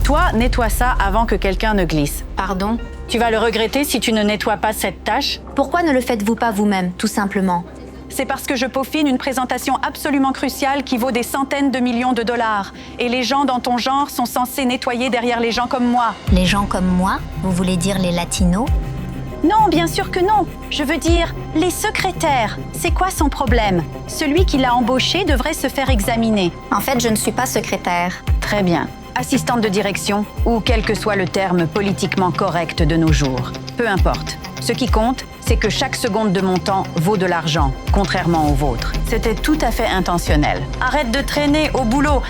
Toi, nettoie ça avant que quelqu'un ne glisse. Pardon? Tu vas le regretter si tu ne nettoies pas cette tâche. Pourquoi ne le faites-vous pas vous-même, tout simplement? C'est parce que je peaufine une présentation absolument cruciale qui vaut des centaines de millions de dollars. Et les gens dans ton genre sont censés nettoyer derrière les gens comme moi. Les gens comme moi? Vous voulez dire les latinos? Non, bien sûr que non. Je veux dire, les secrétaires. C'est quoi son problème? Celui qui l'a embauché devrait se faire examiner. En fait, je ne suis pas secrétaire. Très bien. Assistante de direction, ou quel que soit le terme politiquement correct de nos jours. Peu importe. Ce qui compte, c'est que chaque seconde de mon temps vaut de l'argent, contrairement au vôtre. C'était tout à fait intentionnel. Arrête de traîner au boulot.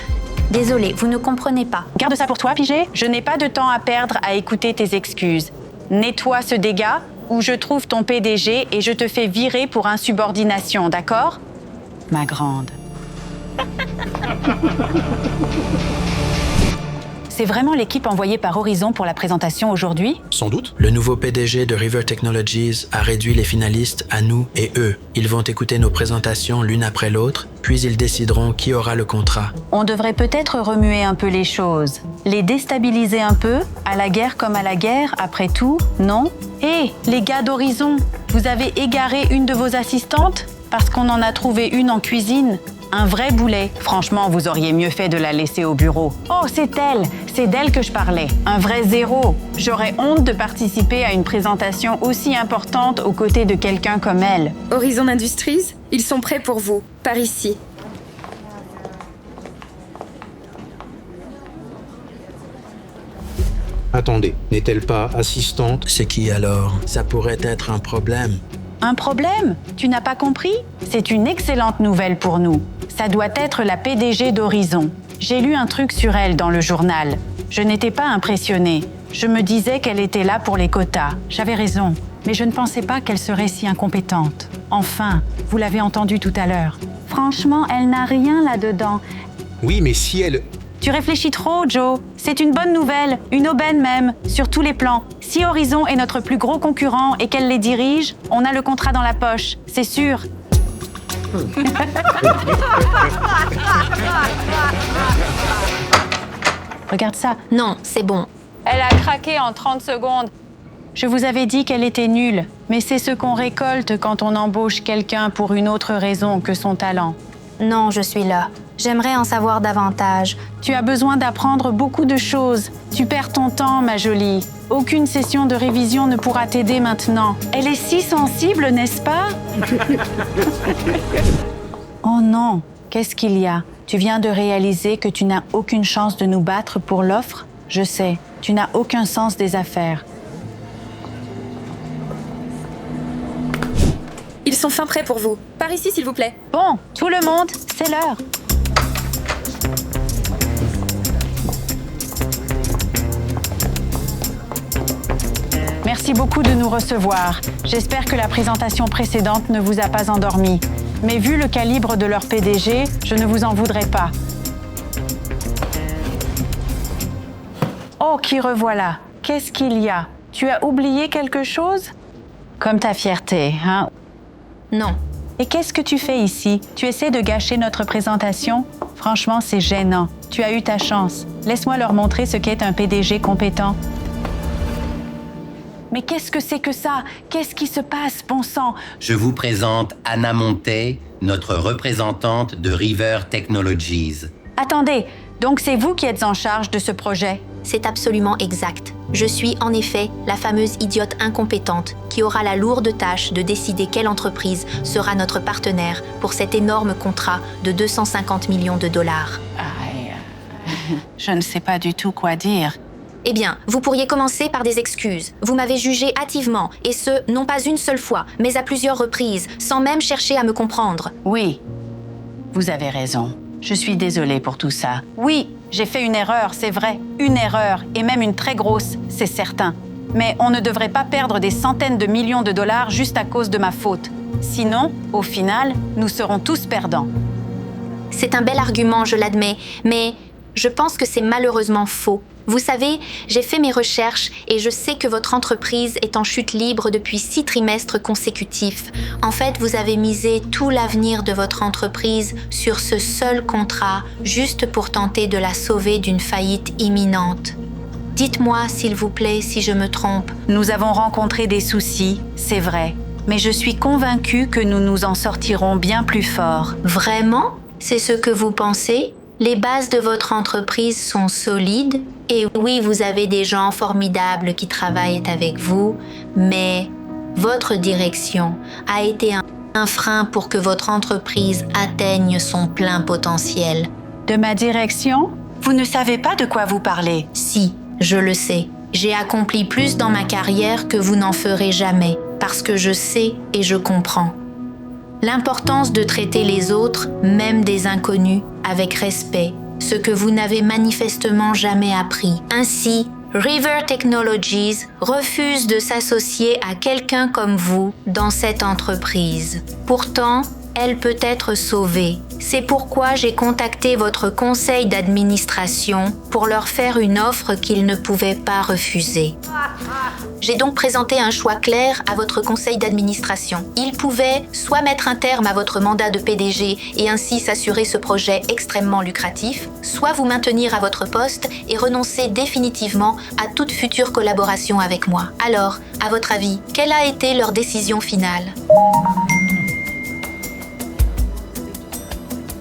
Désolée, vous ne comprenez pas. Garde ça pour toi, Pigé. Je n'ai pas de temps à perdre à écouter tes excuses. Nettoie ce dégât ou je trouve ton PDG et je te fais virer pour insubordination, d'accord? Ma grande. C'est vraiment l'équipe envoyée par Horizon pour la présentation aujourd'hui? Sans doute. Le nouveau PDG de River Technologies a réduit les finalistes à nous et eux. Ils vont écouter nos présentations l'une après l'autre, puis ils décideront qui aura le contrat. On devrait peut-être remuer un peu les choses. Les déstabiliser un peu, à la guerre comme à la guerre, après tout, non? Hé, les gars d'Horizon, vous avez égaré une de vos assistantes? Parce qu'on en a trouvé une en cuisine. Un vrai boulet. Franchement, vous auriez mieux fait de la laisser au bureau. Oh, c'est d'elle que je parlais. Un vrai zéro. J'aurais honte de participer à une présentation aussi importante aux côtés de quelqu'un comme elle. Horizon Industries, ils sont prêts pour vous, par ici. Attendez, n'est-elle pas assistante? C'est qui alors? Ça pourrait être un problème. Un problème? Tu n'as pas compris? C'est une excellente nouvelle pour nous. Ça doit être la PDG d'Horizon. J'ai lu un truc sur elle dans le journal. Je n'étais pas impressionnée. Je me disais qu'elle était là pour les quotas. J'avais raison. Mais je ne pensais pas qu'elle serait si incompétente. Enfin, vous l'avez entendu tout à l'heure. Franchement, elle n'a rien là-dedans. Oui, mais si elle... Tu réfléchis trop, Joe. C'est une bonne nouvelle, une aubaine même, sur tous les plans. Si Horizon est notre plus gros concurrent et qu'elle les dirige, on a le contrat dans la poche, c'est sûr. Regarde ça. Non, c'est bon. Elle a craqué en 30 secondes. Je vous avais dit qu'elle était nulle, mais c'est ce qu'on récolte quand on embauche quelqu'un pour une autre raison que son talent. Non, je suis là. J'aimerais en savoir davantage. Tu as besoin d'apprendre beaucoup de choses. Tu perds ton temps, ma jolie. Aucune session de révision ne pourra t'aider maintenant. Elle est si sensible, n'est-ce pas? Oh non, qu'est-ce qu'il y a? Tu viens de réaliser que tu n'as aucune chance de nous battre pour l'offre? Je sais, tu n'as aucun sens des affaires. Ils sont fin prêts pour vous. Par ici, s'il vous plaît. Bon, tout le monde, c'est l'heure. Merci beaucoup de nous recevoir. J'espère que la présentation précédente ne vous a pas endormi. Mais vu le calibre de leur PDG, je ne vous en voudrais pas. Oh, qui revoilà. Qu'est-ce qu'il y a? Tu as oublié quelque chose? Comme ta fierté, hein? Non. Et qu'est-ce que tu fais ici? Tu essaies de gâcher notre présentation? Franchement, c'est gênant. Tu as eu ta chance. Laisse-moi leur montrer ce qu'est un PDG compétent. Mais qu'est-ce que c'est que ça? Qu'est-ce qui se passe, bon sang? Je vous présente Anna Montet, notre représentante de River Technologies. Attendez, donc c'est vous qui êtes en charge de ce projet? C'est absolument exact. Je suis en effet la fameuse idiote incompétente qui aura la lourde tâche de décider quelle entreprise sera notre partenaire pour cet énorme contrat de 250 millions de dollars. Je ne sais pas du tout quoi dire. Eh bien, vous pourriez commencer par des excuses. Vous m'avez jugé hâtivement, et ce, non pas une seule fois, mais à plusieurs reprises, sans même chercher à me comprendre. Oui, vous avez raison. Je suis désolée pour tout ça. Oui, j'ai fait une erreur, c'est vrai. Une erreur, et même une très grosse, c'est certain. Mais on ne devrait pas perdre des centaines de millions de dollars juste à cause de ma faute. Sinon, au final, nous serons tous perdants. C'est un bel argument, je l'admets, mais Je pense que c'est malheureusement faux. Vous savez, j'ai fait mes recherches et je sais que votre entreprise est en chute libre depuis 6 trimestres consécutifs. En fait, vous avez misé tout l'avenir de votre entreprise sur ce seul contrat, juste pour tenter de la sauver d'une faillite imminente. Dites-moi, s'il vous plaît, si je me trompe. Nous avons rencontré des soucis, c'est vrai. Mais je suis convaincue que nous nous en sortirons bien plus forts. Vraiment? C'est ce que vous pensez? Les bases de votre entreprise sont solides? Et oui, vous avez des gens formidables qui travaillent avec vous, mais votre direction a été un frein pour que votre entreprise atteigne son plein potentiel. De ma direction? Vous ne savez pas de quoi vous parlez. Si, je le sais. J'ai accompli plus dans ma carrière que vous n'en ferez jamais, parce que je sais et je comprends. L'importance de traiter les autres, même des inconnus, avec respect, ce que vous n'avez manifestement jamais appris. Ainsi, River Technologies refuse de s'associer à quelqu'un comme vous dans cette entreprise. Pourtant, elle peut être sauvée. C'est pourquoi j'ai contacté votre conseil d'administration pour leur faire une offre qu'ils ne pouvaient pas refuser. J'ai donc présenté un choix clair à votre conseil d'administration. Ils pouvaient soit mettre un terme à votre mandat de PDG et ainsi s'assurer ce projet extrêmement lucratif, soit vous maintenir à votre poste et renoncer définitivement à toute future collaboration avec moi. Alors, à votre avis, quelle a été leur décision finale ?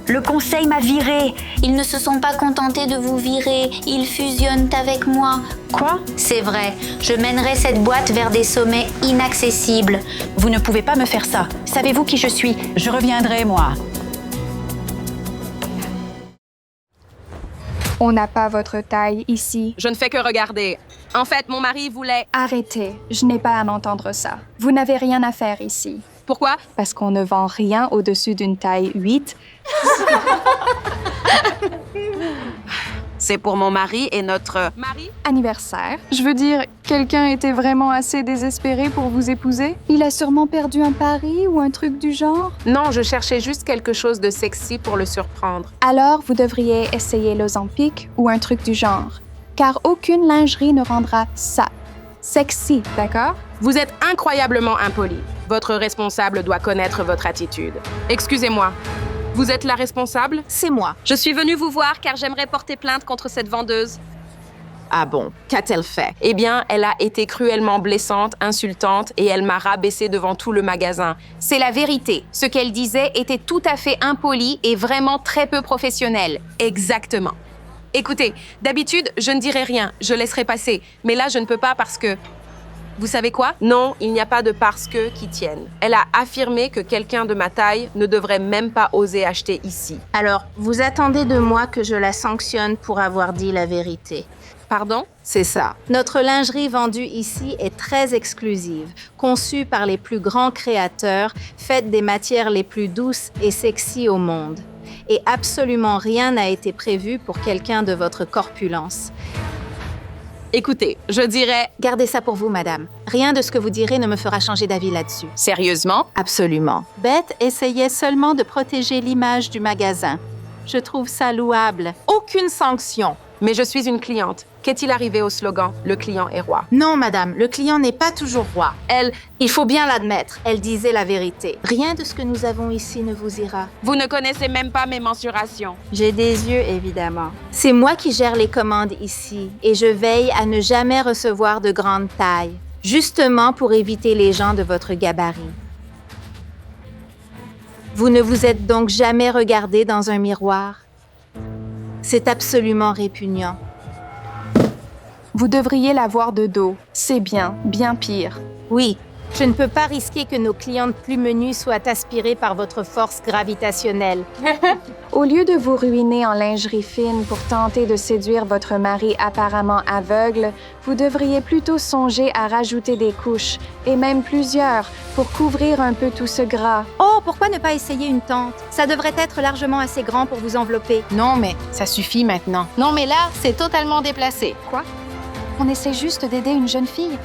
Le conseil m'a viré. Ils ne se sont pas contentés de vous virer, ils fusionnent avec moi. Quoi? C'est vrai, je mènerai cette boîte vers des sommets inaccessibles. Vous ne pouvez pas me faire ça. Savez-vous qui je suis? Je reviendrai, moi. On n'a pas votre taille ici. Je ne fais que regarder. En fait, mon mari voulait... Arrêtez, je n'ai pas à entendre ça. Vous n'avez rien à faire ici. Pourquoi? Parce qu'on ne vend rien au-dessus d'une taille 8. C'est pour mon mari et notre... Mari? Anniversaire. Je veux dire, quelqu'un était vraiment assez désespéré pour vous épouser? Il a sûrement perdu un pari ou un truc du genre? Non, je cherchais juste quelque chose de sexy pour le surprendre. Alors, vous devriez essayer l'Ozempic ou un truc du genre. Car aucune lingerie ne rendra ça sexy, d'accord? Vous êtes incroyablement impoli. Votre responsable doit connaître votre attitude. Excusez-moi, vous êtes la responsable? C'est moi. Je suis venue vous voir car j'aimerais porter plainte contre cette vendeuse. Ah bon? Qu'a-t-elle fait? Eh bien, elle a été cruellement blessante, insultante et elle m'a rabaissée devant tout le magasin. C'est la vérité. Ce qu'elle disait était tout à fait impoli et vraiment très peu professionnel. Exactement. Écoutez, d'habitude, je ne dirais rien, je laisserai passer. Mais là, je ne peux pas parce que... Vous savez quoi? Non, il n'y a pas de parce que qui tienne. Elle a affirmé que quelqu'un de ma taille ne devrait même pas oser acheter ici. Alors, vous attendez de moi que je la sanctionne pour avoir dit la vérité. Pardon? C'est ça. Notre lingerie vendue ici est très exclusive, conçue par les plus grands créateurs, faite des matières les plus douces et sexy au monde. Et absolument rien n'a été prévu pour quelqu'un de votre corpulence. Écoutez, je dirais... Gardez ça pour vous, madame. Rien de ce que vous direz ne me fera changer d'avis là-dessus. Sérieusement? Absolument. Beth essayait seulement de protéger l'image du magasin. Je trouve ça louable. Aucune sanction. Mais je suis une cliente. Qu'est-il arrivé au slogan « Le client est roi » ? Non, madame, le client n'est pas toujours roi. Il faut bien l'admettre, elle disait la vérité. Rien de ce que nous avons ici ne vous ira. Vous ne connaissez même pas mes mensurations. J'ai des yeux, évidemment. C'est moi qui gère les commandes ici et je veille à ne jamais recevoir de grande taille, justement pour éviter les gens de votre gabarit. Vous ne vous êtes donc jamais regardé dans un miroir? C'est absolument répugnant. Vous devriez la voir de dos. C'est bien pire. Oui, je ne peux pas risquer que nos clientes plus menues soient aspirées par votre force gravitationnelle. Au lieu de vous ruiner en lingerie fine pour tenter de séduire votre mari apparemment aveugle, vous devriez plutôt songer à rajouter des couches, et même plusieurs, pour couvrir un peu tout ce gras. Oh, pourquoi ne pas essayer une tente? Ça devrait être largement assez grand pour vous envelopper. Non, mais ça suffit maintenant. Non, mais là, c'est totalement déplacé. Quoi? On essaie juste d'aider une jeune fille.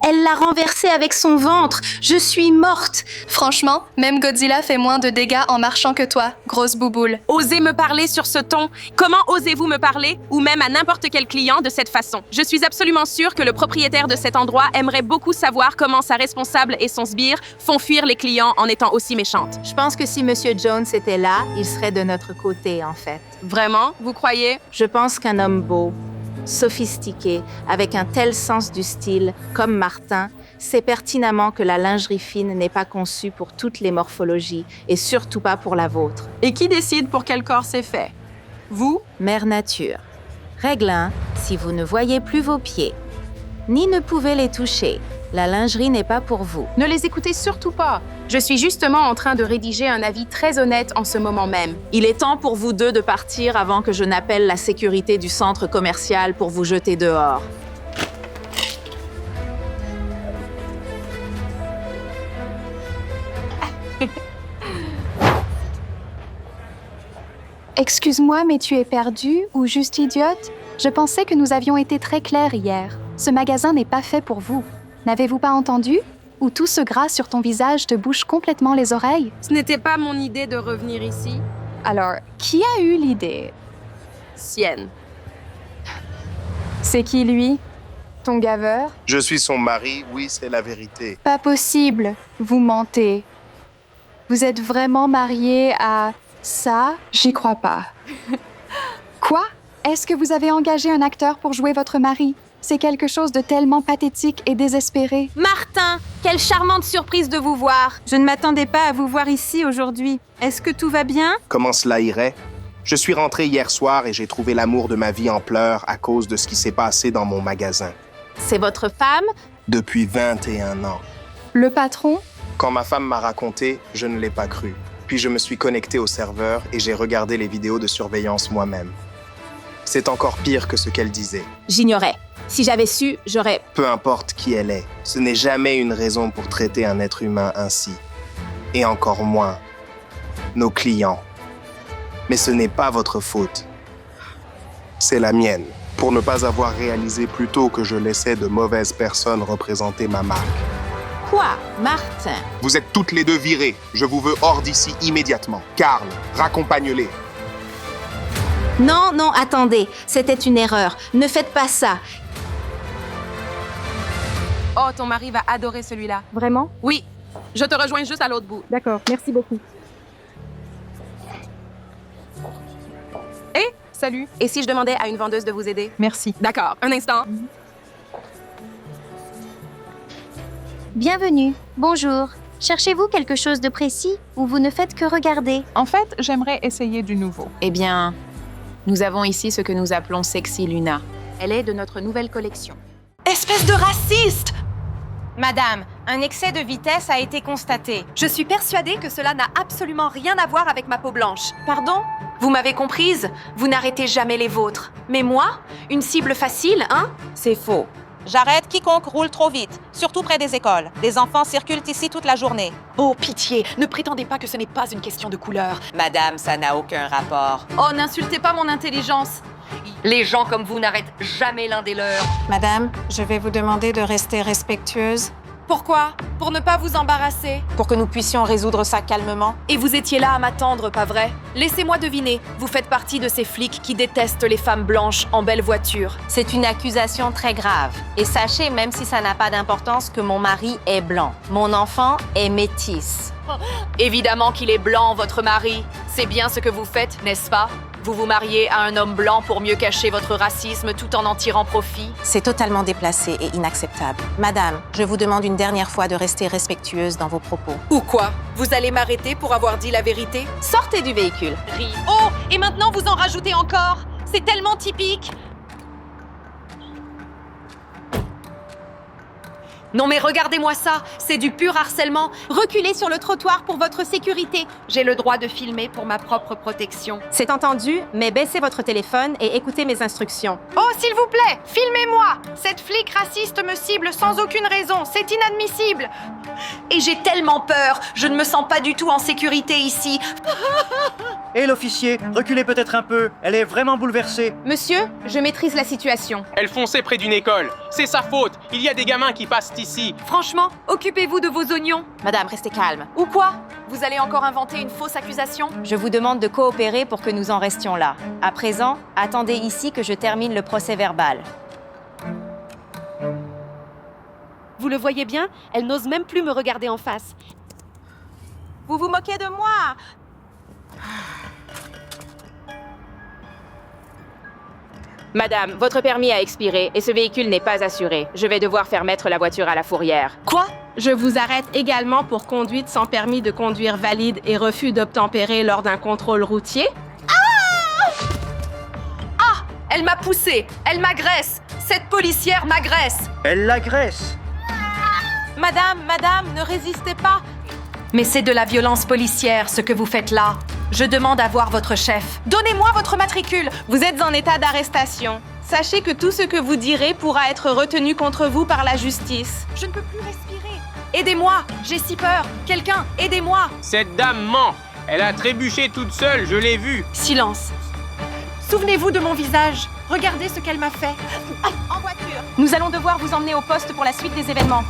Elle la renverse renversée avec son ventre. Je suis morte. Franchement, même Godzilla fait moins de dégâts en marchant que toi, grosse bouboule. Osez me parler sur ce ton. Comment osez-vous me parler, ou même à n'importe quel client, de cette façon? Je suis absolument sûre que le propriétaire de cet endroit aimerait beaucoup savoir comment sa responsable et son sbire font fuir les clients en étant aussi méchantes. Je pense que si Monsieur Jones était là, il serait de notre côté, en fait. Vraiment? Vous croyez? Je pense qu'un homme beau, sophistiqué, avec un tel sens du style, comme Martin, sait pertinemment que la lingerie fine n'est pas conçue pour toutes les morphologies et surtout pas pour la vôtre. Et qui décide pour quel corps c'est fait? Vous? Mère Nature. Règle 1, si vous ne voyez plus vos pieds, ni ne pouvez les toucher, la lingerie n'est pas pour vous. Ne les écoutez surtout pas. Je suis justement en train de rédiger un avis très honnête en ce moment même. Il est temps pour vous deux de partir avant que je n'appelle la sécurité du centre commercial pour vous jeter dehors. Excuse-moi, mais tu es perdue ou juste idiote? Je pensais que nous avions été très clairs hier. Ce magasin n'est pas fait pour vous. N'avez-vous pas entendu? Ou tout ce gras sur ton visage te bouche complètement les oreilles? Ce n'était pas mon idée de revenir ici. Alors, qui a eu l'idée? Sienne. C'est qui, lui? Ton gaveur? Je suis son mari, oui, c'est la vérité. Pas possible. Vous mentez. Vous êtes vraiment marié à ça? J'y crois pas. Quoi? Est-ce que vous avez engagé un acteur pour jouer votre mari? C'est quelque chose de tellement pathétique et désespéré. Martin, quelle charmante surprise de vous voir. Je ne m'attendais pas à vous voir ici aujourd'hui. Est-ce que tout va bien? Comment cela irait? Je suis rentré hier soir et j'ai trouvé l'amour de ma vie en pleurs à cause de ce qui s'est passé dans mon magasin. C'est votre femme? Depuis 21 ans. Le patron? Quand ma femme m'a raconté, je ne l'ai pas cru. Puis je me suis connecté au serveur et j'ai regardé les vidéos de surveillance moi-même. C'est encore pire que ce qu'elle disait. J'ignorais. Si j'avais su, j'aurais... Peu importe qui elle est, ce n'est jamais une raison pour traiter un être humain ainsi. Et encore moins nos clients. Mais ce n'est pas votre faute. C'est la mienne, pour ne pas avoir réalisé plus tôt que je laissais de mauvaises personnes représenter ma marque. Quoi, Martin? Vous êtes toutes les deux virées. Je vous veux hors d'ici immédiatement. Carl, raccompagne-les. Non, non, attendez. C'était une erreur. Ne faites pas ça. Oh, ton mari va adorer celui-là. Vraiment? Oui. Je te rejoins juste à l'autre bout. D'accord, merci beaucoup. Eh, salut. Et si je demandais à une vendeuse de vous aider? Merci. D'accord, un instant. Bienvenue. Bonjour. Cherchez-vous quelque chose de précis ou vous ne faites que regarder? En fait, j'aimerais essayer du nouveau. Eh bien, nous avons ici ce que nous appelons Sexy Luna. Elle est de notre nouvelle collection. Espèce de raciste! Madame, un excès de vitesse a été constaté. Je suis persuadée que cela n'a absolument rien à voir avec ma peau blanche. Pardon? Vous m'avez comprise? Vous n'arrêtez jamais les vôtres. Mais moi? Une cible facile, hein? C'est faux. J'arrête quiconque roule trop vite, surtout près des écoles. Des enfants circulent ici toute la journée. Oh, pitié, ne prétendez pas que ce n'est pas une question de couleur. Madame, ça n'a aucun rapport. Oh, n'insultez pas mon intelligence. Les gens comme vous n'arrêtent jamais l'un des leurs. Madame, je vais vous demander de rester respectueuse. Pourquoi? Pour ne pas vous embarrasser. Pour que nous puissions résoudre ça calmement. Et vous étiez là à m'attendre, pas vrai? Laissez-moi deviner, vous faites partie de ces flics qui détestent les femmes blanches en belle voiture. C'est une accusation très grave. Et sachez, même si ça n'a pas d'importance, que mon mari est blanc. Mon enfant est métisse. Évidemment qu'il est blanc, votre mari. C'est bien ce que vous faites, n'est-ce pas? Vous vous mariez à un homme blanc pour mieux cacher votre racisme tout en tirant profit. C'est totalement déplacé et inacceptable. Madame, je vous demande une dernière fois de rester respectueuse dans vos propos. Ou quoi? Vous allez m'arrêter pour avoir dit la vérité? Sortez du véhicule. Oh, et maintenant vous en rajoutez encore? C'est tellement typique. Non mais regardez-moi ça, c'est du pur harcèlement. Reculez sur le trottoir pour votre sécurité. J'ai le droit de filmer pour ma propre protection. C'est entendu, mais baissez votre téléphone et écoutez mes instructions. Oh, s'il vous plaît, filmez-moi! Cette flic raciste me cible sans aucune raison, c'est inadmissible! Et j'ai tellement peur, je ne me sens pas du tout en sécurité ici. Hé l'officier, reculez peut-être un peu, elle est vraiment bouleversée. Monsieur, je maîtrise la situation. Elle fonçait près d'une école, c'est sa faute, il y a des gamins qui passent ici ici. Franchement, occupez-vous de vos oignons. Madame, restez calme. Ou quoi? Vous allez encore inventer une fausse accusation? Je vous demande de coopérer pour que nous en restions là. À présent, attendez ici que je termine le procès-verbal. Vous le voyez bien, elle n'ose même plus me regarder en face. Vous vous moquez de moi. Madame, votre permis a expiré et ce véhicule n'est pas assuré. Je vais devoir faire mettre la voiture à la fourrière. Quoi? Je vous arrête également pour conduite sans permis de conduire valide et refus d'obtempérer lors d'un contrôle routier. Ah! Elle m'a poussée! Elle m'agresse! Cette policière m'agresse! Elle l'agresse. Madame, ne résistez pas. Mais c'est de la violence policière, ce que vous faites là. Je demande à voir votre chef. Donnez-moi votre matricule! Vous êtes en état d'arrestation. Sachez que tout ce que vous direz pourra être retenu contre vous par la justice. Je ne peux plus respirer. Aidez-moi! J'ai si peur! Quelqu'un, aidez-moi! Cette dame ment. Elle a trébuché toute seule, je l'ai vue. Silence. Souvenez-vous de mon visage. Regardez ce qu'elle m'a fait. En voiture. Nous allons devoir vous emmener au poste pour la suite des événements.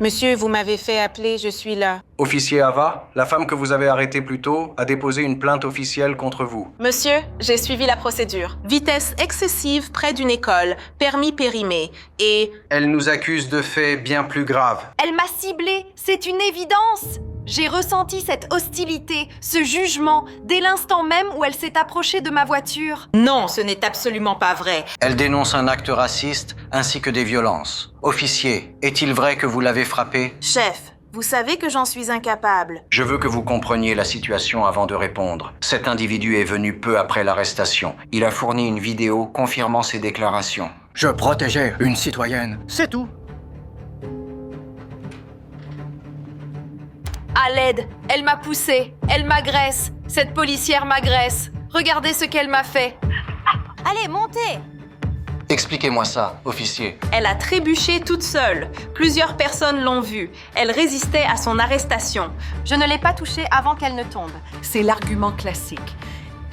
Monsieur, vous m'avez fait appeler, je suis là. Officier Ava, la femme que vous avez arrêtée plus tôt a déposé une plainte officielle contre vous. Monsieur, j'ai suivi la procédure. Vitesse excessive près d'une école, permis périmé et... Elle nous accuse de faits bien plus graves. Elle m'a ciblée, c'est une évidence. J'ai ressenti cette hostilité, ce jugement, dès l'instant même où elle s'est approchée de ma voiture. Non, ce n'est absolument pas vrai. Elle dénonce un acte raciste ainsi que des violences. Officier, est-il vrai que vous l'avez frappée? Chef, vous savez que j'en suis incapable. Je veux que vous compreniez la situation avant de répondre. Cet individu est venu peu après l'arrestation. Il a fourni une vidéo confirmant ses déclarations. Je protégeais une citoyenne. C'est tout. À l'aide, elle m'a poussée, elle m'agresse. Cette policière m'agresse. Regardez ce qu'elle m'a fait. Allez, montez! Expliquez-moi ça, officier. Elle a trébuché toute seule. Plusieurs personnes l'ont vue. Elle résistait à son arrestation. Je ne l'ai pas touchée avant qu'elle ne tombe. C'est l'argument classique.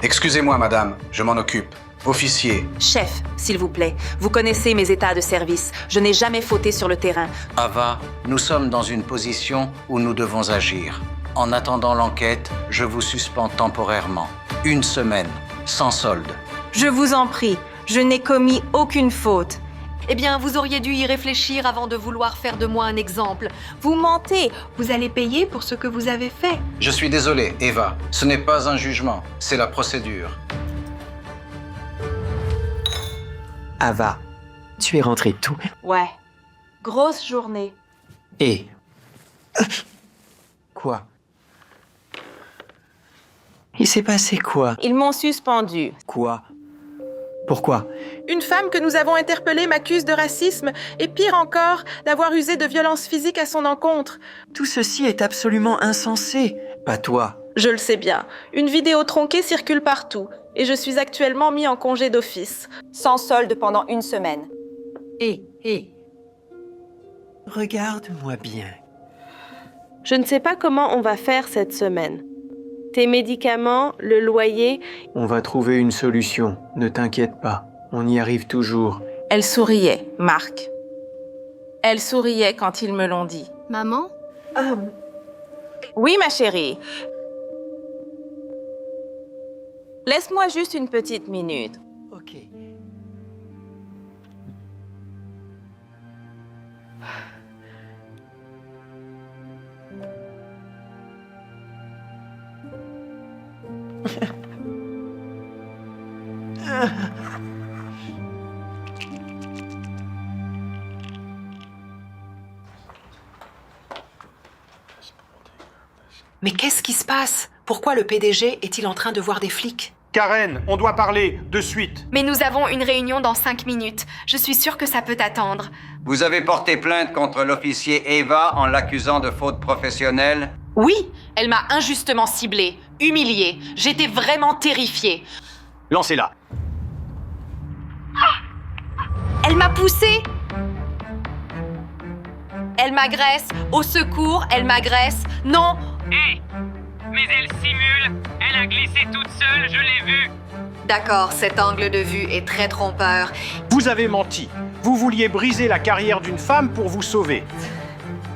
Excusez-moi, madame, je m'en occupe. Officier. Chef, s'il vous plaît, vous connaissez mes états de service. Je n'ai jamais fauté sur le terrain. Ava, nous sommes dans une position où nous devons agir. En attendant l'enquête, je vous suspends temporairement. 1 semaine, sans solde. Je vous en prie, je n'ai commis aucune faute. Eh bien, vous auriez dû y réfléchir avant de vouloir faire de moi un exemple. Vous mentez, vous allez payer pour ce que vous avez fait. Je suis désolé, Eva. Ce n'est pas un jugement, c'est la procédure. Ava, tu es rentrée tôt. Ouais, grosse journée. Et... Quoi? Il s'est passé quoi? Ils m'ont suspendu. Quoi? Pourquoi? Une femme que nous avons interpellée m'accuse de racisme et pire encore, d'avoir usé de violences physiques à son encontre. Tout ceci est absolument insensé. Pas toi. Je le sais bien. Une vidéo tronquée circule partout et je suis actuellement mis en congé d'office. Sans solde pendant 1 semaine. Regarde-moi bien. Je ne sais pas comment on va faire cette semaine. Tes médicaments, le loyer... On va trouver une solution. Ne t'inquiète pas. On y arrive toujours. Elle souriait, Marc. Elle souriait quand ils me l'ont dit. Maman? Oui, ma chérie. Laisse-moi juste une petite minute. Ok. Mais qu'est-ce qui se passe? Pourquoi le PDG est-il en train de voir des flics? Karen, on doit parler, de suite. Mais nous avons une réunion dans 5 minutes. Je suis sûre que ça peut attendre. Vous avez porté plainte contre l'officier Eva en l'accusant de faute professionnelle? Oui, elle m'a injustement ciblée, humiliée. J'étais vraiment terrifiée. Lancez-la. Elle m'a poussée. Elle m'agresse. Au secours, elle m'agresse. Non. Hé! Mais elle simule. Elle a glissé toute seule, je l'ai vue. D'accord, cet angle de vue est très trompeur. Vous avez menti. Vous vouliez briser la carrière d'une femme pour vous sauver.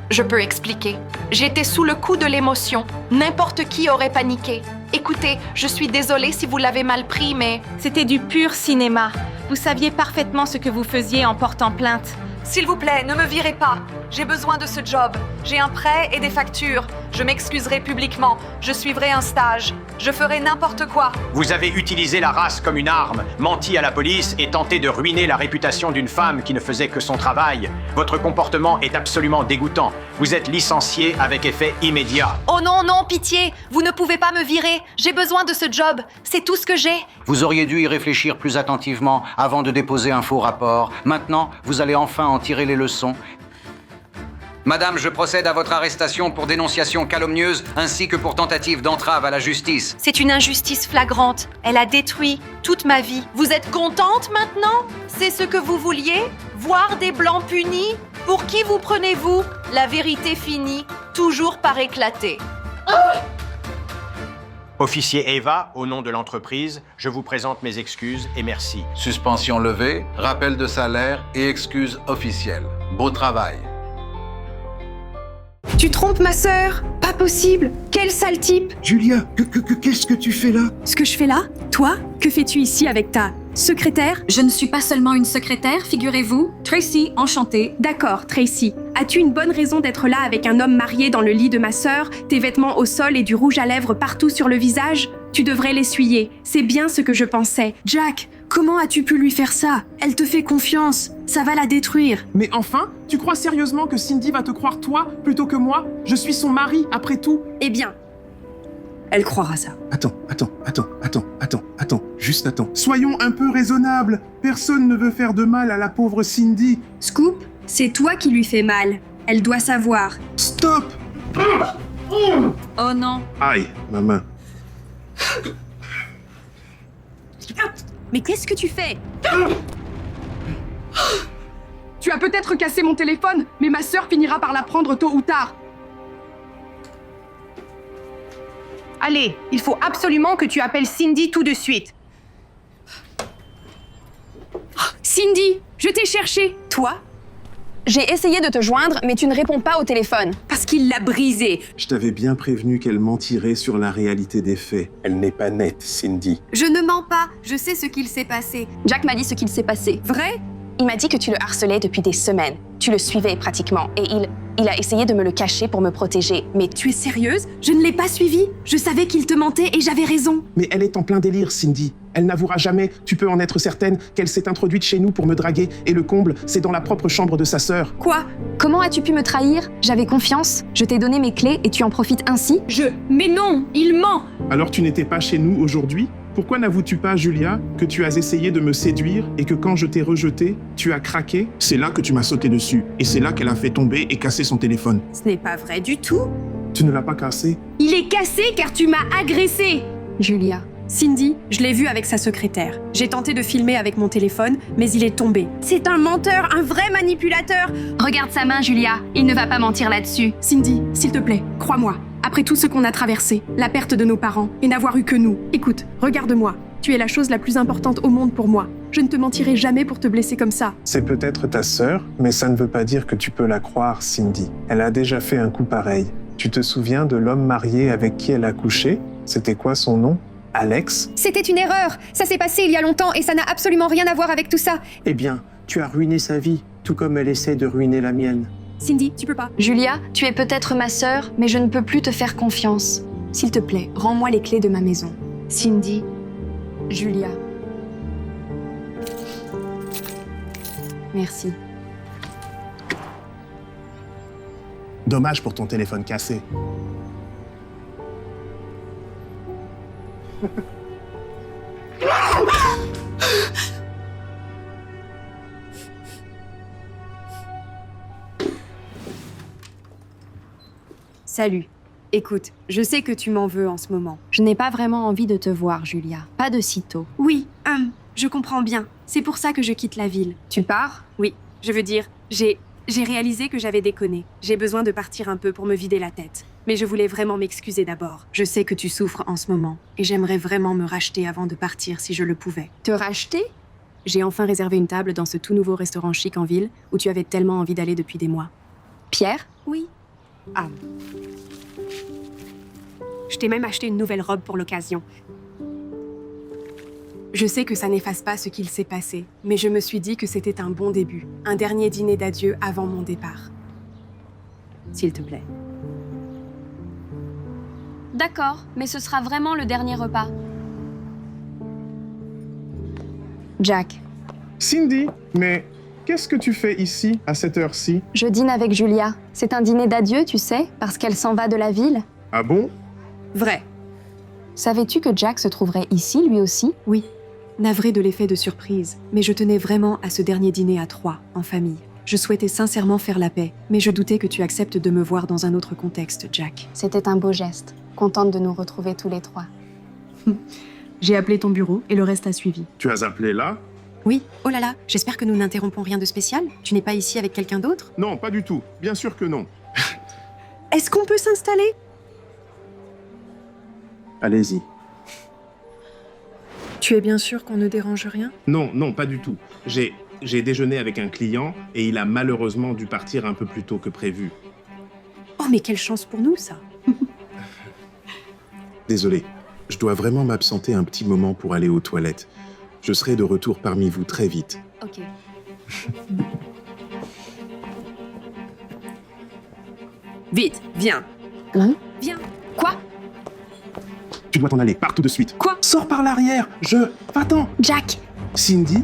Je peux expliquer. J'étais sous le coup de l'émotion. N'importe qui aurait paniqué. Écoutez, je suis désolée si vous l'avez mal pris, mais... C'était du pur cinéma. Vous saviez parfaitement ce que vous faisiez en portant plainte. S'il vous plaît, ne me virez pas. J'ai besoin de ce job. J'ai un prêt et des factures. Je m'excuserai publiquement. Je suivrai un stage. Je ferai n'importe quoi. Vous avez utilisé la race comme une arme, menti à la police et tenté de ruiner la réputation d'une femme qui ne faisait que son travail. Votre comportement est absolument dégoûtant. Vous êtes licencié avec effet immédiat. Oh non, non, pitié. Vous ne pouvez pas me virer. J'ai besoin de ce job. C'est tout ce que j'ai. Vous auriez dû y réfléchir plus attentivement avant de déposer un faux rapport. Maintenant, vous allez enfin en tirer les leçons. Madame, je procède à votre arrestation pour dénonciation calomnieuse ainsi que pour tentative d'entrave à la justice. C'est une injustice flagrante. Elle a détruit toute ma vie. Vous êtes contente maintenant? C'est ce que vous vouliez? Voir des blancs punis? Pour qui vous prenez-vous? La vérité finit toujours par éclater. Officier Eva, au nom de l'entreprise, je vous présente mes excuses et merci. Suspension levée, rappel de salaire et excuses officielles. Beau travail. Tu trompes ma sœur? Pas possible! Quel sale type! Julia, qu'est-ce que tu fais là? Ce que je fais là? Toi? Que fais-tu ici avec ta secrétaire? Je ne suis pas seulement une secrétaire, figurez-vous. Tracy, enchantée. D'accord, Tracy. As-tu une bonne raison d'être là avec un homme marié dans le lit de ma sœur, tes vêtements au sol et du rouge à lèvres partout sur le visage? Tu devrais l'essuyer. C'est bien ce que je pensais. Jack, comment as-tu pu lui faire ça? Elle te fait confiance. Ça va la détruire. Mais enfin, tu crois sérieusement que Cindy va te croire toi plutôt que moi? Je suis son mari, après tout. Eh bien, elle croira ça. Attends. Juste attends. Soyons un peu raisonnables. Personne ne veut faire de mal à la pauvre Cindy. Scoop, c'est toi qui lui fais mal. Elle doit savoir. Stop! Oh non. Aïe, ma main. Mais qu'est-ce que tu fais? Tu as peut-être cassé mon téléphone, mais ma sœur finira par l'apprendre tôt ou tard. Allez, il faut absolument que tu appelles Cindy tout de suite. Cindy, je t'ai cherché. Toi? J'ai essayé de te joindre, mais tu ne réponds pas au téléphone. Parce qu'il l'a brisé. Je t'avais bien prévenu qu'elle mentirait sur la réalité des faits. Elle n'est pas nette, Cindy. Je ne mens pas. Je sais ce qu'il s'est passé. Jack m'a dit ce qu'il s'est passé. Vrai? Il m'a dit que tu le harcelais depuis des semaines. Tu le suivais pratiquement. Et il a essayé de me le cacher pour me protéger. Mais tu es sérieuse? Je ne l'ai pas suivi. Je savais qu'il te mentait et j'avais raison. Mais elle est en plein délire, Cindy. Elle n'avouera jamais, tu peux en être certaine, qu'elle s'est introduite chez nous pour me draguer. Et le comble, c'est dans la propre chambre de sa sœur. Quoi? Comment as-tu pu me trahir? J'avais confiance. Je t'ai donné mes clés et tu en profites ainsi? Mais non, il ment! Alors tu n'étais pas chez nous aujourd'hui? Pourquoi n'avoues-tu pas, Julia, que tu as essayé de me séduire et que quand je t'ai rejeté, tu as craqué? C'est là que tu m'as sauté dessus. Et c'est là qu'elle a fait tomber et casser son téléphone. Ce n'est pas vrai du tout. Tu ne l'as pas cassé? Il est cassé car tu m'as agressé! Julia. Cindy, je l'ai vu avec sa secrétaire. J'ai tenté de filmer avec mon téléphone, mais il est tombé. C'est un menteur, un vrai manipulateur! Regarde sa main, Julia. Il ne va pas mentir là-dessus. Cindy, s'il te plaît, crois-moi. Après tout ce qu'on a traversé, la perte de nos parents, et n'avoir eu que nous. Écoute, regarde-moi. Tu es la chose la plus importante au monde pour moi. Je ne te mentirai jamais pour te blesser comme ça. C'est peut-être ta sœur, mais ça ne veut pas dire que tu peux la croire, Cindy. Elle a déjà fait un coup pareil. Tu te souviens de l'homme marié avec qui elle a couché? C'était quoi son nom? Alex? C'était une erreur. Ça s'est passé il y a longtemps et ça n'a absolument rien à voir avec tout ça. Eh bien, tu as ruiné sa vie, tout comme elle essaie de ruiner la mienne. Cindy, tu peux pas. Julia, tu es peut-être ma sœur, mais je ne peux plus te faire confiance. S'il te plaît, rends-moi les clés de ma maison. Cindy, Julia. Merci. Dommage pour ton téléphone cassé. Salut. Écoute, je sais que tu m'en veux en ce moment. Je n'ai pas vraiment envie de te voir, Julia. Pas de sitôt. Oui, je comprends bien. C'est pour ça que je quitte la ville. Tu pars? Oui, je veux dire, j'ai J'ai réalisé que j'avais déconné. J'ai besoin de partir un peu pour me vider la tête. Mais je voulais vraiment m'excuser d'abord. Je sais que tu souffres en ce moment, et j'aimerais vraiment me racheter avant de partir si je le pouvais. Te racheter? J'ai enfin réservé une table dans ce tout nouveau restaurant chic en ville, où tu avais tellement envie d'aller depuis des mois. Pierre? Oui. Ah. Je t'ai même acheté une nouvelle robe pour l'occasion. Je sais que ça n'efface pas ce qu'il s'est passé, mais je me suis dit que c'était un bon début, un dernier dîner d'adieu avant mon départ. S'il te plaît. D'accord, mais ce sera vraiment le dernier repas. Jack. Cindy, mais qu'est-ce que tu fais ici, à cette heure-ci? Je dîne avec Julia. C'est un dîner d'adieu, tu sais, parce qu'elle s'en va de la ville. Ah bon? Vrai. Savais-tu que Jack se trouverait ici, lui aussi? Oui. Navré de l'effet de surprise, mais je tenais vraiment à ce dernier dîner à 3, en famille. Je souhaitais sincèrement faire la paix, mais je doutais que tu acceptes de me voir dans un autre contexte, Jack. C'était un beau geste. Contente de nous retrouver tous les 3. J'ai appelé ton bureau et le reste a suivi. Tu as appelé là? Oui. Oh là là, j'espère que nous n'interrompons rien de spécial. Tu n'es pas ici avec quelqu'un d'autre? Non, pas du tout. Bien sûr que non. Est-ce qu'on peut s'installer? Allez-y. Tu es bien sûr qu'on ne dérange rien? Non, non, pas du tout. J'ai déjeuné avec un client et il a malheureusement dû partir un peu plus tôt que prévu. Oh, mais quelle chance pour nous, ça! Désolé, je dois vraiment m'absenter un petit moment pour aller aux toilettes. Je serai de retour parmi vous très vite. Ok. Vite, viens. Hein? Viens. Quoi? Tu dois t'en aller, pars tout de suite. Quoi? Sors par l'arrière, Va-t'en. Jack! Cindy,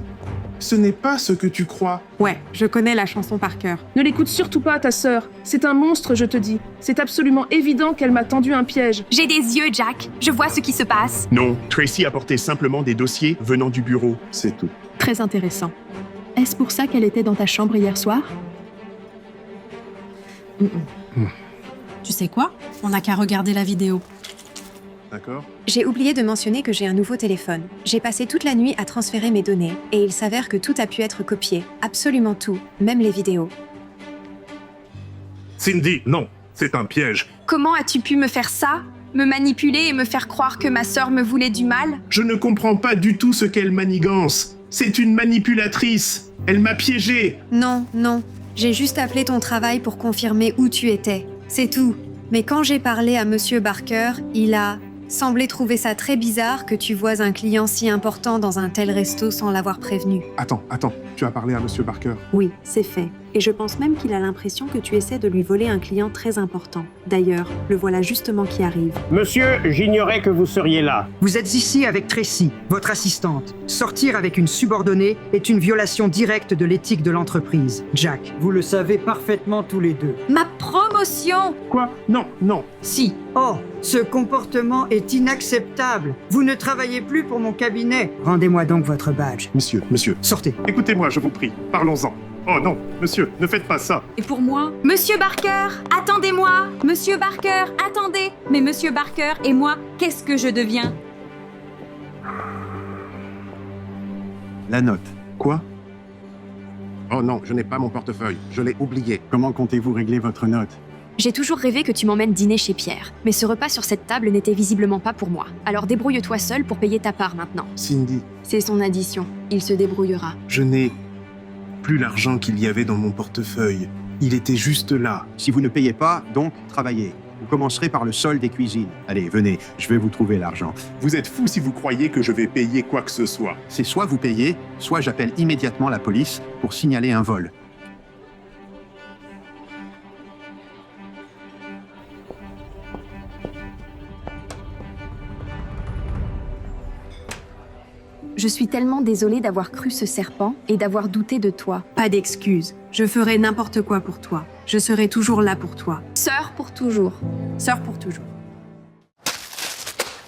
ce n'est pas ce que tu crois. Ouais, je connais la chanson par cœur. Ne l'écoute surtout pas, ta sœur. C'est un monstre, je te dis. C'est absolument évident qu'elle m'a tendu un piège. J'ai des yeux, Jack. Je vois ce qui se passe. Non, Tracy apportait simplement des dossiers venant du bureau, c'est tout. Très intéressant. Est-ce pour ça qu'elle était dans ta chambre hier soir? Tu sais quoi? On n'a qu'à regarder la vidéo. D'accord. J'ai oublié de mentionner que j'ai un nouveau téléphone. J'ai passé toute la nuit à transférer mes données, et il s'avère que tout a pu être copié. Absolument tout, même les vidéos. Cindy, non, c'est un piège. Comment as-tu pu me faire ça? Me manipuler et me faire croire que ma sœur me voulait du mal? Je ne comprends pas du tout ce qu'elle manigance. C'est une manipulatrice. Elle m'a piégé. Non, non. J'ai juste appelé ton travail pour confirmer où tu étais. C'est tout. Mais quand j'ai parlé à Monsieur Barker, il a semblé trouver ça très bizarre que tu vois un client si important dans un tel resto sans l'avoir prévenu. Attends, tu as parlé à Monsieur Barker? Oui, c'est fait. Et je pense même qu'il a l'impression que tu essaies de lui voler un client très important. D'ailleurs, le voilà justement qui arrive. Monsieur, j'ignorais que vous seriez là. Vous êtes ici avec Tracy, votre assistante. Sortir avec une subordonnée est une violation directe de l'éthique de l'entreprise. Jack. Vous le savez parfaitement tous les deux. Ma promotion! Quoi? Non, non. Si. Oh, ce comportement est inacceptable. Vous ne travaillez plus pour mon cabinet. Rendez-moi donc votre badge. Monsieur, sortez. Écoutez-moi, je vous prie. Parlons-en. Oh non, monsieur, ne faites pas ça. Et pour moi? Monsieur Barker, attendez-moi! Monsieur Barker, attendez! Mais Monsieur Barker et moi, qu'est-ce que je deviens? La note. Quoi? Oh non, je n'ai pas mon portefeuille. Je l'ai oublié. Comment comptez-vous régler votre note? J'ai toujours rêvé que tu m'emmènes dîner chez Pierre, mais ce repas sur cette table n'était visiblement pas pour moi. Alors débrouille-toi seul pour payer ta part maintenant. Cindy. C'est son addition. Il se débrouillera. Je n'ai plus l'argent qu'il y avait dans mon portefeuille. Il était juste là. Si vous ne payez pas, donc travaillez. Vous commencerez par le sol des cuisines. Allez, venez, je vais vous trouver l'argent. Vous êtes fou si vous croyez que je vais payer quoi que ce soit. C'est soit vous payez, soit j'appelle immédiatement la police pour signaler un vol. Je suis tellement désolée d'avoir cru ce serpent et d'avoir douté de toi. Pas d'excuses. Je ferai n'importe quoi pour toi. Je serai toujours là pour toi. Sœur pour toujours. Sœur pour toujours.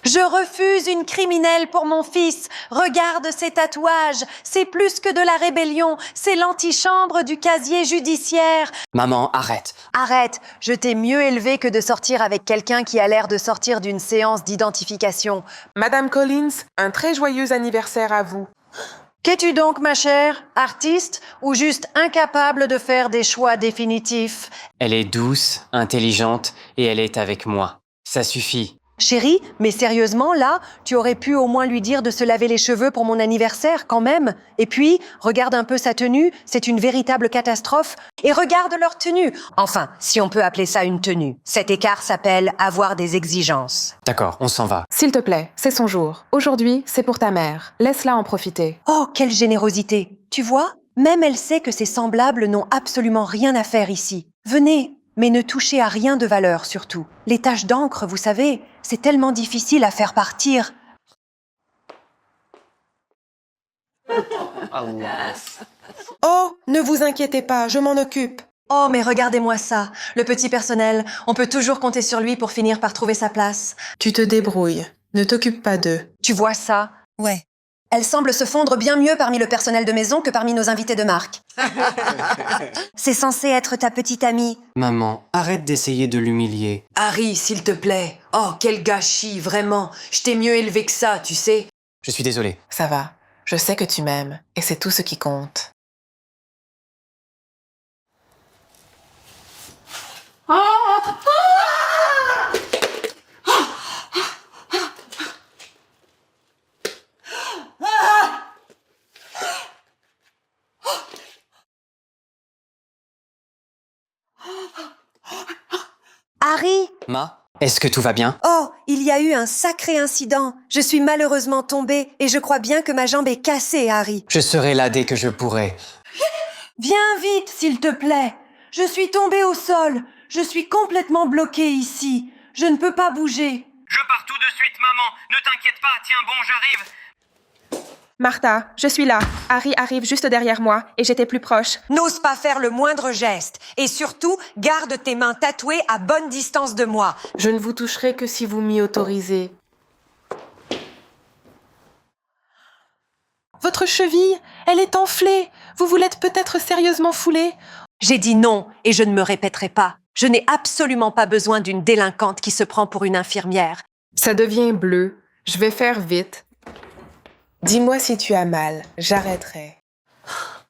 Je refuse une criminelle pour mon fils. Regarde ces tatouages. C'est plus que de la rébellion. C'est l'antichambre du casier judiciaire. Maman, arrête. Arrête. Je t'ai mieux élevé que de sortir avec quelqu'un qui a l'air de sortir d'une séance d'identification. Madame Collins, un très joyeux anniversaire à vous. Qu'es-tu donc, ma chère? Artiste ou juste incapable de faire des choix définitifs? Elle est douce, intelligente et elle est avec moi. Ça suffit. Chérie, mais sérieusement, là, tu aurais pu au moins lui dire de se laver les cheveux pour mon anniversaire, quand même. Et puis, regarde un peu sa tenue, c'est une véritable catastrophe. Et regarde leur tenue. Enfin, si on peut appeler ça une tenue. Cet écart s'appelle avoir des exigences. D'accord, on s'en va. S'il te plaît, c'est son jour. Aujourd'hui, c'est pour ta mère. Laisse-la en profiter. Oh, quelle générosité. Tu vois, même elle sait que ses semblables n'ont absolument rien à faire ici. Venez, mais ne touchez à rien de valeur surtout. Les taches d'encre, vous savez, c'est tellement difficile à faire partir. Oh, ne vous inquiétez pas, je m'en occupe. Oh, mais regardez-moi ça. Le petit personnel, on peut toujours compter sur lui pour finir par trouver sa place. Tu te débrouilles. Ne t'occupe pas d'eux. Tu vois ça? Ouais. Elle semble se fondre bien mieux parmi le personnel de maison que parmi nos invités de marque. C'est censé être ta petite amie. Maman, arrête d'essayer de l'humilier. Harry, s'il te plaît. Oh, quel gâchis, vraiment. Je t'ai mieux élevé que ça, tu sais. Je suis désolé. Ça va. Je sais que tu m'aimes et c'est tout ce qui compte. Harry! Ma, est-ce que tout va bien? Oh, il y a eu un sacré incident. Je suis malheureusement tombée et je crois bien que ma jambe est cassée, Harry. Je serai là dès que je pourrai. Viens vite, s'il te plaît. Je suis tombée au sol. Je suis complètement bloquée ici. Je ne peux pas bouger. Je pars tout de suite, maman. Ne t'inquiète pas. Tiens bon, j'arrive. Martha, je suis là. Harry arrive juste derrière moi et j'étais plus proche. N'ose pas faire le moindre geste. Et surtout, garde tes mains tatouées à bonne distance de moi. Je ne vous toucherai que si vous m'y autorisez. Votre cheville, elle est enflée. Vous vous l'êtes peut-être sérieusement foulée. J'ai dit non et je ne me répéterai pas. Je n'ai absolument pas besoin d'une délinquante qui se prend pour une infirmière. Ça devient bleu. Je vais faire vite. Dis-moi si tu as mal. J'arrêterai.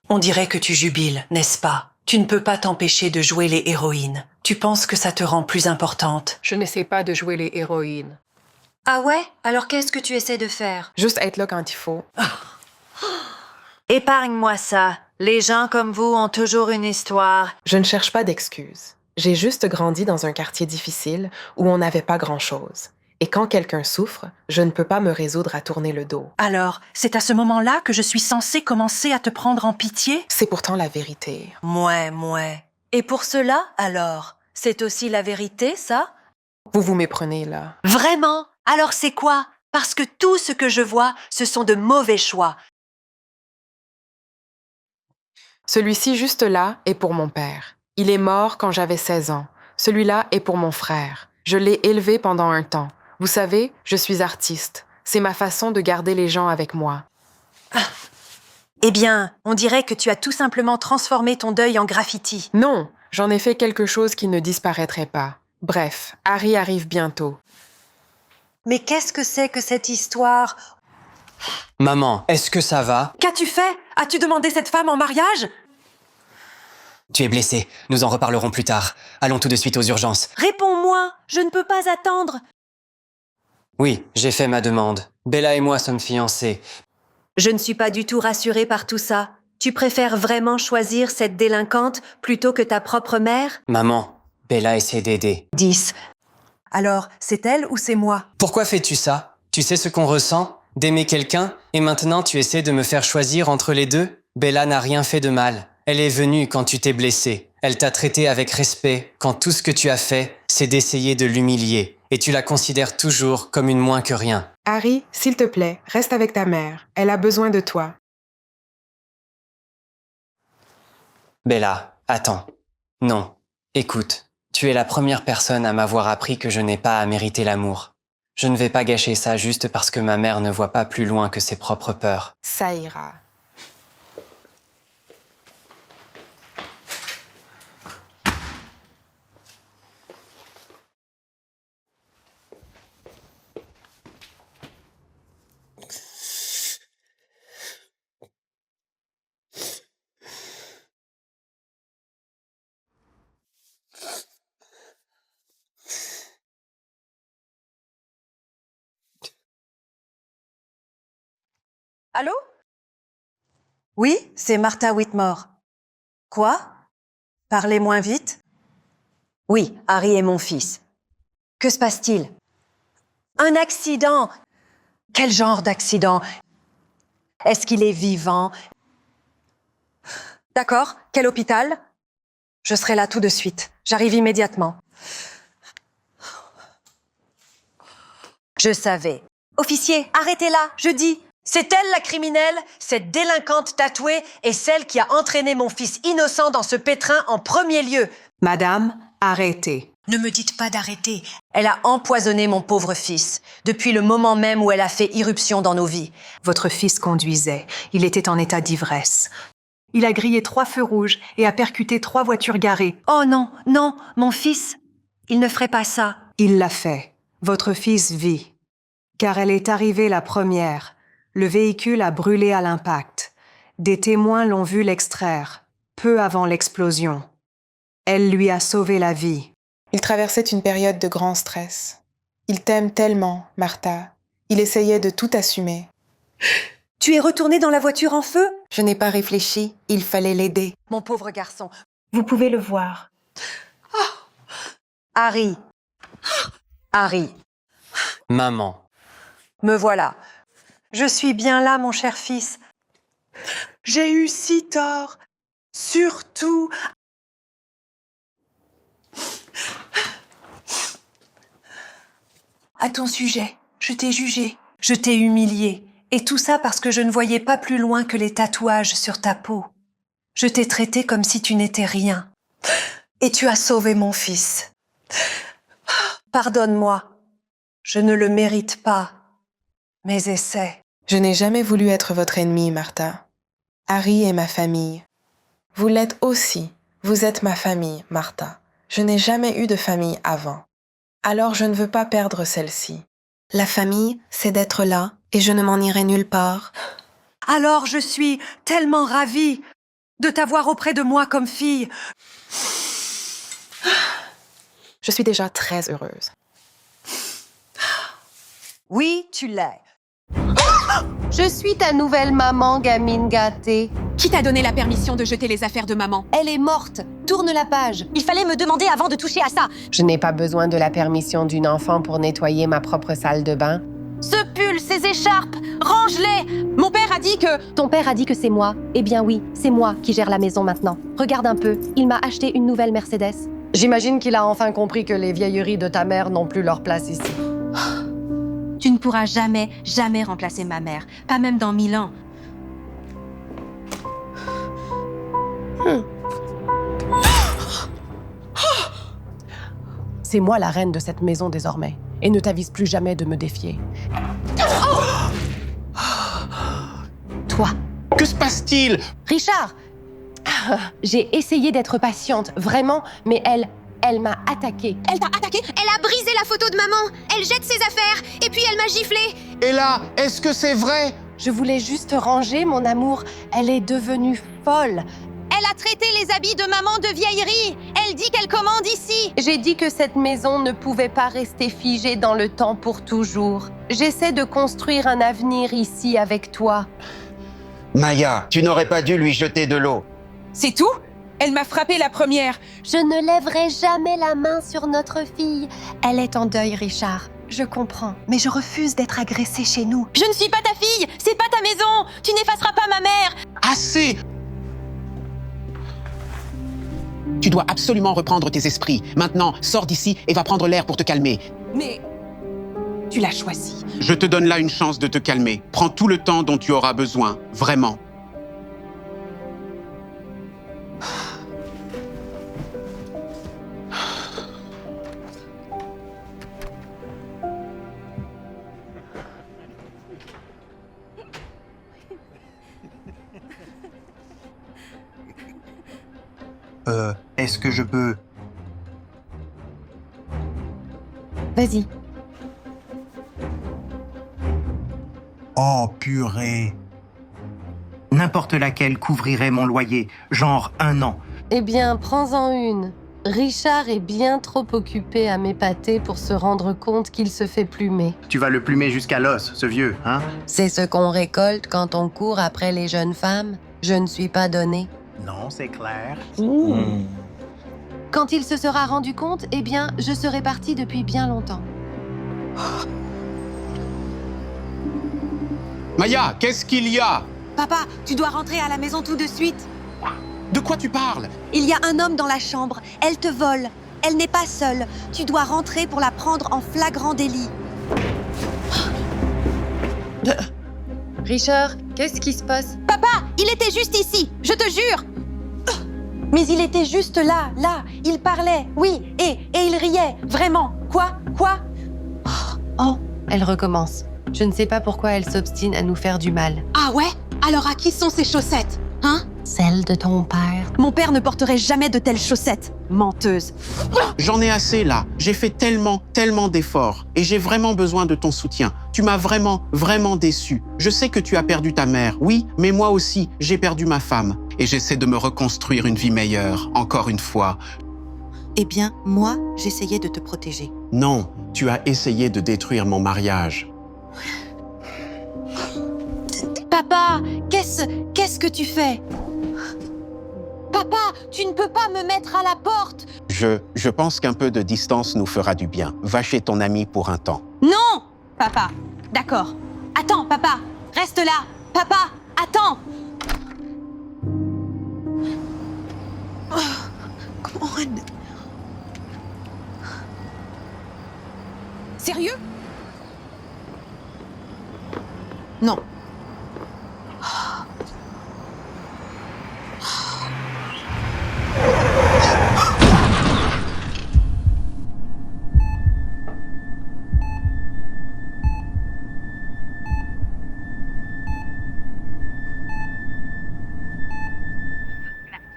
On dirait que tu jubiles, n'est-ce pas? Tu ne peux pas t'empêcher de jouer les héroïnes. Tu penses que ça te rend plus importante. Je n'essaie pas de jouer les héroïnes. Ah ouais? Alors qu'est-ce que tu essaies de faire? Juste être là quand il faut. Épargne-moi ça. Les gens comme vous ont toujours une histoire. Je ne cherche pas d'excuses. J'ai juste grandi dans un quartier difficile où on n'avait pas grand-chose. Et quand quelqu'un souffre, je ne peux pas me résoudre à tourner le dos. Alors, c'est à ce moment-là que je suis censée commencer à te prendre en pitié? C'est pourtant la vérité. Mouais. Et pour cela, alors? C'est aussi la vérité, ça? Vous vous méprenez, là. Vraiment? Alors c'est quoi? Parce que tout ce que je vois, ce sont de mauvais choix. Celui-ci juste là est pour mon père. Il est mort quand j'avais 16 ans. Celui-là est pour mon frère. Je l'ai élevé pendant un temps. Vous savez, je suis artiste. C'est ma façon de garder les gens avec moi. Eh bien, on dirait que tu as tout simplement transformé ton deuil en graffiti. Non, j'en ai fait quelque chose qui ne disparaîtrait pas. Bref, Harry arrive bientôt. Mais qu'est-ce que c'est que cette histoire? Maman, est-ce que ça va? Qu'as-tu fait? As-tu demandé cette femme en mariage? Tu es blessée. Nous en reparlerons plus tard. Allons tout de suite aux urgences. Réponds-moi, je ne peux pas attendre. Oui, j'ai fait ma demande. Bella et moi sommes fiancés. Je ne suis pas du tout rassurée par tout ça. Tu préfères vraiment choisir cette délinquante plutôt que ta propre mère? Maman, Bella essaie d'aider. 10. Alors, c'est elle ou c'est moi? Pourquoi fais-tu ça? Tu sais ce qu'on ressent? D'aimer quelqu'un? Et maintenant tu essaies de me faire choisir entre les deux? Bella n'a rien fait de mal. Elle est venue quand tu t'es blessé. Elle t'a traité avec respect quand tout ce que tu as fait, c'est d'essayer de l'humilier. Et tu la considères toujours comme une moins que rien. Harry, s'il te plaît, reste avec ta mère. Elle a besoin de toi. Bella, attends. Non. Écoute, tu es la première personne à m'avoir appris que je n'ai pas à mériter l'amour. Je ne vais pas gâcher ça juste parce que ma mère ne voit pas plus loin que ses propres peurs. Ça ira. Allô? Oui, c'est Martha Whitmore. Quoi? Parlez moins vite? Oui, Harry est mon fils. Que se passe-t-il? Un accident! Quel genre d'accident? Est-ce qu'il est vivant? D'accord, quel hôpital? Je serai là tout de suite. J'arrive immédiatement. Je savais. Officier, arrêtez-la, je dis. C'est elle la criminelle, cette délinquante tatouée est celle qui a entraîné mon fils innocent dans ce pétrin en premier lieu. Madame, arrêtez. Ne me dites pas d'arrêter. Elle a empoisonné mon pauvre fils, depuis le moment même où elle a fait irruption dans nos vies. Votre fils conduisait. Il était en état d'ivresse. Il a grillé 3 feux rouges et a percuté 3 voitures garées. Oh non, non, mon fils, il ne ferait pas ça. Il l'a fait. Votre fils vit. Car elle est arrivée la première. Le véhicule a brûlé à l'impact. Des témoins l'ont vu l'extraire, peu avant l'explosion. Elle lui a sauvé la vie. Il traversait une période de grand stress. Il t'aime tellement, Martha. Il essayait de tout assumer. Tu es retournée dans la voiture en feu? Je n'ai pas réfléchi, il fallait l'aider. Mon pauvre garçon. Vous pouvez le voir. Harry. Harry. Maman. Me voilà. Je suis bien là, mon cher fils. J'ai eu si tort. Surtout... À ton sujet, je t'ai jugé. Je t'ai humilié. Et tout ça parce que je ne voyais pas plus loin que les tatouages sur ta peau. Je t'ai traité comme si tu n'étais rien. Et tu as sauvé mon fils. Pardonne-moi. Je ne le mérite pas. Mes essais. Je n'ai jamais voulu être votre ennemie, Martha. Harry est ma famille. Vous l'êtes aussi. Vous êtes ma famille, Martha. Je n'ai jamais eu de famille avant. Alors je ne veux pas perdre celle-ci. La famille, c'est d'être là, et je ne m'en irai nulle part. Alors je suis tellement ravie de t'avoir auprès de moi comme fille. Je suis déjà très heureuse. Oui, tu l'es. Je suis ta nouvelle maman, gamine gâtée. Qui t'a donné la permission de jeter les affaires de maman? Elle est morte. Tourne la page. Il fallait me demander avant de toucher à ça. Je n'ai pas besoin de la permission d'une enfant pour nettoyer ma propre salle de bain. Ce pull, ces écharpes, range-les! Mon père a dit que... Ton père a dit que c'est moi. Eh bien oui, c'est moi qui gère la maison maintenant. Regarde un peu, il m'a acheté une nouvelle Mercedes. J'imagine qu'il a enfin compris que les vieilleries de ta mère n'ont plus leur place ici. Tu ne pourras jamais, jamais remplacer ma mère. Pas même dans 1000 ans. C'est moi la reine de cette maison désormais. Et ne t'avise plus jamais de me défier. Toi. Que se passe-t-il? Richard! J'ai essayé d'être patiente, vraiment, mais elle m'a attaquée. Elle t'a attaqué? Elle a brisé la photo de maman. Elle jette ses affaires. Et puis elle m'a giflé. Et là, est-ce que c'est vrai? Je voulais juste ranger, mon amour. Elle est devenue folle. Elle a traité les habits de maman de vieillerie. Elle dit qu'elle commande ici. J'ai dit que cette maison ne pouvait pas rester figée dans le temps pour toujours. J'essaie de construire un avenir ici avec toi. Maya, tu n'aurais pas dû lui jeter de l'eau. C'est tout? Elle m'a frappé la première. Je ne lèverai jamais la main sur notre fille. Elle est en deuil, Richard. Je comprends, mais je refuse d'être agressée chez nous. Je ne suis pas ta fille. C'est pas ta maison. Tu n'effaceras pas ma mère. Assez! Tu dois absolument reprendre tes esprits. Maintenant, sors d'ici et va prendre l'air pour te calmer. Mais... tu l'as choisi. Je te donne là une chance de te calmer. Prends tout le temps dont tu auras besoin, vraiment. Est-ce que je peux... Vas-y. Oh, purée. N'importe laquelle couvrirait mon loyer, genre 1 an. Eh bien, prends-en une. Richard est bien trop occupé à m'épater pour se rendre compte qu'il se fait plumer. Tu vas le plumer jusqu'à l'os, ce vieux, hein? C'est ce qu'on récolte quand on court après les jeunes femmes. Je ne suis pas donnée. Non, c'est clair. Quand il se sera rendu compte, eh bien, je serai partie depuis bien longtemps. Maya, qu'est-ce qu'il y a? Papa, tu dois rentrer à la maison tout de suite. De quoi tu parles? Il y a un homme dans la chambre. Elle te vole. Elle n'est pas seule. Tu dois rentrer pour la prendre en flagrant délit. Richard, qu'est-ce qui se passe? Papa, il était juste ici, je te jure. Mais il était juste là. Il parlait, oui, et il riait, vraiment. Quoi? Oh, elle recommence. Je ne sais pas pourquoi elle s'obstine à nous faire du mal. Ah ouais? Alors à qui sont ces chaussettes? Hein? Celle de ton père. Mon père ne porterait jamais de telles chaussettes. Menteuse. J'en ai assez là. J'ai fait tellement d'efforts. Et j'ai vraiment besoin de ton soutien. Tu m'as vraiment déçu. Je sais que tu as perdu ta mère, oui, mais moi aussi, j'ai perdu ma femme. Et j'essaie de me reconstruire une vie meilleure, encore une fois. Eh bien, moi, j'essayais de te protéger. Non, tu as essayé de détruire mon mariage. Papa, qu'est-ce que tu fais? Papa, tu ne peux pas me mettre à la porte. Je pense qu'un peu de distance nous fera du bien. Va chez ton ami pour un temps. Non, papa. D'accord. Attends, papa. Reste là. Papa, attends. Come on. Sérieux? Non.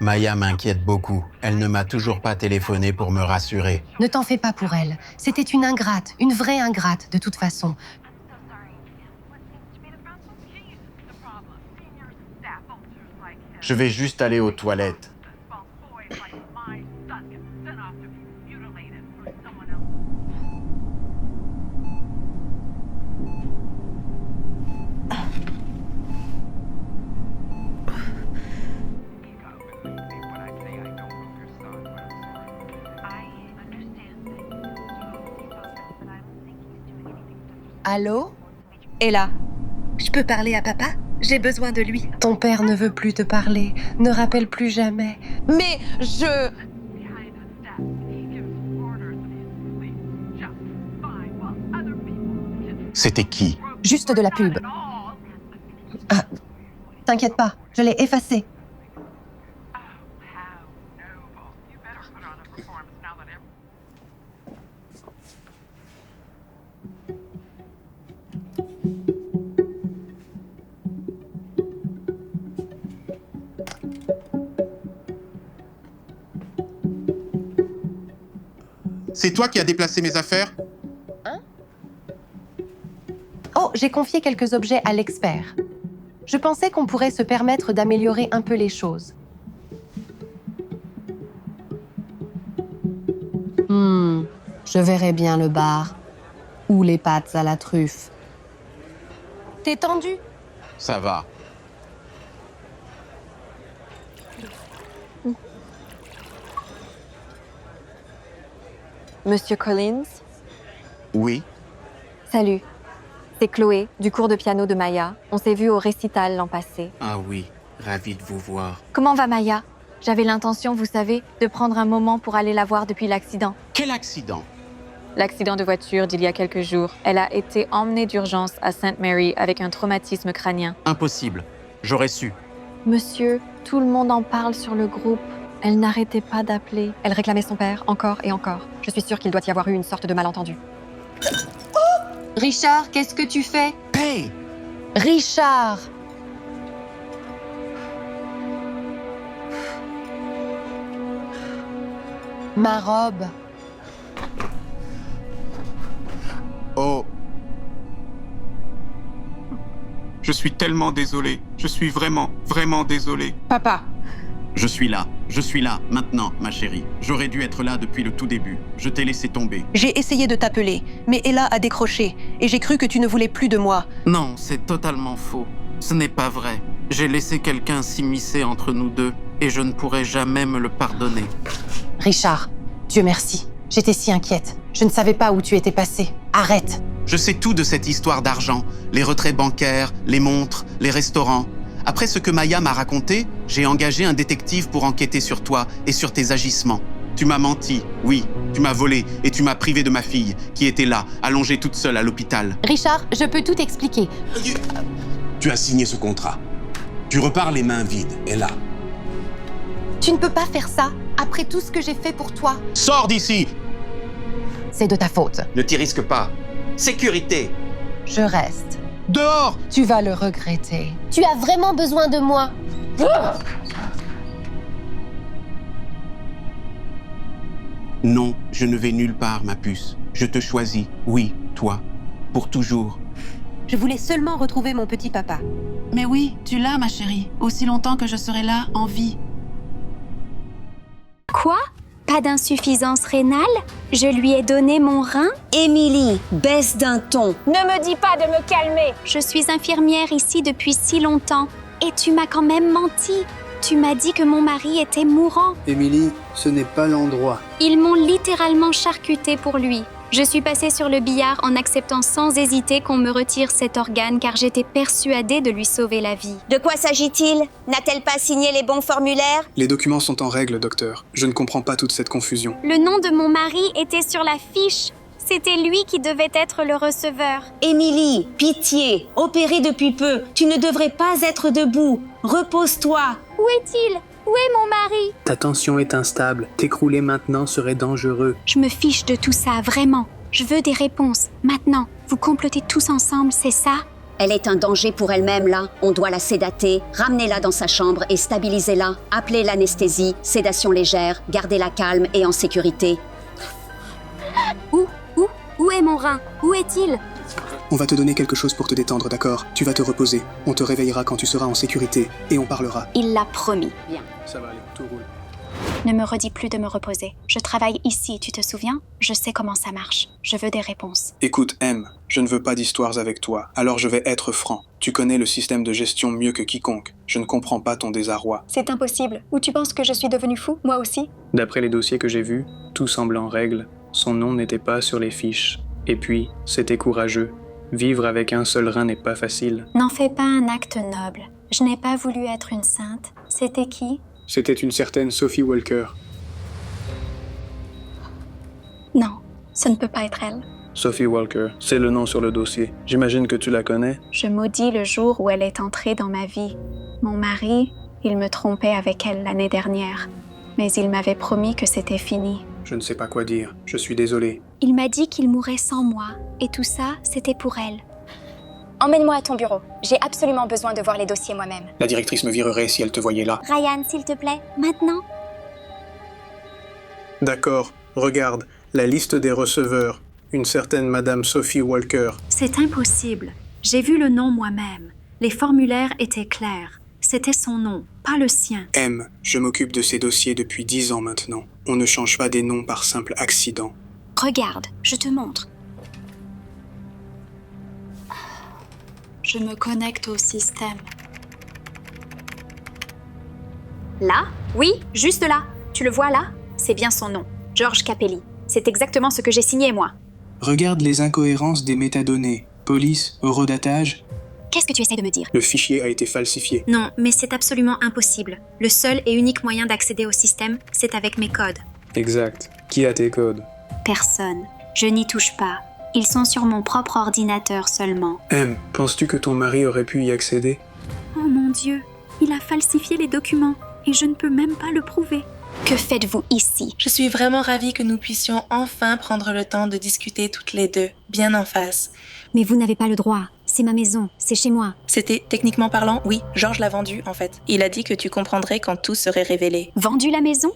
Maya m'inquiète beaucoup. Elle ne m'a toujours pas téléphoné pour me rassurer. Ne t'en fais pas pour elle. C'était une ingrate, une vraie ingrate, de toute façon. Je vais juste aller aux toilettes. Allô? Ella, je peux parler à papa? J'ai besoin de lui. Ton père ne veut plus te parler, ne rappelle plus jamais. Mais je... C'était qui? Juste de la pub. Ah, t'inquiète pas, je l'ai effacé. C'est toi qui as déplacé mes affaires? Oh, j'ai confié quelques objets à l'expert. Je pensais qu'on pourrait se permettre d'améliorer un peu les choses. Je verrai bien le bar. Ou les pâtes à la truffe. T'es tendu? Ça va. Monsieur Collins? Oui. Salut. C'est Chloé, du cours de piano de Maya. On s'est vu au récital l'an passé. Ah oui, ravi de vous voir. Comment va Maya? J'avais l'intention, vous savez, de prendre un moment pour aller la voir depuis l'accident. Quel accident? L'accident de voiture d'il y a quelques jours. Elle a été emmenée d'urgence à St. Mary avec un traumatisme crânien. Impossible. J'aurais su. Monsieur, tout le monde en parle sur le groupe. Elle n'arrêtait pas d'appeler. Elle réclamait son père, encore et encore. Je suis sûre qu'il doit y avoir eu une sorte de malentendu. Richard, qu'est-ce que tu fais? Hey! Richard! Ma robe. Oh. Je suis tellement désolé. Je suis vraiment désolé. Papa. Je suis là. Je suis là, maintenant, ma chérie. J'aurais dû être là depuis le tout début. Je t'ai laissé tomber. J'ai essayé de t'appeler, mais Ella a décroché, et j'ai cru que tu ne voulais plus de moi. Non, c'est totalement faux. Ce n'est pas vrai. J'ai laissé quelqu'un s'immiscer entre nous deux, et je ne pourrai jamais me le pardonner. Richard, Dieu merci. J'étais si inquiète. Je ne savais pas où tu étais passé. Arrête. Je sais tout de cette histoire d'argent. Les retraits bancaires, les montres, les restaurants. Après ce que Maya m'a raconté, j'ai engagé un détective pour enquêter sur toi et sur tes agissements. Tu m'as menti, oui, tu m'as volé et tu m'as privé de ma fille, qui était là, allongée toute seule à l'hôpital. Richard, je peux tout expliquer. Tu as signé ce contrat. Tu repars les mains vides, et là. Tu ne peux pas faire ça, après tout ce que j'ai fait pour toi. Sors d'ici! C'est de ta faute. Ne t'y risque pas. Sécurité! Je reste. Dehors! Tu vas le regretter. Tu as vraiment besoin de moi. Non, je ne vais nulle part, ma puce. Je te choisis, oui, toi, pour toujours. Je voulais seulement retrouver mon petit papa. Mais oui, tu l'as, ma chérie. Aussi longtemps que je serai là, en vie. Quoi? Pas d'insuffisance rénale? Je lui ai donné mon rein? Émilie, baisse d'un ton. Ne me dis pas de me calmer. Je suis infirmière ici depuis si longtemps. Et tu m'as quand même menti. Tu m'as dit que mon mari était mourant. Émilie, ce n'est pas l'endroit. Ils m'ont littéralement charcuté pour lui. Je suis passée sur le billard en acceptant sans hésiter qu'on me retire cet organe car j'étais persuadée de lui sauver la vie. De quoi s'agit-il? N'a-t-elle pas signé les bons formulaires? Les documents sont en règle, docteur. Je ne comprends pas toute cette confusion. Le nom de mon mari était sur la fiche. C'était lui qui devait être le receveur. Émilie, pitié, opérée depuis peu, tu ne devrais pas être debout. Repose-toi. Où est-il? Où est mon mari? Ta tension est instable. T'écrouler maintenant serait dangereux. Je me fiche de tout ça, vraiment. Je veux des réponses, maintenant. Vous complotez tous ensemble, c'est ça? Elle est un danger pour elle-même, là. On doit la sédater. Ramenez-la dans sa chambre et stabilisez-la. Appelez l'anesthésie, sédation légère, gardez-la calme et en sécurité. Où est mon rein? Où est-il? On va te donner quelque chose pour te détendre, d'accord? Tu vas te reposer. On te réveillera quand tu seras en sécurité. Et on parlera. Il l'a promis. Bien. Ça va aller, tout roule. Ne me redis plus de me reposer. Je travaille ici, tu te souviens? Je sais comment ça marche. Je veux des réponses. Écoute, M, je ne veux pas d'histoires avec toi, alors je vais être franc. Tu connais le système de gestion mieux que quiconque. Je ne comprends pas ton désarroi. C'est impossible. Ou tu penses que je suis devenue fou, moi aussi? D'après les dossiers que j'ai vus, tout semble en règle. Son nom n'était pas sur les fiches. Et puis, c'était courageux. Vivre avec un seul rein n'est pas facile. N'en fais pas un acte noble. Je n'ai pas voulu être une sainte. C'était qui? C'était une certaine Sophie Walker. Non, ce ne peut pas être elle. Sophie Walker, c'est le nom sur le dossier. J'imagine que tu la connais? Je maudis le jour où elle est entrée dans ma vie. Mon mari, il me trompait avec elle l'année dernière. Mais il m'avait promis que c'était fini. Je ne sais pas quoi dire. Je suis désolé. Il m'a dit qu'il mourrait sans moi. Et tout ça, c'était pour elle. Emmène-moi à ton bureau. J'ai absolument besoin de voir les dossiers moi-même. La directrice me virerait si elle te voyait là. Ryan, s'il te plaît, maintenant. D'accord. Regarde, la liste des receveurs. Une certaine Madame Sophie Walker. C'est impossible. J'ai vu le nom moi-même. Les formulaires étaient clairs. C'était son nom, pas le sien. M, je m'occupe de ces dossiers depuis 10 ans maintenant. On ne change pas des noms par simple accident. Regarde, je te montre. Je me connecte au système. Là? Oui, juste là. Tu le vois là? C'est bien son nom. George Capelli. C'est exactement ce que j'ai signé, moi. Regarde les incohérences des métadonnées. Police, horodatage. Qu'est-ce que tu essaies de me dire? Le fichier a été falsifié. Non, mais c'est absolument impossible. Le seul et unique moyen d'accéder au système, c'est avec mes codes. Exact. Qui a tes codes? Personne. Je n'y touche pas. Ils sont sur mon propre ordinateur seulement. M, penses-tu que ton mari aurait pu y accéder? Oh mon Dieu, il a falsifié les documents et je ne peux même pas le prouver. Que faites-vous ici? Je suis vraiment ravie que nous puissions enfin prendre le temps de discuter toutes les deux, bien en face. Mais vous n'avez pas le droit. C'est ma maison, c'est chez moi. C'était, techniquement parlant, oui, Georges l'a vendu, en fait. Il a dit que tu comprendrais quand tout serait révélé. Vendu la maison?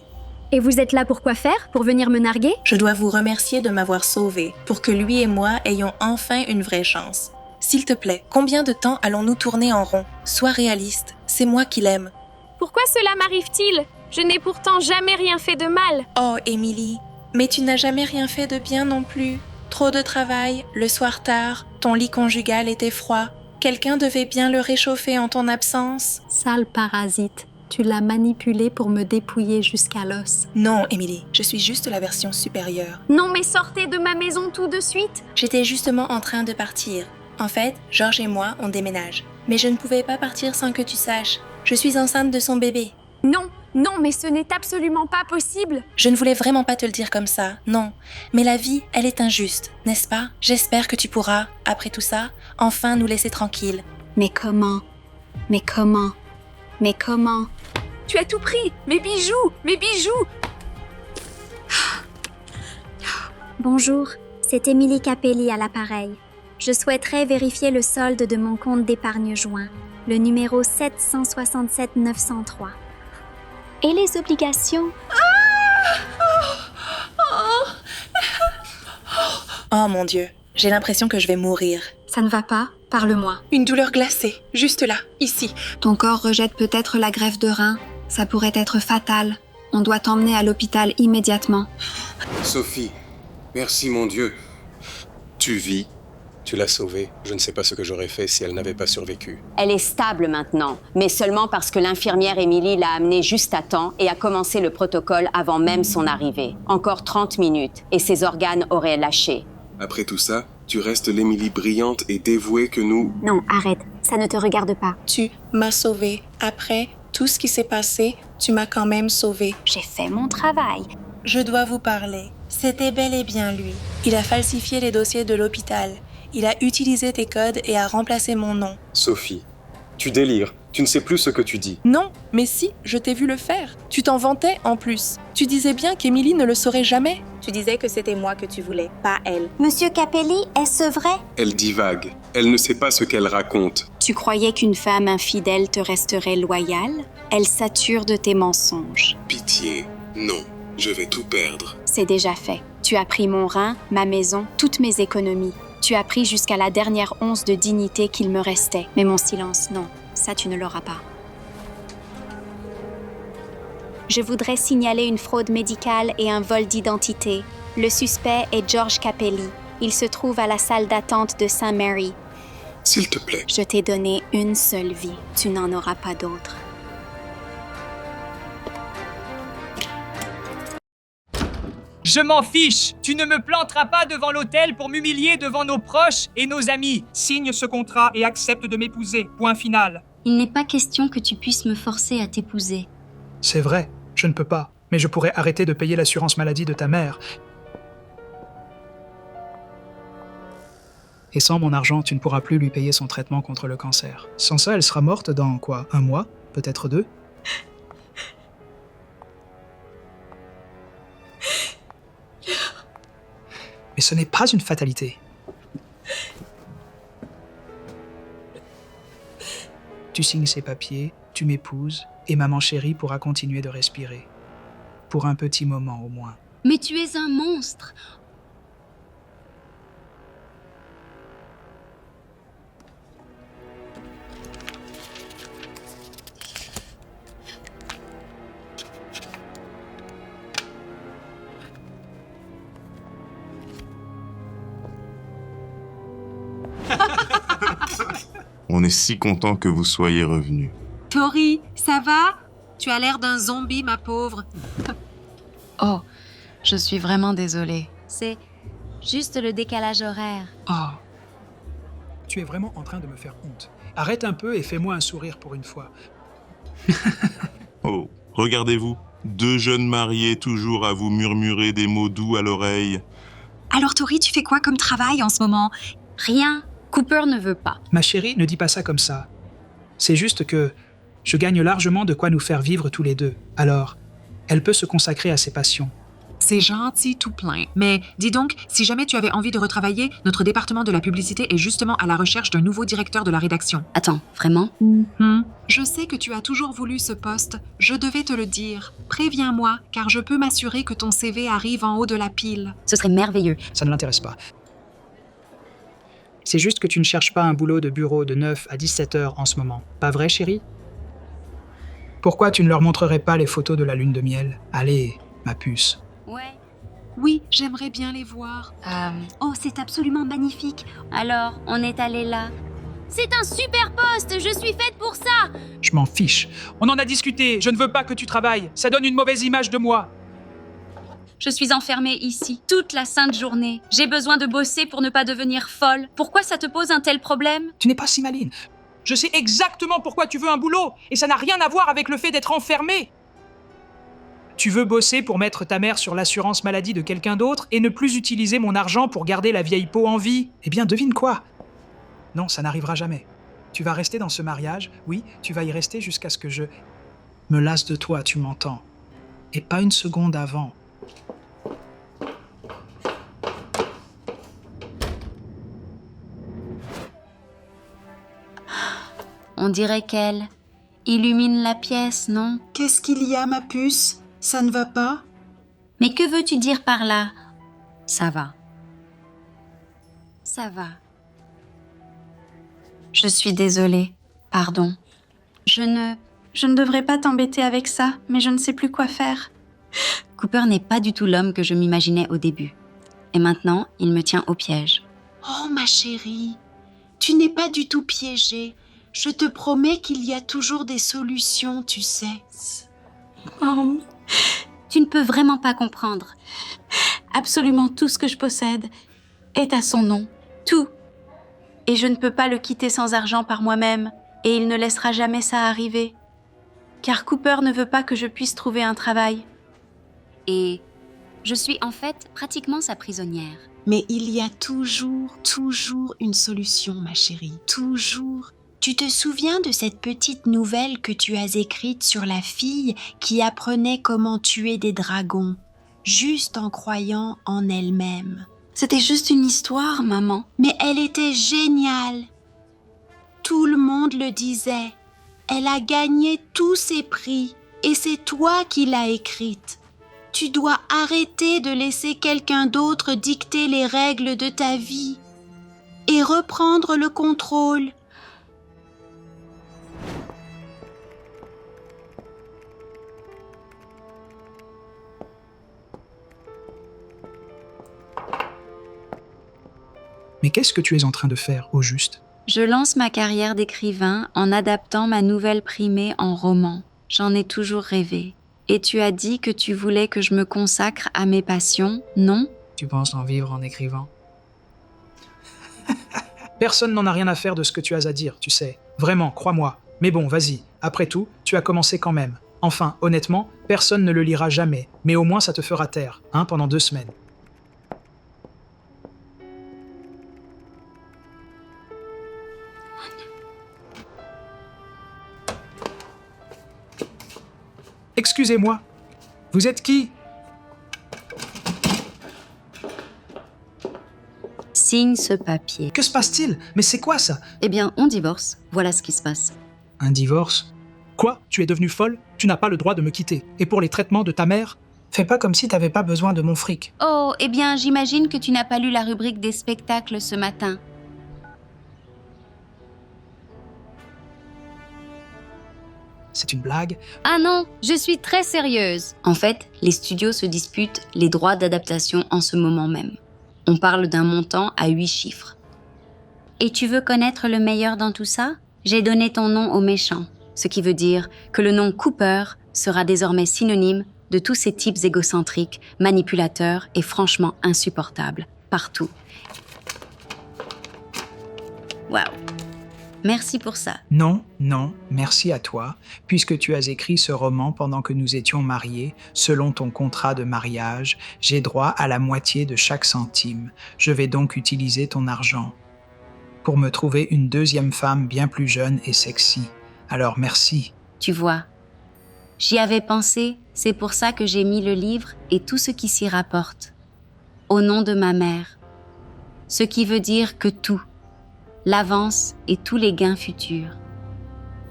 Et vous êtes là pour quoi faire? Pour venir me narguer? Je dois vous remercier de m'avoir sauvée, pour que lui et moi ayons enfin une vraie chance. S'il te plaît, combien de temps allons-nous tourner en rond? Sois réaliste, c'est moi qui l'aime. Pourquoi cela m'arrive-t-il? Je n'ai pourtant jamais rien fait de mal. Oh, Émilie, mais tu n'as jamais rien fait de bien non plus. Trop de travail, le soir tard, ton lit conjugal était froid. Quelqu'un devait bien le réchauffer en ton absence. Sale parasite, tu l'as manipulé pour me dépouiller jusqu'à l'os. Non, Émilie, je suis juste la version supérieure. Non, mais sortez de ma maison tout de suite. J'étais justement en train de partir. En fait, Georges et moi, on déménage. Mais je ne pouvais pas partir sans que tu saches. Je suis enceinte de son bébé. Non, mais ce n'est absolument pas possible. Je ne voulais vraiment pas te le dire comme ça, non. Mais la vie, elle est injuste, n'est-ce pas? J'espère que tu pourras, après tout ça, enfin nous laisser tranquilles. Mais comment? Tu as tout pris. Mes bijoux. Bonjour, c'est Émilie Capelli à l'appareil. Je souhaiterais vérifier le solde de mon compte d'épargne joint, le numéro 767 903. Et les obligations? Oh mon Dieu, j'ai l'impression que je vais mourir. Ça ne va pas? Parle-moi. Une douleur glacée, juste là, ici. Ton corps rejette peut-être la greffe de rein. Ça pourrait être fatal. On doit t'emmener à l'hôpital immédiatement. Sophie, merci mon Dieu. Tu vis. Tu l'as sauvée. Je ne sais pas ce que j'aurais fait si elle n'avait pas survécu. Elle est stable maintenant, mais seulement parce que l'infirmière Émilie l'a amenée juste à temps et a commencé le protocole avant même son arrivée. Encore 30 minutes et ses organes auraient lâché. Après tout ça, tu restes l'Émilie brillante et dévouée que nous... Non, arrête. Ça ne te regarde pas. Tu m'as sauvée. Après tout ce qui s'est passé, tu m'as quand même sauvée. J'ai fait mon travail. Je dois vous parler. C'était bel et bien lui. Il a falsifié les dossiers de l'hôpital. Il a utilisé tes codes et a remplacé mon nom. Sophie, tu délires. Tu ne sais plus ce que tu dis. Non, mais si, je t'ai vu le faire. Tu t'en vantais en plus. Tu disais bien qu'Émilie ne le saurait jamais. Tu disais que c'était moi que tu voulais, pas elle. Monsieur Capelli, est-ce vrai? Elle divague. Elle ne sait pas ce qu'elle raconte. Tu croyais qu'une femme infidèle te resterait loyale? Elle sature de tes mensonges. Pitié, non. Je vais tout perdre. C'est déjà fait. Tu as pris mon rein, ma maison, toutes mes économies. Tu as pris jusqu'à la dernière once de dignité qu'il me restait. Mais mon silence, non. Ça, tu ne l'auras pas. Je voudrais signaler une fraude médicale et un vol d'identité. Le suspect est Georges Capelli. Il se trouve à la salle d'attente de St. Mary. S'il te plaît. Je t'ai donné une seule vie. Tu n'en auras pas d'autre. Je m'en fiche! Tu ne me planteras pas devant l'hôtel pour m'humilier devant nos proches et nos amis. Signe ce contrat et accepte de m'épouser. Point final. Il n'est pas question que tu puisses me forcer à t'épouser. C'est vrai, je ne peux pas. Mais je pourrais arrêter de payer l'assurance maladie de ta mère. Et sans mon argent, tu ne pourras plus lui payer son traitement contre le cancer. Sans ça, elle sera morte dans, quoi, 1 mois? Peut-être 2? Mais ce n'est pas une fatalité. Tu signes ces papiers, tu m'épouses, et maman chérie pourra continuer de respirer. Pour un petit moment au moins. Mais tu es un monstre! On est si content que vous soyez revenu. Tori, ça va? Tu as l'air d'un zombie, ma pauvre. Oh, je suis vraiment désolée. C'est juste le décalage horaire. Oh. Tu es vraiment en train de me faire honte. Arrête un peu et fais-moi un sourire pour une fois. Oh, regardez-vous. 2 jeunes mariés toujours à vous murmurer des mots doux à l'oreille. Alors Tori, tu fais quoi comme travail en ce moment? Rien. Cooper ne veut pas. Ma chérie, ne dis pas ça comme ça. C'est juste que je gagne largement de quoi nous faire vivre tous les deux. Alors, elle peut se consacrer à ses passions. C'est gentil tout plein. Mais dis donc, si jamais tu avais envie de retravailler, notre département de la publicité est justement à la recherche d'un nouveau directeur de la rédaction. Attends, vraiment? Je sais que tu as toujours voulu ce poste. Je devais te le dire. Préviens-moi, car je peux m'assurer que ton CV arrive en haut de la pile. Ce serait merveilleux. Ça ne l'intéresse pas. C'est juste que tu ne cherches pas un boulot de bureau de 9 à 17 heures en ce moment. Pas vrai, chérie? Pourquoi tu ne leur montrerais pas les photos de la lune de miel? Allez, ma puce. Ouais. Oui, j'aimerais bien les voir. Oh, c'est absolument magnifique. Alors, on est allé là. C'est un super poste, je suis faite pour ça. Je m'en fiche. On en a discuté, je ne veux pas que tu travailles. Ça donne une mauvaise image de moi. Je suis enfermée ici toute la sainte journée. J'ai besoin de bosser pour ne pas devenir folle. Pourquoi ça te pose un tel problème? Tu n'es pas si maline. Je sais exactement pourquoi tu veux un boulot, et ça n'a rien à voir avec le fait d'être enfermé. Tu veux bosser pour mettre ta mère sur l'assurance maladie de quelqu'un d'autre et ne plus utiliser mon argent pour garder la vieille peau en vie. Eh bien, devine quoi? Non, ça n'arrivera jamais. Tu vas rester dans ce mariage, oui, tu vas y rester jusqu'à ce que je me lasse de toi, tu m'entends? Et pas une seconde avant. On dirait qu'elle illumine la pièce, non? Qu'est-ce qu'il y a, ma puce? Ça ne va pas? Mais que veux-tu dire par là? Ça va. Ça va. Je suis désolée. Pardon. Je ne devrais pas t'embêter avec ça, mais je ne sais plus quoi faire. Cooper n'est pas du tout l'homme que je m'imaginais au début. Et maintenant, il me tient au piège. Oh, ma chérie, tu n'es pas du tout piégée. Je te promets qu'il y a toujours des solutions, tu sais. Oh, tu ne peux vraiment pas comprendre. Absolument tout ce que je possède est à son nom. Tout. Et je ne peux pas le quitter sans argent par moi-même. Et il ne laissera jamais ça arriver. Car Cooper ne veut pas que je puisse trouver un travail. Et je suis en fait pratiquement sa prisonnière. Mais il y a toujours une solution, ma chérie. Toujours. Tu te souviens de cette petite nouvelle que tu as écrite sur la fille qui apprenait comment tuer des dragons, juste en croyant en elle-même? C'était juste une histoire, maman. Mais elle était géniale. Tout le monde le disait. Elle a gagné tous ses prix et c'est toi qui l'as écrite. Tu dois arrêter de laisser quelqu'un d'autre dicter les règles de ta vie et reprendre le contrôle. Mais qu'est-ce que tu es en train de faire, au juste? Je lance ma carrière d'écrivain en adaptant ma nouvelle primée en roman. J'en ai toujours rêvé. Et tu as dit que tu voulais que je me consacre à mes passions, non? Tu penses en vivre en écrivant? Personne n'en a rien à faire de ce que tu as à dire, tu sais. Vraiment, crois-moi. Mais bon, vas-y. Après tout, tu as commencé quand même. Enfin, honnêtement, personne ne le lira jamais. Mais au moins, ça te fera taire, hein, pendant 2 semaines. Excusez-moi, vous êtes qui? Signe ce papier. Que se passe-t-il? Mais c'est quoi ça? Eh bien, on divorce. Voilà ce qui se passe. Un divorce? Quoi? Tu es devenue folle? Tu n'as pas le droit de me quitter. Et pour les traitements de ta mère? Fais pas comme si t'avais pas besoin de mon fric. Oh, eh bien, j'imagine que tu n'as pas lu la rubrique des spectacles ce matin. C'est une blague? Ah non, je suis très sérieuse. En fait, les studios se disputent les droits d'adaptation en ce moment même. On parle d'un montant à 8 chiffres. Et tu veux connaître le meilleur dans tout ça? J'ai donné ton nom au méchant, ce qui veut dire que le nom Cooper sera désormais synonyme de tous ces types égocentriques, manipulateurs et franchement insupportables, partout. Waouh! Merci pour ça. Non, merci à toi, puisque tu as écrit ce roman pendant que nous étions mariés, selon ton contrat de mariage, j'ai droit à la moitié de chaque centime. Je vais donc utiliser ton argent pour me trouver une deuxième femme bien plus jeune et sexy. Alors merci. Tu vois, j'y avais pensé, c'est pour ça que j'ai mis le livre et tout ce qui s'y rapporte. Au nom de ma mère. Ce qui veut dire que tout, l'avance et tous les gains futurs,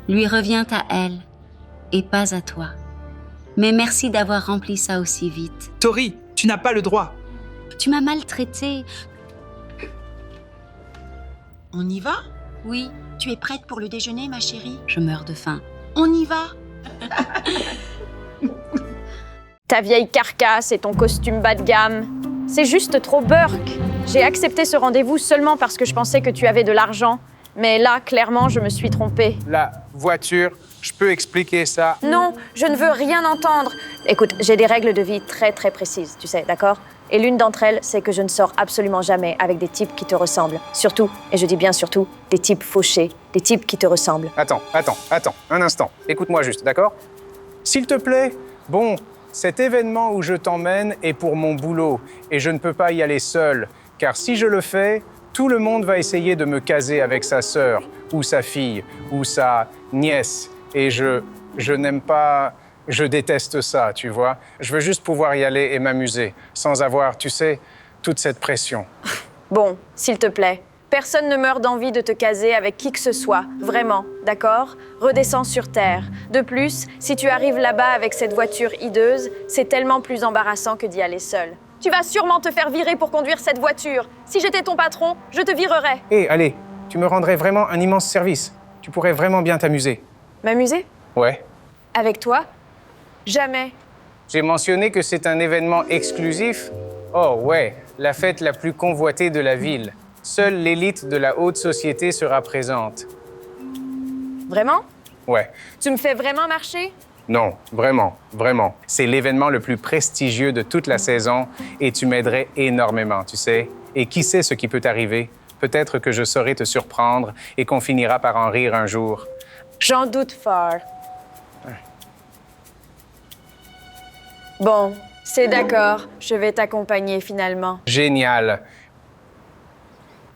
lui revient à elle et pas à toi. Mais merci d'avoir rempli ça aussi vite. Tori, tu n'as pas le droit. Tu m'as maltraitée. On y va? Oui. Tu es prête pour le déjeuner, ma chérie? Je meurs de faim. On y va? Ta vieille carcasse et ton costume bas de gamme, c'est juste trop Burke. J'ai accepté ce rendez-vous seulement parce que je pensais que tu avais de l'argent. Mais là, clairement, je me suis trompée. La voiture, je peux expliquer ça. Non, je ne veux rien entendre. Écoute, j'ai des règles de vie très très précises, tu sais, d'accord? Et l'une d'entre elles, c'est que je ne sors absolument jamais avec des types qui te ressemblent. Surtout, et je dis bien surtout, des types fauchés, des types qui te ressemblent. Attends, un instant. Écoute-moi juste, d'accord? S'il te plaît, bon, cet événement où je t'emmène est pour mon boulot et je ne peux pas y aller seul, car si je le fais, tout le monde va essayer de me caser avec sa sœur, ou sa fille, ou sa nièce. Et je n'aime pas... Je déteste ça, tu vois. Je veux juste pouvoir y aller et m'amuser, sans avoir, tu sais, toute cette pression. Bon, s'il te plaît, personne ne meurt d'envie de te caser avec qui que ce soit, vraiment, d'accord? Redescends sur Terre. De plus, si tu arrives là-bas avec cette voiture hideuse, c'est tellement plus embarrassant que d'y aller seul. Tu vas sûrement te faire virer pour conduire cette voiture. Si j'étais ton patron, je te virerais. Hé, allez, tu me rendrais vraiment un immense service. Tu pourrais vraiment bien t'amuser. M'amuser? Ouais. Avec toi? Jamais. J'ai mentionné que c'est un événement exclusif. Oh ouais, la fête la plus convoitée de la ville. Seule l'élite de la haute société sera présente. Vraiment? Ouais. Tu me fais vraiment marcher? Non, vraiment, vraiment. C'est l'événement le plus prestigieux de toute la saison et tu m'aiderais énormément, tu sais. Et qui sait ce qui peut arriver? Peut-être que je saurai te surprendre et qu'on finira par en rire un jour. J'en doute fort. Bon, c'est d'accord. Je vais t'accompagner finalement. Génial.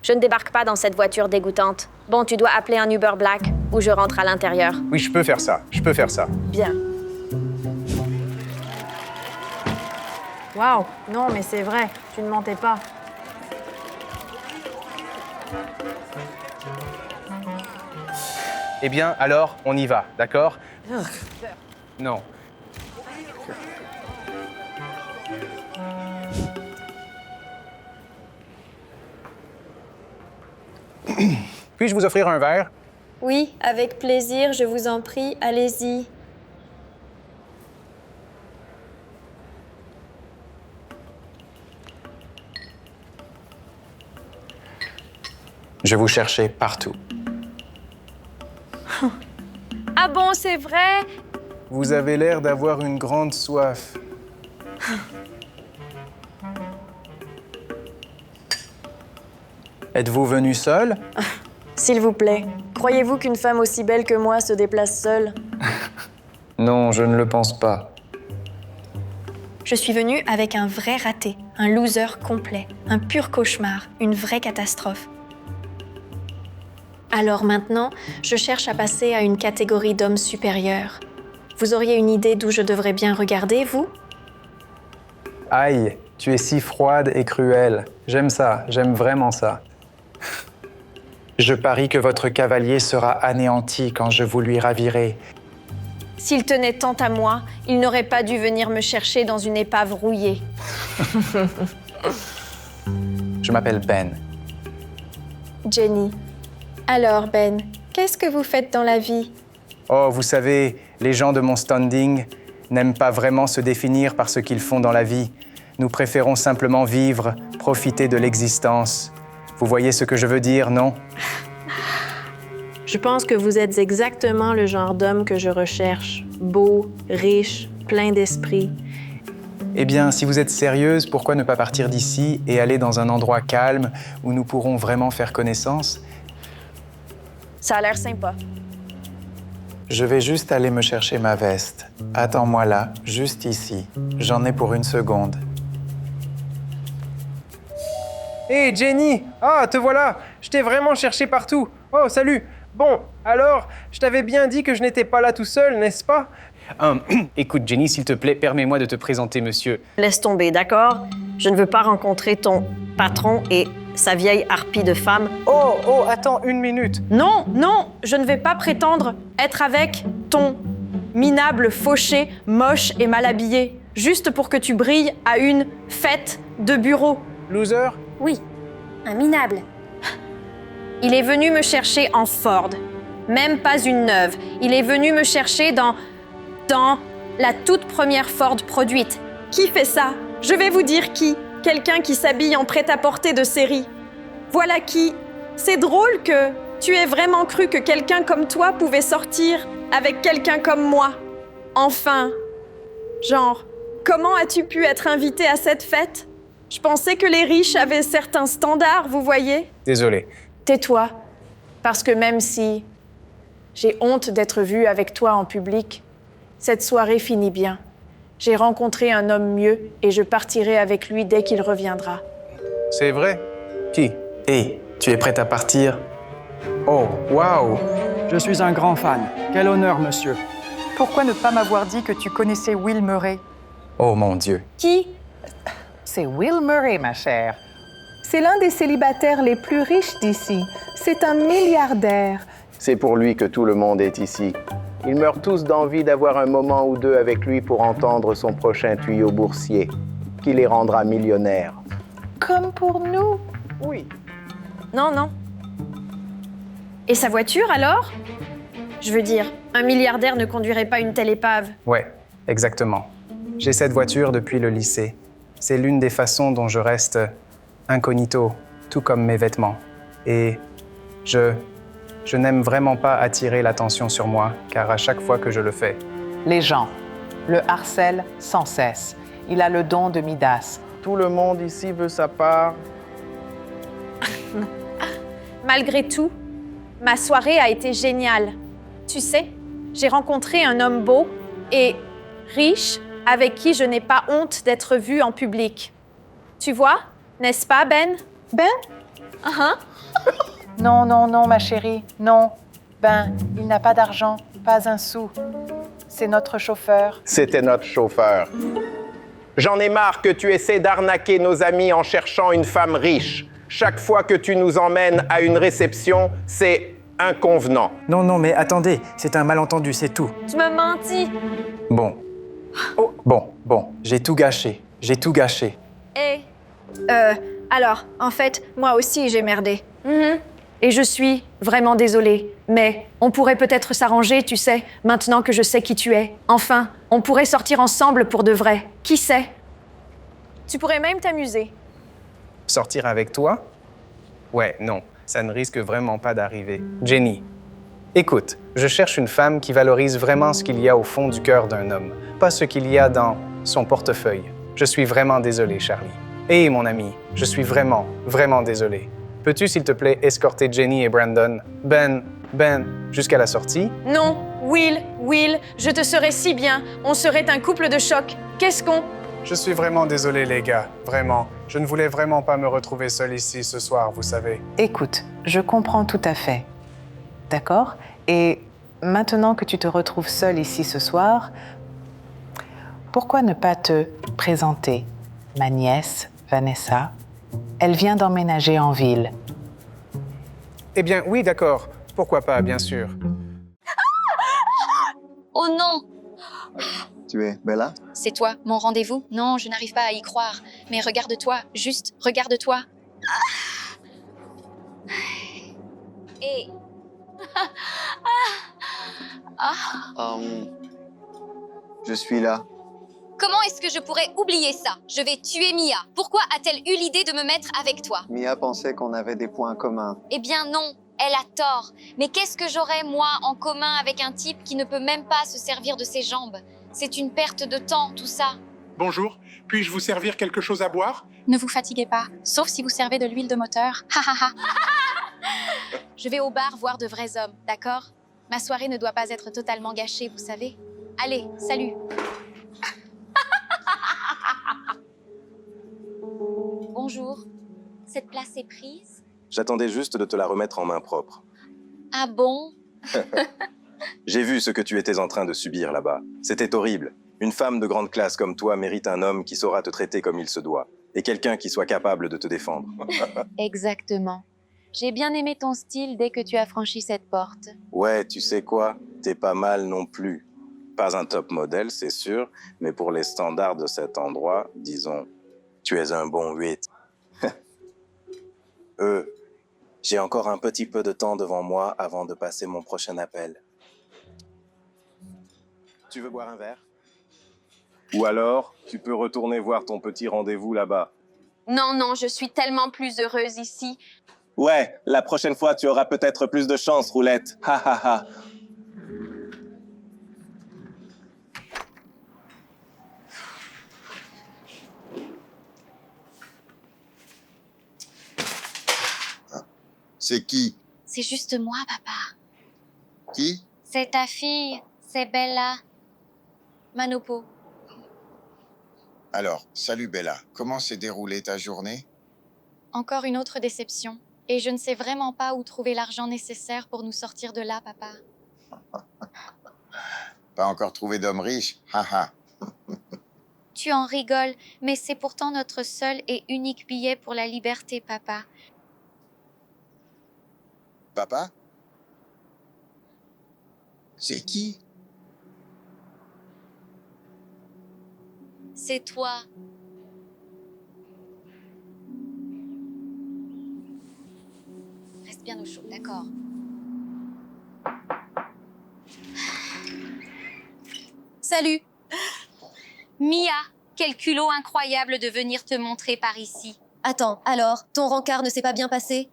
Je ne débarque pas dans cette voiture dégoûtante. Bon, tu dois appeler un Uber Black ou je rentre à l'intérieur. Oui, je peux faire ça. Bien. Waouh, non, mais c'est vrai, tu ne mentais pas. Eh bien, alors, on y va, d'accord? Non. Puis-je vous offrir un verre? Oui, avec plaisir, je vous en prie, allez-y. Je vous cherchais partout. Ah bon, c'est vrai? Vous avez l'air d'avoir une grande soif. Êtes-vous venu seul? S'il vous plaît, croyez-vous qu'une femme aussi belle que moi se déplace seule? Non, je ne le pense pas. Je suis venue avec un vrai raté, un loser complet, un pur cauchemar, une vraie catastrophe. Alors maintenant, je cherche à passer à une catégorie d'hommes supérieurs. Vous auriez une idée d'où je devrais bien regarder, vous? Aïe, tu es si froide et cruelle. J'aime ça, j'aime vraiment ça. Je parie que votre cavalier sera anéanti quand je vous lui ravirai. S'il tenait tant à moi, il n'aurait pas dû venir me chercher dans une épave rouillée. Je m'appelle Ben. Jenny. Alors, Ben, qu'est-ce que vous faites dans la vie? Oh, vous savez, les gens de mon standing n'aiment pas vraiment se définir par ce qu'ils font dans la vie. Nous préférons simplement vivre, profiter de l'existence. Vous voyez ce que je veux dire, non? Je pense que vous êtes exactement le genre d'homme que je recherche. Beau, riche, plein d'esprit. Eh bien, si vous êtes sérieuse, pourquoi ne pas partir d'ici et aller dans un endroit calme où nous pourrons vraiment faire connaissance? Ça a l'air sympa. Je vais juste aller me chercher ma veste. Attends-moi là, juste ici. J'en ai pour 1 seconde. Hé, Jenny! Ah, te voilà! Je t'ai vraiment cherché partout. Oh, salut! Bon, alors, je t'avais bien dit que je n'étais pas là tout seul, n'est-ce pas? Écoute, Jenny, s'il te plaît, permets-moi de te présenter monsieur. Laisse tomber, d'accord? Je ne veux pas rencontrer ton patron et sa vieille harpie de femme. Oh, attends 1 minute. Non, je ne vais pas prétendre être avec ton minable fauché, moche et mal habillé, juste pour que tu brilles à une fête de bureau. Loser? Oui, un minable. Il est venu me chercher en Ford, même pas une neuve. Il est venu me chercher dans dans la toute première Ford produite. Qui fait ça? Je vais vous dire qui. Quelqu'un qui s'habille en prêt-à-porter de série. Voilà qui. C'est drôle que tu aies vraiment cru que quelqu'un comme toi pouvait sortir avec quelqu'un comme moi. Enfin, genre, comment as-tu pu être invité à cette fête? Je pensais que les riches avaient certains standards, vous voyez? Désolé. Tais-toi, parce que même si j'ai honte d'être vue avec toi en public, cette soirée finit bien. J'ai rencontré un homme mieux et je partirai avec lui dès qu'il reviendra. C'est vrai? Qui? Hé, tu es prête à partir? Oh, waouh! Je suis un grand fan. Quel honneur, monsieur. Pourquoi ne pas m'avoir dit que tu connaissais Will Murray? Oh mon Dieu. Qui? C'est Will Murray, ma chère. C'est l'un des célibataires les plus riches d'ici. C'est un milliardaire. C'est pour lui que tout le monde est ici. Ils meurent tous d'envie d'avoir un moment ou deux avec lui pour entendre son prochain tuyau boursier, qui les rendra millionnaires. Comme pour nous. Oui. Non, non. Et sa voiture, alors? Je veux dire, un milliardaire ne conduirait pas une telle épave. Ouais, exactement. J'ai cette voiture depuis le lycée. C'est l'une des façons dont je reste incognito, tout comme mes vêtements. Et je n'aime vraiment pas attirer l'attention sur moi, car à chaque fois que je le fais... Les gens le harcèlent sans cesse. Il a le don de Midas. Tout le monde ici veut sa part. Malgré tout, ma soirée a été géniale. Tu sais, j'ai rencontré un homme beau et riche avec qui je n'ai pas honte d'être vue en public. Tu vois, n'est-ce pas, Ben? Ben? Non, non, non, ma chérie, non. Ben, il n'a pas d'argent, pas un sou. C'est notre chauffeur. C'était notre chauffeur. J'en ai marre que tu essaies d'arnaquer nos amis en cherchant une femme riche. Chaque fois que tu nous emmènes à une réception, c'est inconvenant. Non, non, mais attendez, c'est un malentendu, c'est tout. Tu m'as menti. Bon. Oh. Bon, j'ai tout gâché. J'ai tout gâché. Alors, en fait, moi aussi, j'ai merdé. Et je suis vraiment désolée. Mais on pourrait peut-être s'arranger, tu sais, maintenant que je sais qui tu es. Enfin, on pourrait sortir ensemble pour de vrai. Qui sait? Tu pourrais même t'amuser. Sortir avec toi? Ouais, non, ça ne risque vraiment pas d'arriver. Jenny, écoute, je cherche une femme qui valorise vraiment ce qu'il y a au fond du cœur d'un homme, pas ce qu'il y a dans son portefeuille. Je suis vraiment désolé, Charlie. Et mon ami, je suis vraiment, vraiment désolé. Peux-tu, s'il te plaît, escorter Jenny et Brandon, Ben, jusqu'à la sortie? Non, Will, je te serais si bien. On serait un couple de choc. Qu'est-ce qu'on... Je suis vraiment désolé, les gars, vraiment. Je ne voulais vraiment pas me retrouver seul ici ce soir, vous savez. Écoute, je comprends tout à fait. D'accord? Et maintenant que tu te retrouves seul ici ce soir, pourquoi ne pas te présenter? Ma nièce, Vanessa, elle vient d'emménager en ville. Eh bien, oui, d'accord. Pourquoi pas, bien sûr. Oh non! Tu es Bella? C'est toi, mon rendez-vous? Non, je n'arrive pas à y croire. Mais regarde-toi, juste regarde-toi. Et... Je suis là. Comment est-ce que je pourrais oublier ça? Je vais tuer Mia. Pourquoi a-t-elle eu l'idée de me mettre avec toi? Mia pensait qu'on avait des points communs. Eh bien non, elle a tort. Mais qu'est-ce que j'aurais, moi, en commun avec un type qui ne peut même pas se servir de ses jambes? C'est une perte de temps, tout ça. Bonjour, puis-je vous servir quelque chose à boire? Ne vous fatiguez pas, sauf si vous servez de l'huile de moteur. Ha ha ha. Je vais au bar voir de vrais hommes, d'accord? Ma soirée ne doit pas être totalement gâchée, vous savez. Allez, salut. Bonjour. Cette place est prise? J'attendais juste de te la remettre en main propre. Ah bon? J'ai vu ce que tu étais en train de subir là-bas. C'était horrible. Une femme de grande classe comme toi mérite un homme qui saura te traiter comme il se doit. Et quelqu'un qui soit capable de te défendre. Exactement. J'ai bien aimé ton style dès que tu as franchi cette porte. Ouais, tu sais quoi? T'es pas mal non plus. Pas un top modèle, c'est sûr, mais pour les standards de cet endroit, disons, tu es un bon 8. J'ai encore un petit peu de temps devant moi avant de passer mon prochain appel. Tu veux boire un verre? Ou alors, tu peux retourner voir ton petit rendez-vous là-bas. Non, non, je suis tellement plus heureuse ici. Ouais, la prochaine fois, tu auras peut-être plus de chance, Roulette. Ha ha ha. C'est qui? C'est juste moi, papa. Qui? C'est ta fille, c'est Bella. Manopo. Alors, salut Bella. Comment s'est déroulée ta journée? Encore une autre déception. Et je ne sais vraiment pas où trouver l'argent nécessaire pour nous sortir de là, papa. Pas encore trouvé d'homme riche? Haha. Tu en rigoles, mais c'est pourtant notre seul et unique billet pour la liberté, papa. Papa? C'est qui? C'est toi. Reste bien au chaud, d'accord? Salut. Mia, quel culot incroyable de venir te montrer par ici. Attends, alors, ton rencard ne s'est pas bien passé?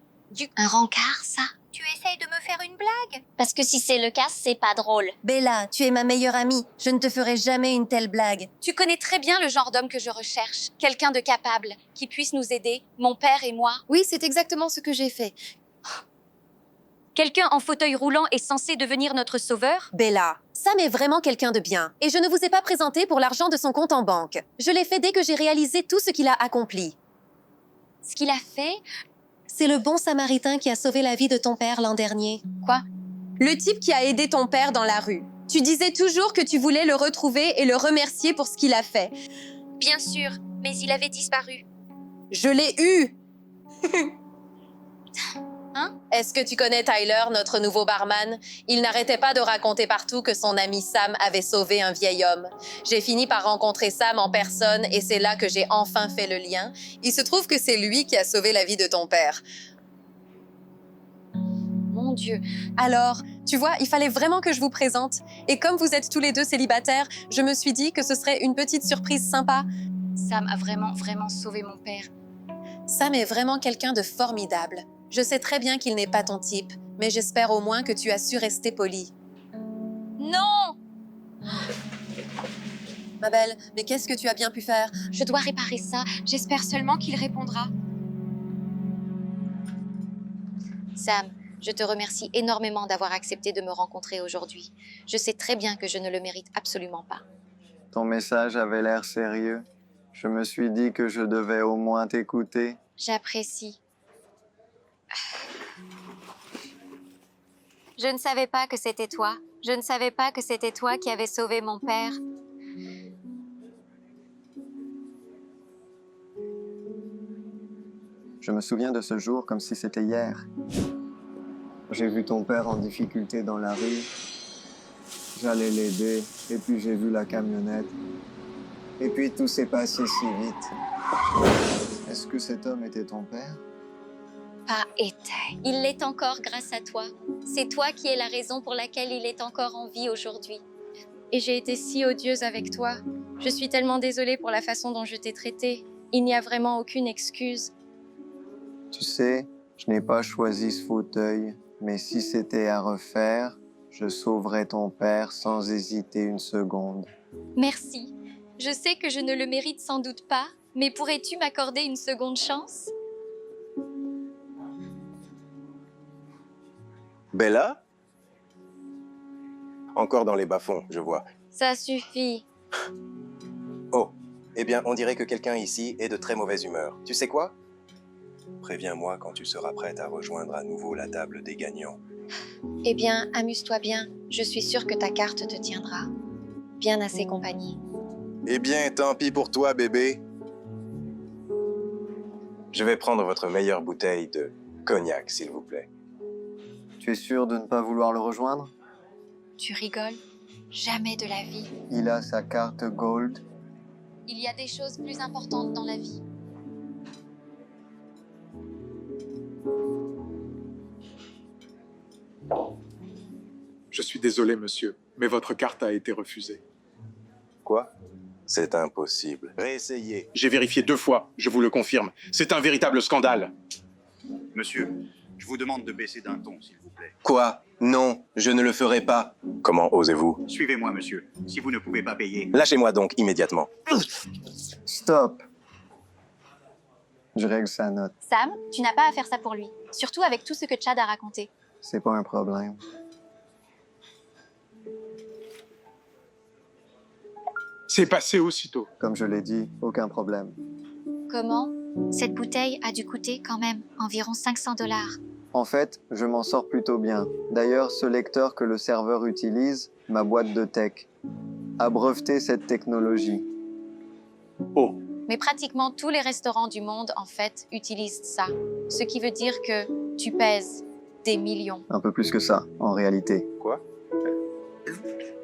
Un rencard, ça? Tu essayes de me faire une blague? Parce que si c'est le cas, c'est pas drôle. Bella, tu es ma meilleure amie. Je ne te ferai jamais une telle blague. Tu connais très bien le genre d'homme que je recherche. Quelqu'un de capable, qui puisse nous aider, mon père et moi. Oui, c'est exactement ce que j'ai fait. Quelqu'un en fauteuil roulant est censé devenir notre sauveur? Bella, Sam est vraiment quelqu'un de bien. Et je ne vous ai pas présenté pour l'argent de son compte en banque. Je l'ai fait dès que j'ai réalisé tout ce qu'il a accompli. Ce qu'il a fait? C'est le bon samaritain qui a sauvé la vie de ton père l'an dernier. Quoi? Le type qui a aidé ton père dans la rue. Tu disais toujours que tu voulais le retrouver et le remercier pour ce qu'il a fait. Bien sûr, mais il avait disparu. Je l'ai eu! Hein? Est-ce que tu connais Tyler, notre nouveau barman? Il n'arrêtait pas de raconter partout que son ami Sam avait sauvé un vieil homme. J'ai fini par rencontrer Sam en personne et c'est là que j'ai enfin fait le lien. Il se trouve que c'est lui qui a sauvé la vie de ton père. Mon Dieu. Alors, tu vois, il fallait vraiment que je vous présente. Et comme vous êtes tous les deux célibataires, je me suis dit que ce serait une petite surprise sympa. Sam a vraiment sauvé mon père. Sam est vraiment quelqu'un de formidable. Je sais très bien qu'il n'est pas ton type, mais j'espère au moins que tu as su rester poli. Non! Ma belle, mais qu'est-ce que tu as bien pu faire? Je dois réparer ça. J'espère seulement qu'il répondra. Sam, je te remercie énormément d'avoir accepté de me rencontrer aujourd'hui. Je sais très bien que je ne le mérite absolument pas. Ton message avait l'air sérieux. Je me suis dit que je devais au moins t'écouter. J'apprécie. Je ne savais pas que c'était toi. Je ne savais pas que c'était toi qui avais sauvé mon père. Je me souviens de ce jour comme si c'était hier. J'ai vu ton père en difficulté dans la rue. J'allais l'aider, et puis j'ai vu la camionnette. Et puis tout s'est passé si vite. Est-ce que cet homme était ton père? Pas était. Il l'est encore grâce à toi. C'est toi qui es la raison pour laquelle il est encore en vie aujourd'hui. Et j'ai été si odieuse avec toi. Je suis tellement désolée pour la façon dont je t'ai traitée. Il n'y a vraiment aucune excuse. Tu sais, je n'ai pas choisi ce fauteuil, mais si c'était à refaire, je sauverais ton père sans hésiter une seconde. Merci. Je sais que je ne le mérite sans doute pas, mais pourrais-tu m'accorder une seconde chance? Bella? Encore dans les bas-fonds, je vois. Ça suffit. Oh, eh bien, on dirait que quelqu'un ici est de très mauvaise humeur. Tu sais quoi? Préviens-moi quand tu seras prête à rejoindre à nouveau la table des gagnants. Eh bien, amuse-toi bien. Je suis sûre que ta carte te tiendra. Bien assez compagnie. Eh bien, tant pis pour toi, bébé. Je vais prendre votre meilleure bouteille de cognac, s'il vous plaît. Tu es sûr de ne pas vouloir le rejoindre? Tu rigoles? Jamais de la vie. Il a sa carte Gold. Il y a des choses plus importantes dans la vie. Je suis désolé, monsieur. Mais votre carte a été refusée. Quoi? C'est impossible. Réessayez. J'ai vérifié 2 fois, je vous le confirme. C'est un véritable scandale. Monsieur, je vous demande de baisser d'un ton, s'il vous plaît. Quoi? Non, je ne le ferai pas. Comment osez-vous? Suivez-moi, monsieur. Si vous ne pouvez pas payer... Lâchez-moi donc immédiatement. Stop. Je règle sa note. Sam, tu n'as pas à faire ça pour lui. Surtout avec tout ce que Chad a raconté. C'est pas un problème. C'est passé aussitôt. Comme je l'ai dit, aucun problème. Comment? Cette bouteille a dû coûter quand même environ 500 $. En fait, je m'en sors plutôt bien. D'ailleurs, ce lecteur que le serveur utilise, ma boîte de tech, a breveté cette technologie. Oh. Mais pratiquement tous les restaurants du monde, en fait, utilisent ça. Ce qui veut dire que tu pèses des millions. Un peu plus que ça, en réalité. Quoi?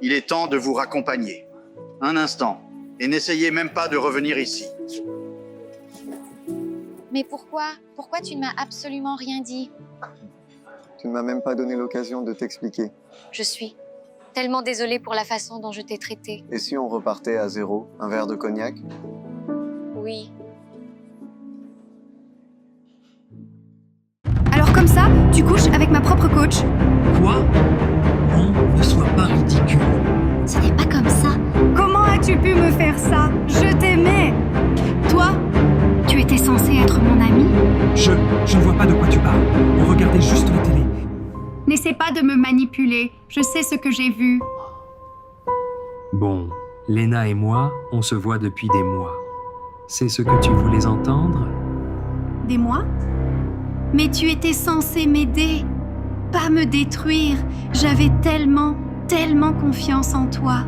Il est temps de vous raccompagner. Un instant. Et n'essayez même pas de revenir ici. Mais pourquoi? Pourquoi tu ne m'as absolument rien dit? Tu ne m'as même pas donné l'occasion de t'expliquer. Je suis tellement désolée pour la façon dont je t'ai traitée. Et si on repartait à 0, un verre de cognac? Oui. Alors comme ça, tu couches avec ma propre coach? Quoi? Non, ne sois pas ridicule. Ce n'est pas comme ça. Comment as-tu pu me faire ça? Je t'aimais. Toi, tu étais censé être mon ami? Je ne vois pas de quoi tu parles. On regardait juste la télé. N'essaie pas de me manipuler. Je sais ce que j'ai vu. Bon, Lena et moi, on se voit depuis des mois. C'est ce que tu voulais entendre? Des mois? Mais tu étais censé m'aider, pas me détruire. J'avais tellement confiance en toi.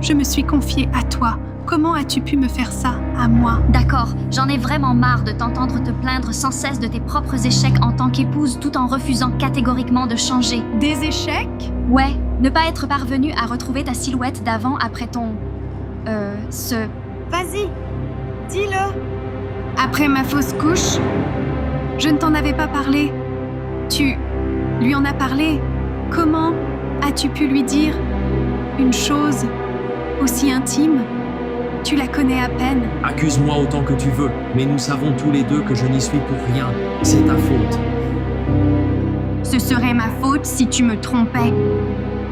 Je me suis confiée à toi. Comment as-tu pu me faire ça à moi? D'accord, j'en ai vraiment marre de t'entendre te plaindre sans cesse de tes propres échecs en tant qu'épouse tout en refusant catégoriquement de changer. Des échecs? Ouais, ne pas être parvenue à retrouver ta silhouette d'avant après ton... Vas-y, dis-le. Après ma fausse couche, je ne t'en avais pas parlé. Tu lui en as parlé. Comment as-tu pu lui dire une chose aussi intime? Tu la connais à peine. Accuse-moi autant que tu veux, mais nous savons tous les deux que je n'y suis pour rien. C'est ta faute. Ce serait ma faute si tu me trompais.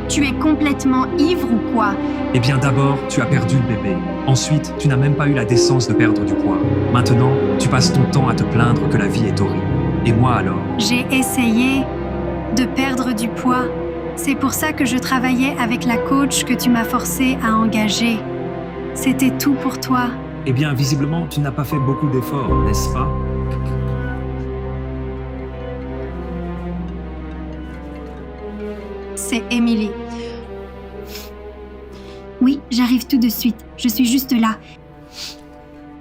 Tu es complètement ivre ou quoi? Eh bien d'abord, tu as perdu le bébé. Ensuite, tu n'as même pas eu la décence de perdre du poids. Maintenant, tu passes ton temps à te plaindre que la vie est horrible. Et moi alors? J'ai essayé de perdre du poids. C'est pour ça que je travaillais avec la coach que tu m'as forcé à engager. C'était tout pour toi. Eh bien, visiblement, tu n'as pas fait beaucoup d'efforts, n'est-ce pas? C'est Emily. Oui, j'arrive tout de suite. Je suis juste là.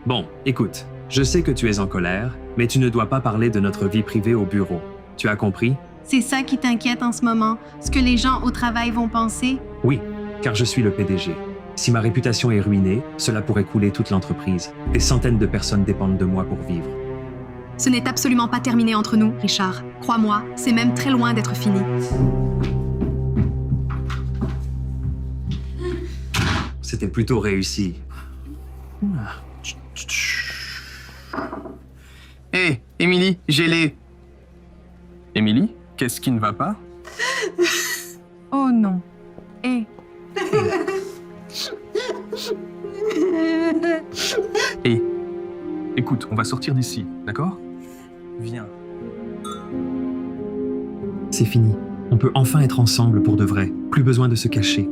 Bon, écoute, je sais que tu es en colère, mais tu ne dois pas parler de notre vie privée au bureau. Tu as compris? C'est ça qui t'inquiète en ce moment, ce que les gens au travail vont penser? Oui, car je suis le PDG. Si ma réputation est ruinée, cela pourrait couler toute l'entreprise. Des centaines de personnes dépendent de moi pour vivre. Ce n'est absolument pas terminé entre nous, Richard. Crois-moi, c'est même très loin d'être fini. C'était plutôt réussi. Hé, Émilie, j'ai les... Émilie, qu'est-ce qui ne va pas? Oh non. Hé. Hé, écoute, on va sortir d'ici, d'accord? Viens. C'est fini. On peut enfin être ensemble pour de vrai. Plus besoin de se cacher.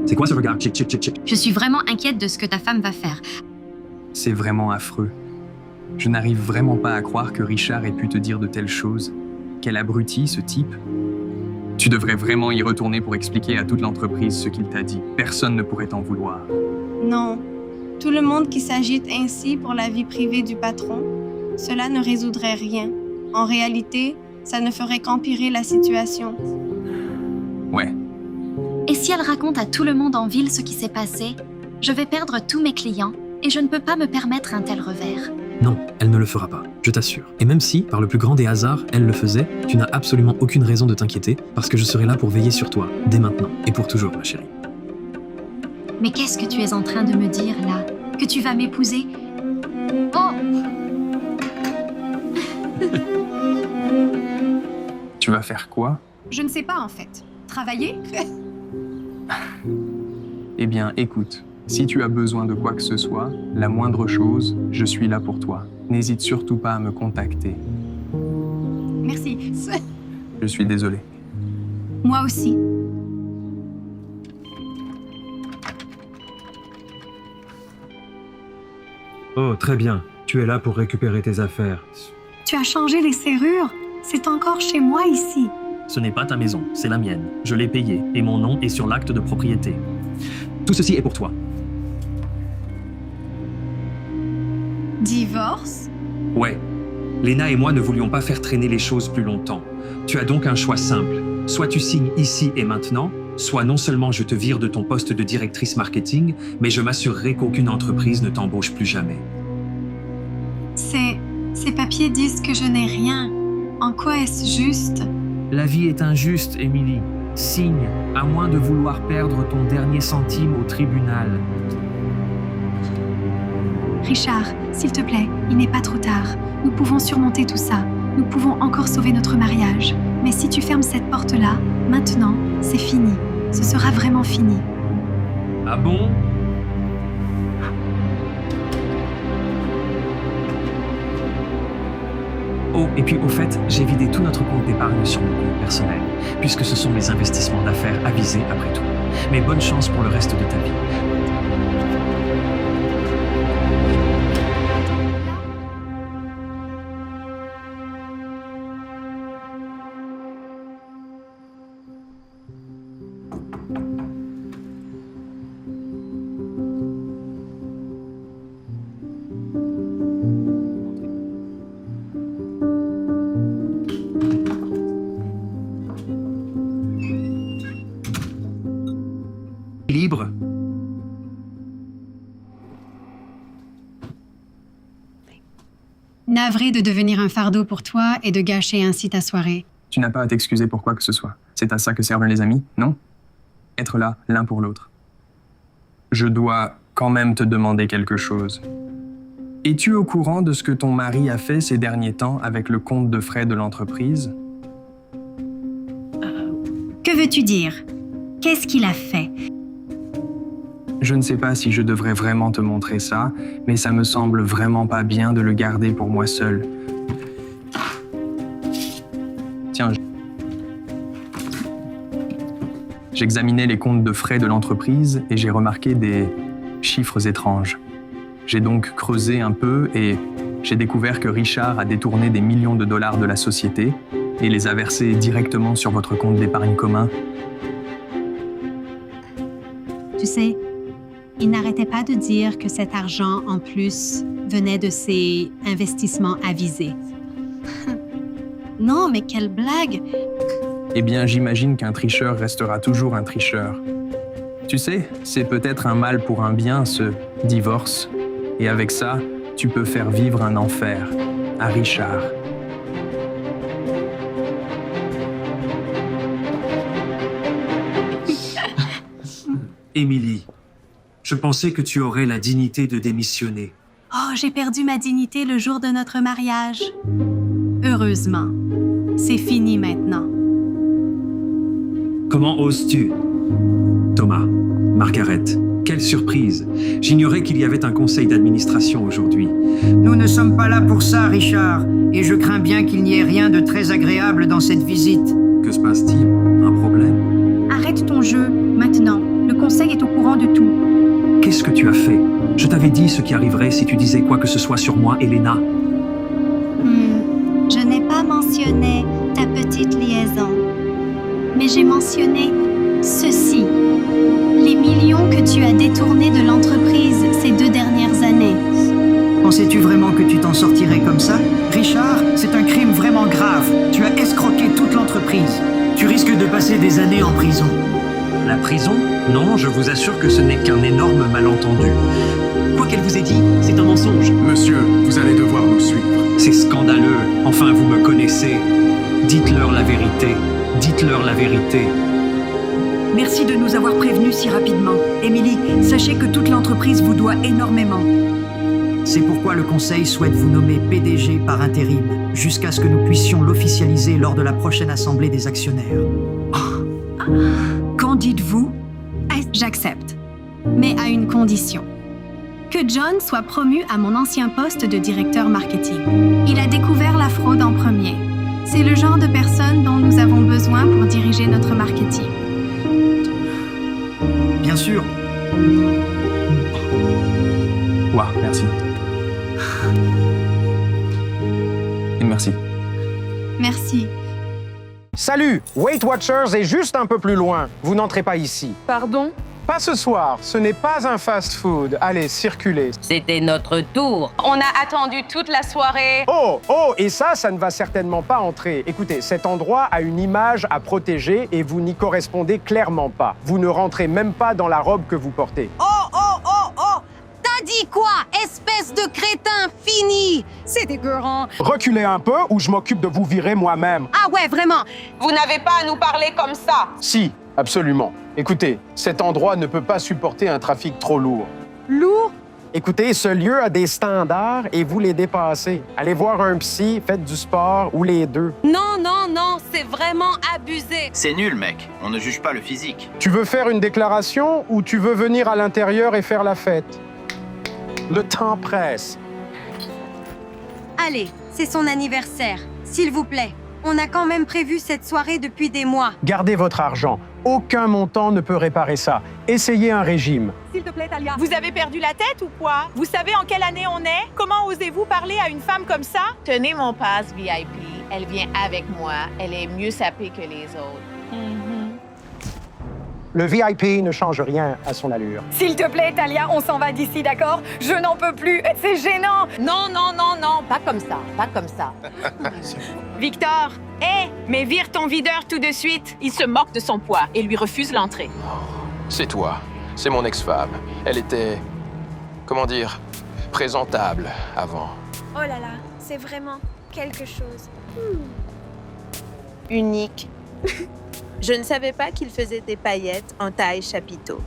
C'est quoi ce regard? Chic, chic, chic, chic. Je suis vraiment inquiète de ce que ta femme va faire. C'est vraiment affreux. Je n'arrive vraiment pas à croire que Richard ait pu te dire de telles choses. Quel abruti, ce type. Tu devrais vraiment y retourner pour expliquer à toute l'entreprise ce qu'il t'a dit. Personne ne pourrait t'en vouloir. Non. Tout le monde qui s'agite ainsi pour la vie privée du patron, cela ne résoudrait rien. En réalité, ça ne ferait qu'empirer la situation. Ouais. Et si elle raconte à tout le monde en ville ce qui s'est passé, je vais perdre tous mes clients et je ne peux pas me permettre un tel revers. Non, elle ne le fera pas, je t'assure. Et même si, par le plus grand des hasards, elle le faisait, tu n'as absolument aucune raison de t'inquiéter, parce que je serai là pour veiller sur toi, dès maintenant, et pour toujours, ma chérie. Mais qu'est-ce que tu es en train de me dire, là? Que tu vas m'épouser? Oh! Tu vas faire quoi? Je ne sais pas, en fait. Travailler? Eh bien, écoute, si tu as besoin de quoi que ce soit, la moindre chose, je suis là pour toi. N'hésite surtout pas à me contacter. Merci. Je suis désolé. Moi aussi. Oh, très bien. Tu es là pour récupérer tes affaires. Tu as changé les serrures? C'est encore chez moi ici. Ce n'est pas ta maison, c'est la mienne. Je l'ai payée, et mon nom est sur l'acte de propriété. Tout ceci est pour toi. Divorce? Ouais. Léna et moi ne voulions pas faire traîner les choses plus longtemps. Tu as donc un choix simple. Soit tu signes ici et maintenant, soit non seulement je te vire de ton poste de directrice marketing, mais je m'assurerai qu'aucune entreprise ne t'embauche plus jamais. Ces papiers disent que je n'ai rien. En quoi est-ce juste? La vie est injuste, Émilie. Signe, à moins de vouloir perdre ton dernier centime au tribunal. Richard, s'il te plaît, il n'est pas trop tard. Nous pouvons surmonter tout ça. Nous pouvons encore sauver notre mariage. Mais si tu fermes cette porte-là, maintenant, c'est fini. Ce sera vraiment fini. Ah bon? Oh, et puis au fait, j'ai vidé tout notre compte d'épargne sur mon compte personnel, puisque ce sont mes investissements d'affaires avisés après tout. Mais bonne chance pour le reste de ta vie. Libre. Navré de devenir un fardeau pour toi et de gâcher ainsi ta soirée. Tu n'as pas à t'excuser pour quoi que ce soit. C'est à ça que servent les amis, non? Être là, l'un pour l'autre. Je dois quand même te demander quelque chose. Es-tu au courant de ce que ton mari a fait ces derniers temps avec le compte de frais de l'entreprise? Que veux-tu dire? Qu'est-ce qu'il a fait? Je ne sais pas si je devrais vraiment te montrer ça, mais ça me semble vraiment pas bien de le garder pour moi seul. Tiens, j'examinais les comptes de frais de l'entreprise et j'ai remarqué des chiffres étranges. J'ai donc creusé un peu et j'ai découvert que Richard a détourné des millions de dollars de la société et les a versés directement sur votre compte d'épargne commun. Tu sais, il n'arrêtait pas de dire que cet argent, en plus, venait de ses investissements avisés. Non, mais quelle blague! Eh bien, j'imagine qu'un tricheur restera toujours un tricheur. Tu sais, c'est peut-être un mal pour un bien, ce divorce. Et avec ça, tu peux faire vivre un enfer à Richard. Émilie, je pensais que tu aurais la dignité de démissionner. Oh, j'ai perdu ma dignité le jour de notre mariage. Heureusement, c'est fini maintenant. Comment oses-tu? Thomas, Margaret, quelle surprise. J'ignorais qu'il y avait un conseil d'administration aujourd'hui. Nous ne sommes pas là pour ça, Richard, et je crains bien qu'il n'y ait rien de très agréable dans cette visite. Que se passe-t-il? Un problème? Arrête ton jeu, maintenant. Le conseil est au courant de tout. Qu'est-ce que tu as fait? Je t'avais dit ce qui arriverait si tu disais quoi que ce soit sur moi, Elena. Je n'ai pas mentionné ta petite liaison, mais j'ai mentionné ceci. Les millions que tu as détournés de l'entreprise ces 2 dernières années. Pensais-tu vraiment que tu t'en sortirais comme ça? Richard, c'est un crime vraiment grave. Tu as escroqué toute l'entreprise. Tu risques de passer des années en prison. La prison? Non, je vous assure que ce n'est qu'un énorme malentendu. Quoi qu'elle vous ait dit, c'est un mensonge. Monsieur, vous allez devoir nous suivre. C'est scandaleux. Enfin, vous me connaissez. Dites-leur la vérité. Dites-leur la vérité. Merci de nous avoir prévenus si rapidement. Émilie, sachez que toute l'entreprise vous doit énormément. C'est pourquoi le Conseil souhaite vous nommer PDG par intérim, jusqu'à ce que nous puissions l'officialiser lors de la prochaine assemblée des actionnaires. Qu'en dites-vous? J'accepte, mais à une condition. Que John soit promu à mon ancien poste de directeur marketing. Il a découvert la fraude en premier. C'est le genre de personne dont nous avons besoin pour diriger notre marketing. Bien sûr. Ouah, merci. Et merci. Merci. Salut, Weight Watchers est juste un peu plus loin. Vous n'entrez pas ici. Pardon? Pas ce soir, ce n'est pas un fast-food. Allez, circulez. C'était notre tour. On a attendu toute la soirée. Oh, et ça ne va certainement pas entrer. Écoutez, cet endroit a une image à protéger et vous n'y correspondez clairement pas. Vous ne rentrez même pas dans la robe que vous portez. Oh! T'as dit quoi, espèce de crétin fini? C'est dégueulasse. Reculez un peu ou je m'occupe de vous virer moi-même. Ah ouais, vraiment? Vous n'avez pas à nous parler comme ça. Si, absolument. Écoutez, cet endroit ne peut pas supporter un trafic trop lourd. Lourd? Écoutez, ce lieu a des standards et vous les dépassez. Allez voir un psy, faites du sport ou les deux. Non, c'est vraiment abusé. C'est nul, mec. On ne juge pas le physique. Tu veux faire une déclaration ou tu veux venir à l'intérieur et faire la fête? Le temps presse. Allez, c'est son anniversaire. S'il vous plaît, on a quand même prévu cette soirée depuis des mois. Gardez votre argent. Aucun montant ne peut réparer ça. Essayez un régime. S'il te plaît, Talia. Vous avez perdu la tête ou quoi? Vous savez en quelle année on est? Comment osez-vous parler à une femme comme ça? Tenez mon pass VIP. Elle vient avec moi. Elle est mieux sapée que les autres. Le VIP ne change rien à son allure. S'il te plaît, Talia, on s'en va d'ici, d'accord? Je n'en peux plus. C'est gênant. Non, pas comme ça. Victor, mais vire ton videur tout de suite. Il se moque de son poids et lui refuse l'entrée. C'est toi. C'est mon ex-femme. Elle était, comment dire, présentable avant. Oh là là, c'est vraiment quelque chose. Unique. Je ne savais pas qu'il faisait des paillettes en taille chapiteau.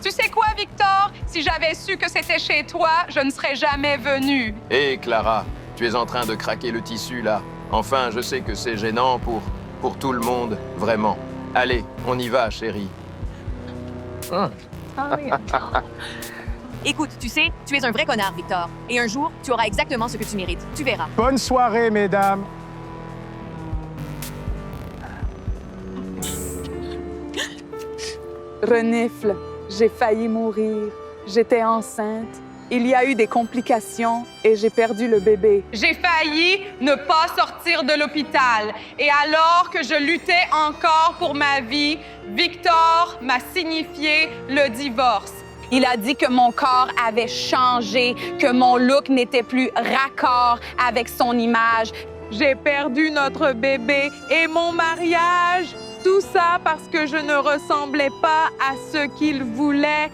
Tu sais quoi, Victor? Si j'avais su que c'était chez toi, je ne serais jamais venue. Hé, Clara, tu es en train de craquer le tissu, là. Enfin, je sais que c'est gênant pour tout le monde, vraiment. Allez, on y va, chérie. Écoute, tu sais, tu es un vrai connard, Victor. Et un jour, tu auras exactement ce que tu mérites. Tu verras. Bonne soirée, mesdames. Renifle, j'ai failli mourir. J'étais enceinte. Il y a eu des complications et j'ai perdu le bébé. J'ai failli ne pas sortir de l'hôpital. Et alors que je luttais encore pour ma vie, Victor m'a signifié le divorce. Il a dit que mon corps avait changé, que mon look n'était plus raccord avec son image. J'ai perdu notre bébé et mon mariage. Tout ça parce que je ne ressemblais pas à ce qu'il voulait.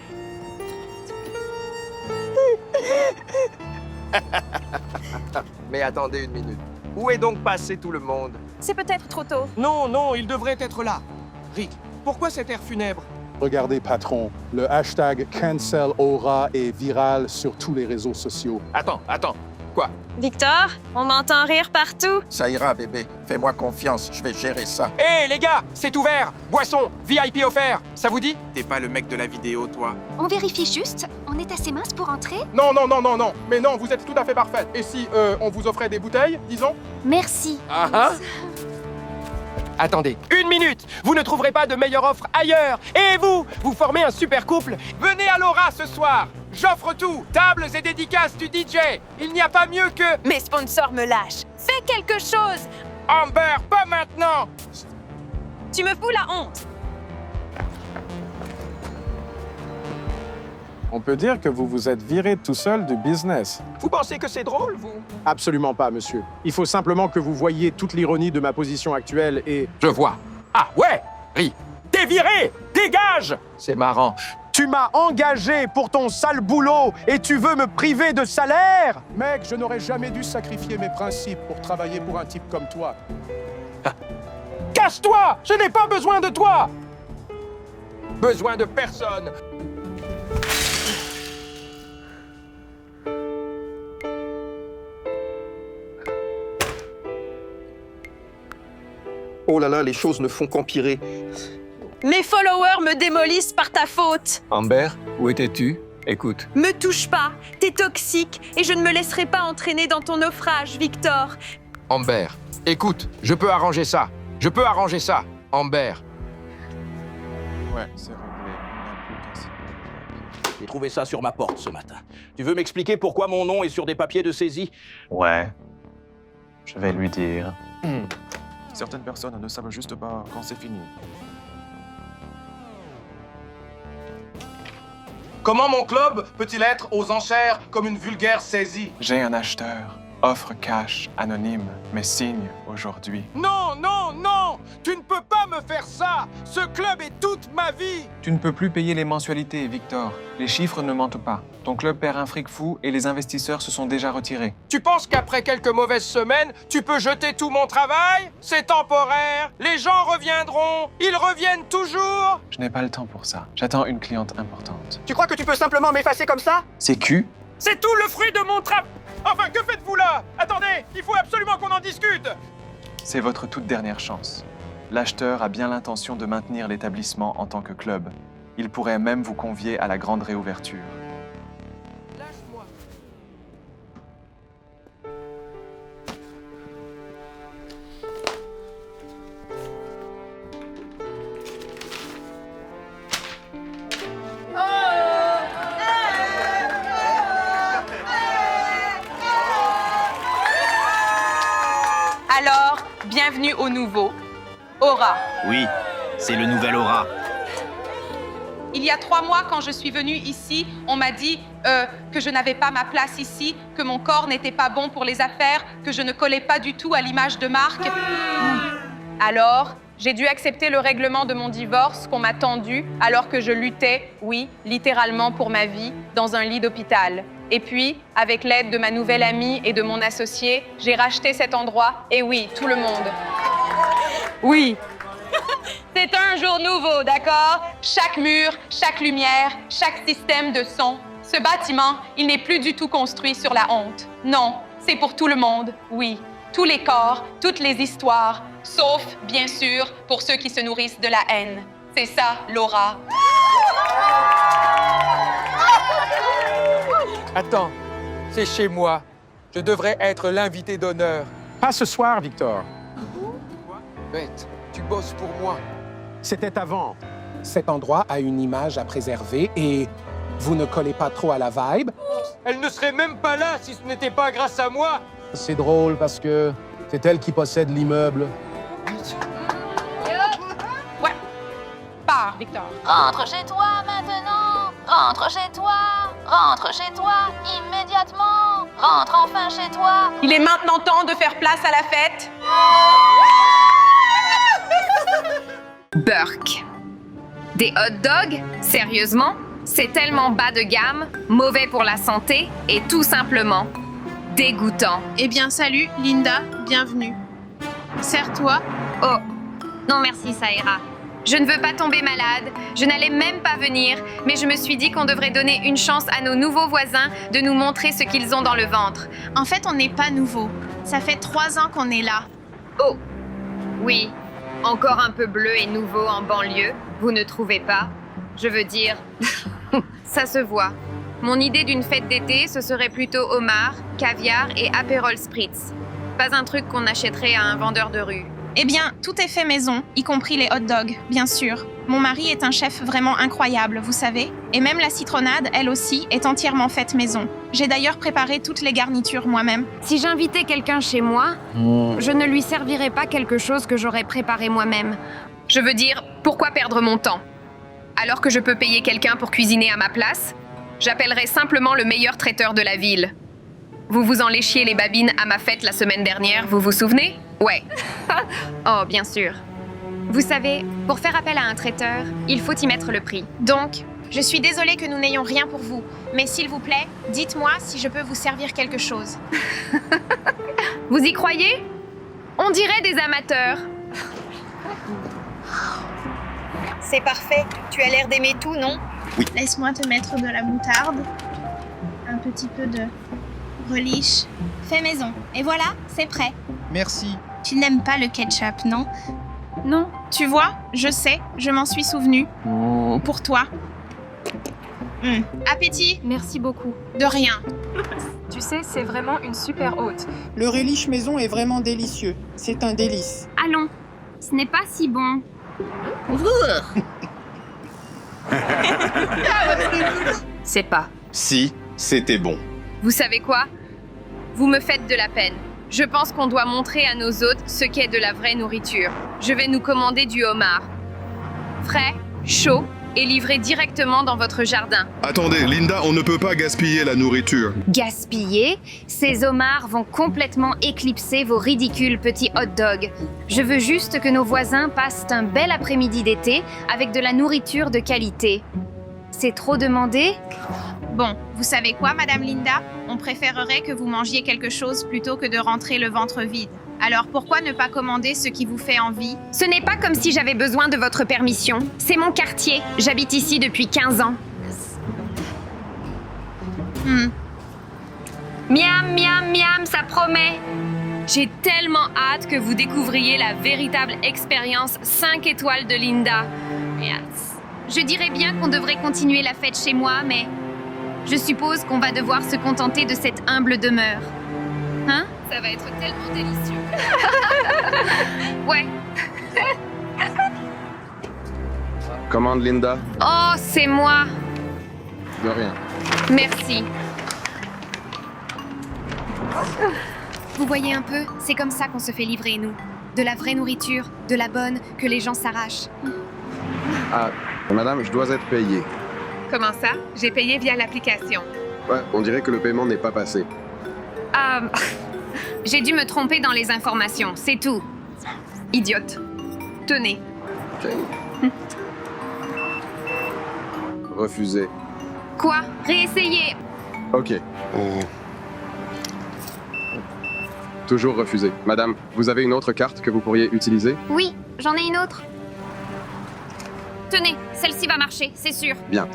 Mais attendez une minute. Où est donc passé tout le monde? C'est peut-être trop tôt. Non, il devrait être là. Rick, pourquoi cet air funèbre? Regardez, patron, le hashtag #CancelAura est viral sur tous les réseaux sociaux. Attends. Quoi? Victor, on m'entend rire partout. Ça ira, bébé. Fais-moi confiance, je vais gérer ça. Hé, les gars, c'est ouvert! Boisson, VIP offert, ça vous dit? T'es pas le mec de la vidéo, toi. On vérifie juste, on est assez mince pour entrer? Non. Mais non, vous êtes tout à fait parfaite. Et si on vous offrait des bouteilles, disons? Merci. Attendez, une minute! Vous ne trouverez pas de meilleure offre ailleurs! Et vous formez un super couple! Venez à l'Aura ce soir! J'offre tout! Tables et dédicaces du DJ! Il n'y a pas mieux que... Mes sponsors me lâchent. Fais quelque chose! Amber, pas maintenant! Tu me fous la honte! On peut dire que vous vous êtes viré tout seul du business. Vous pensez que c'est drôle, vous? Absolument pas, monsieur. Il faut simplement que vous voyiez toute l'ironie de ma position actuelle et... Je vois. Ah ouais! Ri. T'es viré! Dégage! C'est marrant. Tu m'as engagé pour ton sale boulot et tu veux me priver de salaire? Mec, je n'aurais jamais dû sacrifier mes principes pour travailler pour un type comme toi. Casse-toi! Je n'ai pas besoin de toi! Besoin de personne. Oh là là, les choses ne font qu'empirer. Mes followers me démolissent par ta faute. Amber, où étais-tu? Écoute. Me touche pas, t'es toxique et je ne me laisserai pas entraîner dans ton naufrage, Victor. Amber, écoute, je peux arranger ça. Je peux arranger ça, Amber. Ouais, c'est réglé. J'ai trouvé ça sur ma porte ce matin. Tu veux m'expliquer pourquoi mon nom est sur des papiers de saisie? Ouais. Je vais lui dire. Certaines personnes ne savent juste pas quand c'est fini. Comment mon club peut-il être aux enchères comme une vulgaire saisie? J'ai un acheteur. Offre cash, anonyme, mais signe aujourd'hui. Non, non, non! Tu ne peux pas me faire ça! Ce club est toute ma vie! Tu ne peux plus payer les mensualités, Victor. Les chiffres ne mentent pas. Ton club perd un fric fou et les investisseurs se sont déjà retirés. Tu penses qu'après quelques mauvaises semaines, tu peux jeter tout mon travail? C'est temporaire! Les gens reviendront! Ils reviennent toujours! Je n'ai pas le temps pour ça. J'attends une cliente importante. Tu crois que tu peux simplement m'effacer comme ça? C'est cul? C'est tout le fruit de mon travail! Enfin, que faites-vous là? Attendez, il faut absolument qu'on en discute! C'est votre toute dernière chance. L'acheteur a bien l'intention de maintenir l'établissement en tant que club. Il pourrait même vous convier à la grande réouverture. Lâche-moi. Alors, bienvenue au nouveau. Aura. Oui, c'est le nouvel Aura. Il y a 3 mois, quand je suis venue ici, on m'a dit que je n'avais pas ma place ici, que mon corps n'était pas bon pour les affaires, que je ne collais pas du tout à l'image de marque. Alors, j'ai dû accepter le règlement de mon divorce qu'on m'a tendu alors que je luttais, oui, littéralement pour ma vie, dans un lit d'hôpital. Et puis, avec l'aide de ma nouvelle amie et de mon associé, j'ai racheté cet endroit, et oui, tout le monde. Oui. C'est un jour nouveau, d'accord? Chaque mur, chaque lumière, chaque système de son. Ce bâtiment, il n'est plus du tout construit sur la honte. Non, c'est pour tout le monde, oui. Tous les corps, toutes les histoires, sauf, bien sûr, pour ceux qui se nourrissent de la haine. C'est ça, l'Aura. Attends, c'est chez moi. Je devrais être l'invité d'honneur. Pas ce soir, Victor. Bête, tu bosses pour moi. C'était avant. Cet endroit a une image à préserver et vous ne collez pas trop à la vibe. Elle ne serait même pas là si ce n'était pas grâce à moi. C'est drôle parce que c'est elle qui possède l'immeuble. Ouais. Pars, Victor. Rentre chez toi maintenant. Rentre chez toi. Rentre chez toi immédiatement. Rentre enfin chez toi. Il est maintenant temps de faire place à la fête. Burke. Des hot dogs? Sérieusement? C'est tellement bas de gamme, mauvais pour la santé et tout simplement dégoûtant. Eh bien, salut, Linda, bienvenue. Sers-toi. Oh, non merci, ça ira. Je ne veux pas tomber malade, je n'allais même pas venir, mais je me suis dit qu'on devrait donner une chance à nos nouveaux voisins de nous montrer ce qu'ils ont dans le ventre. En fait, on n'est pas nouveau. Ça fait 3 ans qu'on est là. Oh, oui, encore un peu bleu et nouveau en banlieue, vous ne trouvez pas? Je veux dire, ça se voit. Mon idée d'une fête d'été, ce serait plutôt homard, caviar et Aperol Spritz. Pas un truc qu'on achèterait à un vendeur de rue. Eh bien, tout est fait maison, y compris les hot dogs, bien sûr. Mon mari est un chef vraiment incroyable, vous savez. Et même la citronnade, elle aussi, est entièrement faite maison. J'ai d'ailleurs préparé toutes les garnitures moi-même. Si j'invitais quelqu'un chez moi, je ne lui servirais pas quelque chose que j'aurais préparé moi-même. Je veux dire, pourquoi perdre mon temps? Alors que je peux payer quelqu'un pour cuisiner à ma place, j'appellerai simplement le meilleur traiteur de la ville. Vous vous en léchiez les babines à ma fête la semaine dernière, vous vous souvenez? Ouais. Oh, bien sûr. Vous savez, pour faire appel à un traiteur, il faut y mettre le prix. Donc, je suis désolée que nous n'ayons rien pour vous, mais s'il vous plaît, dites-moi si je peux vous servir quelque chose. Vous y croyez? On dirait des amateurs. C'est parfait. Tu as l'air d'aimer tout, non? Laisse-moi te mettre de la moutarde, un petit peu de relish, fait maison. Et voilà, c'est prêt. Merci. Tu n'aimes pas le ketchup, non? Non. Tu vois, je sais, je m'en suis souvenu. Pour toi. Appétit? Merci beaucoup. De rien. Tu sais, c'est vraiment une super hôte. Le relish maison est vraiment délicieux. C'est un délice. Allons, ce n'est pas si bon. C'est pas. Si, c'était bon. Vous savez quoi? Vous me faites de la peine. Je pense qu'on doit montrer à nos hôtes ce qu'est de la vraie nourriture. Je vais nous commander du homard. Frais, chaud et livré directement dans votre jardin. Attendez, Linda, on ne peut pas gaspiller la nourriture. Gaspiller? Ces homards vont complètement éclipser vos ridicules petits hot dogs. Je veux juste que nos voisins passent un bel après-midi d'été avec de la nourriture de qualité. C'est trop demandé? Bon, vous savez quoi, Madame Linda? On préférerait que vous mangiez quelque chose plutôt que de rentrer le ventre vide. Alors pourquoi ne pas commander ce qui vous fait envie? Ce n'est pas comme si j'avais besoin de votre permission. C'est mon quartier. J'habite ici depuis 15 ans. Miam, miam, miam, ça promet. J'ai tellement hâte que vous découvriez la véritable expérience 5 étoiles de Linda. Je dirais bien qu'on devrait continuer la fête chez moi, mais je suppose qu'on va devoir se contenter de cette humble demeure. Hein? Ça va être tellement délicieux. Ouais. Commande Linda. Oh, c'est moi. De rien. Merci. Vous voyez un peu, c'est comme ça qu'on se fait livrer, nous. De la vraie nourriture, de la bonne, que les gens s'arrachent. Ah, madame, je dois être payé. Comment ça? J'ai payé via l'application. Ouais, on dirait que le paiement n'est pas passé. J'ai dû me tromper dans les informations, c'est tout. Idiote. Tenez. Refusé. Quoi? Réessayez. Ok. Toujours refusé. Madame, vous avez une autre carte que vous pourriez utiliser? Oui, j'en ai une autre. Tenez, celle-ci va marcher, c'est sûr. Bien.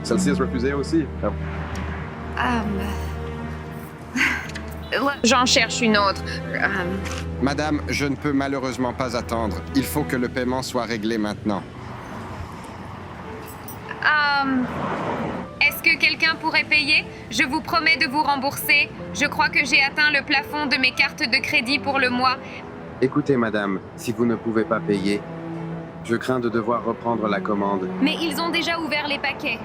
Celle-ci est refusée aussi? J'en cherche une autre. Madame, je ne peux malheureusement pas attendre. Il faut que le paiement soit réglé maintenant. Est-ce que quelqu'un pourrait payer? Je vous promets de vous rembourser. Je crois que j'ai atteint le plafond de mes cartes de crédit pour le mois. Écoutez, madame, si vous ne pouvez pas payer, je crains de devoir reprendre la commande. Mais ils ont déjà ouvert les paquets.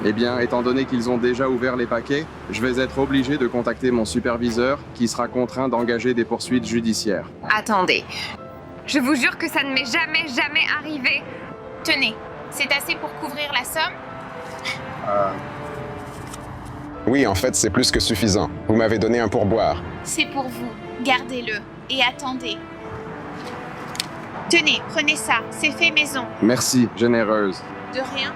Eh bien, étant donné qu'ils ont déjà ouvert les paquets, je vais être obligé de contacter mon superviseur qui sera contraint d'engager des poursuites judiciaires. Attendez. Je vous jure que ça ne m'est jamais arrivé. Tenez, c'est assez pour couvrir la somme? Oui, en fait, c'est plus que suffisant. Vous m'avez donné un pourboire. C'est pour vous. Gardez-le et attendez. Tenez, prenez ça. C'est fait maison. Merci, généreuse. De rien.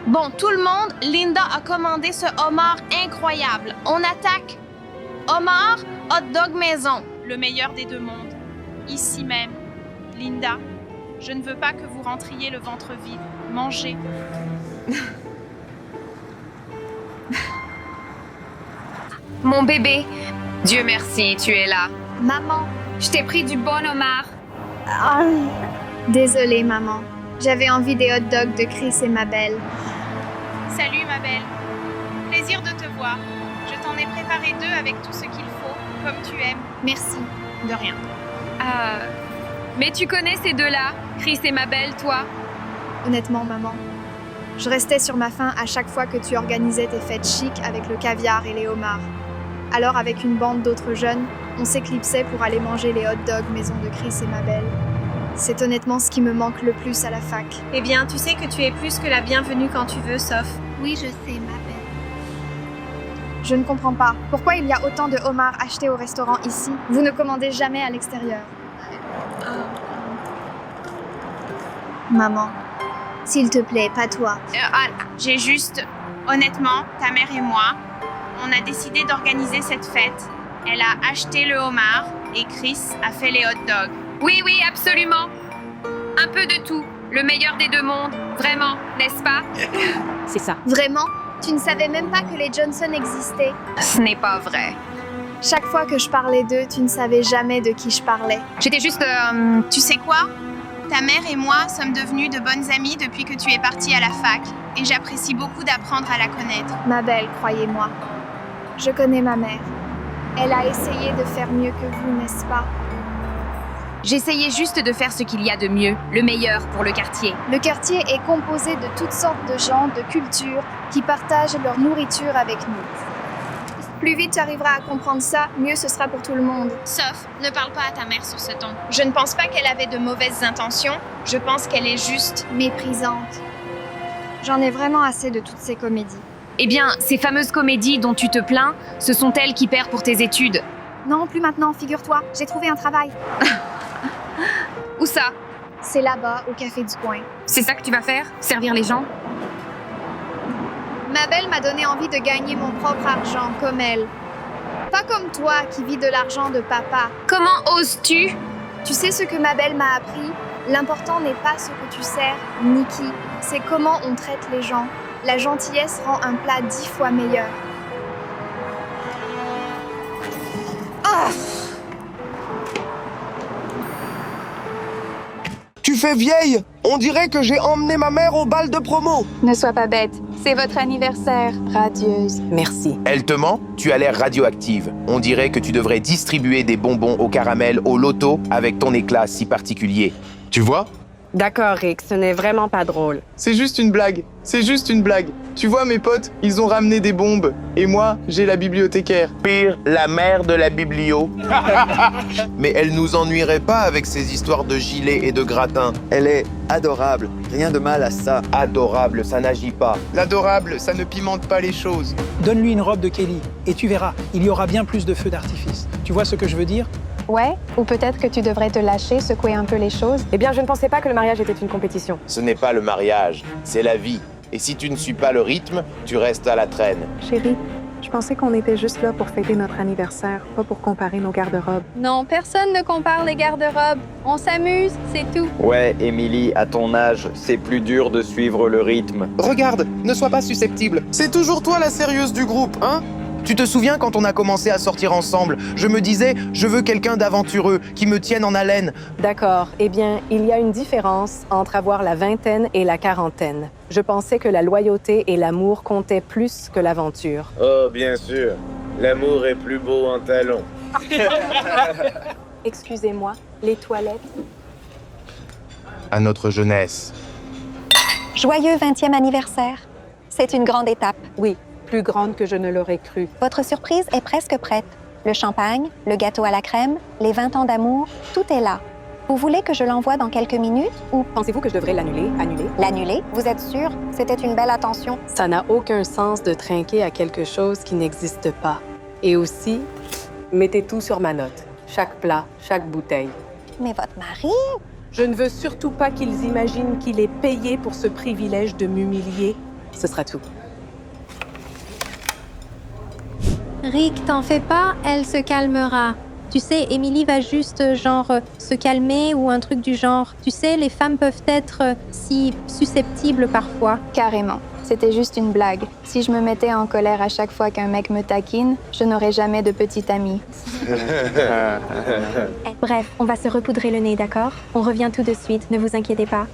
Bon, tout le monde, Linda a commandé ce homard incroyable. On attaque. Homard, hot dog maison. Le meilleur des deux mondes. Ici même. Linda, je ne veux pas que vous rentriez le ventre vide. Mangez. Mon bébé, Dieu merci, tu es là. Maman. Je t'ai pris du bon homard. Désolée, maman. J'avais envie des hot dogs de Chris et ma belle. Salut, ma belle. Plaisir de te voir. Je t'en ai préparé 2 avec tout ce qu'il faut, comme tu aimes. Merci. De rien. Mais tu connais ces deux-là, Chris et ma belle, toi? Honnêtement, maman, je restais sur ma faim à chaque fois que tu organisais tes fêtes chic avec le caviar et les homards. Alors, avec une bande d'autres jeunes, on s'éclipsait pour aller manger les hot dogs maison de Chris et ma belle. C'est honnêtement ce qui me manque le plus à la fac. Eh bien, tu sais que tu es plus que la bienvenue quand tu veux, sauf... Oui, je sais, ma belle. Je ne comprends pas. Pourquoi il y a autant de homards achetés au restaurant ici? Vous ne commandez jamais à l'extérieur. Maman, s'il te plaît, pas toi. J'ai juste... Honnêtement, ta mère et moi, on a décidé d'organiser cette fête. Elle a acheté le homard et Chris a fait les hot dogs. Oui, oui, absolument. Un peu de tout. Le meilleur des deux mondes. Vraiment, n'est-ce pas? C'est ça. Vraiment? Tu ne savais même pas que les Johnson existaient? Ce n'est pas vrai. Chaque fois que je parlais d'eux, tu ne savais jamais de qui je parlais. J'étais juste... Tu sais quoi? Ta mère et moi sommes devenues de bonnes amies depuis que tu es partie à la fac. Et j'apprécie beaucoup d'apprendre à la connaître. Ma belle, croyez-moi. Je connais ma mère. Elle a essayé de faire mieux que vous, n'est-ce pas? J'essayais juste de faire ce qu'il y a de mieux, le meilleur pour le quartier. Le quartier est composé de toutes sortes de gens, de cultures, qui partagent leur nourriture avec nous. Plus vite tu arriveras à comprendre ça, mieux ce sera pour tout le monde. Sauf, ne parle pas à ta mère sur ce ton. Je ne pense pas qu'elle avait de mauvaises intentions. Je pense qu'elle est juste méprisante. J'en ai vraiment assez de toutes ces comédies. Eh bien, ces fameuses comédies dont tu te plains, ce sont elles qui perdent pour tes études. Non, plus maintenant, figure-toi, j'ai trouvé un travail. Où ça? C'est là-bas, au café du coin. C'est ça que tu vas faire? Servir les gens? Ma belle m'a donné envie de gagner mon propre argent, comme elle. Pas comme toi, qui vis de l'argent de papa. Comment oses-tu? Tu sais ce que ma belle m'a appris? L'important n'est pas ce que tu sers, ni qui. C'est comment on traite les gens. La gentillesse rend un plat 10 fois meilleur. Ah! Tu fais vieille! On dirait que j'ai emmené ma mère au bal de promo! Ne sois pas bête, c'est votre anniversaire, radieuse. Merci. Elle te ment? Tu as l'air radioactive. On dirait que tu devrais distribuer des bonbons au caramel au loto avec ton éclat si particulier. Tu vois? D'accord, Rick, ce n'est vraiment pas drôle. C'est juste une blague. C'est juste une blague. Tu vois, mes potes, ils ont ramené des bombes. Et moi, j'ai la bibliothécaire. Pire, la mère de la biblio. Mais elle nous ennuierait pas avec ses histoires de gilets et de gratins. Elle est adorable. Rien de mal à ça. Adorable, ça n'agit pas. L'adorable, ça ne pimente pas les choses. Donne-lui une robe de Kelly et tu verras, il y aura bien plus de feux d'artifice. Tu vois ce que je veux dire? Ouais, ou peut-être que tu devrais te lâcher, secouer un peu les choses. Eh bien, je ne pensais pas que le mariage était une compétition. Ce n'est pas le mariage, c'est la vie. Et si tu ne suis pas le rythme, tu restes à la traîne. Chérie, je pensais qu'on était juste là pour fêter notre anniversaire, pas pour comparer nos garde-robes. Non, personne ne compare les garde-robes. On s'amuse, c'est tout. Ouais, Émilie, à ton âge, c'est plus dur de suivre le rythme. Regarde, ne sois pas susceptible. C'est toujours toi la sérieuse du groupe, hein? Tu te souviens quand on a commencé à sortir ensemble? Je me disais, je veux quelqu'un d'aventureux, qui me tienne en haleine. D'accord. Eh bien, il y a une différence entre avoir la vingtaine et la quarantaine. Je pensais que la loyauté et l'amour comptaient plus que l'aventure. Oh, bien sûr. L'amour est plus beau en talons. Excusez-moi, les toilettes. À notre jeunesse. Joyeux 20e anniversaire. C'est une grande étape. Oui, plus grande que je ne l'aurais cru. Votre surprise est presque prête. Le champagne, le gâteau à la crème, les 20 ans d'amour, tout est là. Vous voulez que je l'envoie dans quelques minutes ou... Pensez-vous que je devrais l'annuler? L'annuler? Vous êtes sûr? C'était une belle attention. Ça n'a aucun sens de trinquer à quelque chose qui n'existe pas. Et aussi, mettez tout sur ma note. Chaque plat, chaque bouteille. Mais votre mari? Je ne veux surtout pas qu'ils imaginent qu'il est payé pour ce privilège de m'humilier. Ce sera tout. Rick, t'en fais pas, elle se calmera. Tu sais, Émilie va juste, se calmer ou un truc du genre. Tu sais, les femmes peuvent être si susceptibles parfois. Carrément. C'était juste une blague. Si je me mettais en colère à chaque fois qu'un mec me taquine, je n'aurais jamais de petite amie. Bref, on va se repoudrer le nez, d'accord? On revient tout de suite, ne vous inquiétez pas.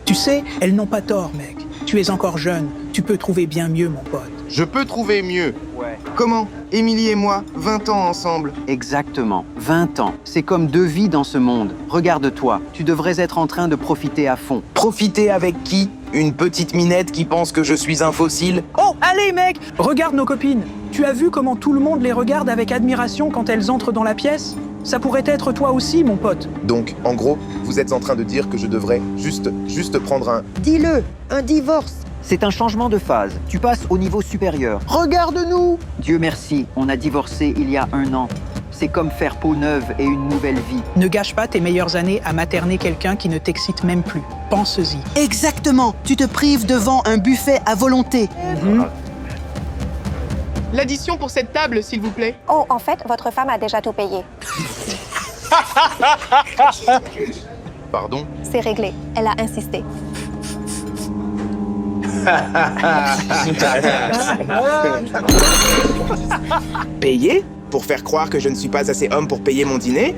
Tu sais, elles n'ont pas tort, mec. Tu es encore jeune, tu peux trouver bien mieux, mon pote. Je peux trouver mieux. Ouais. Comment? Émilie et moi, 20 ans ensemble. Exactement, 20 ans. C'est comme 2 vies dans ce monde. Regarde-toi, tu devrais être en train de profiter à fond. Profiter avec qui? Une petite minette qui pense que je suis un fossile? Oh, allez, mec! Regarde nos copines. Tu as vu comment tout le monde les regarde avec admiration quand elles entrent dans la pièce? Ça pourrait être toi aussi, mon pote. Donc, en gros, vous êtes en train de dire que je devrais juste prendre un... Dis-le, un divorce. C'est un changement de phase. Tu passes au niveau supérieur. Regarde-nous! Dieu merci, on a divorcé il y a 1 an. C'est comme faire peau neuve et une nouvelle vie. Ne gâche pas tes meilleures années à materner quelqu'un qui ne t'excite même plus. Pense-y. Exactement. Tu te prives devant un buffet à volonté. L'addition pour cette table, s'il vous plaît. Oh, en fait, votre femme a déjà tout payé. Pardon? C'est réglé. Elle a insisté. Payer? Pour faire croire que je ne suis pas assez homme pour payer mon dîner?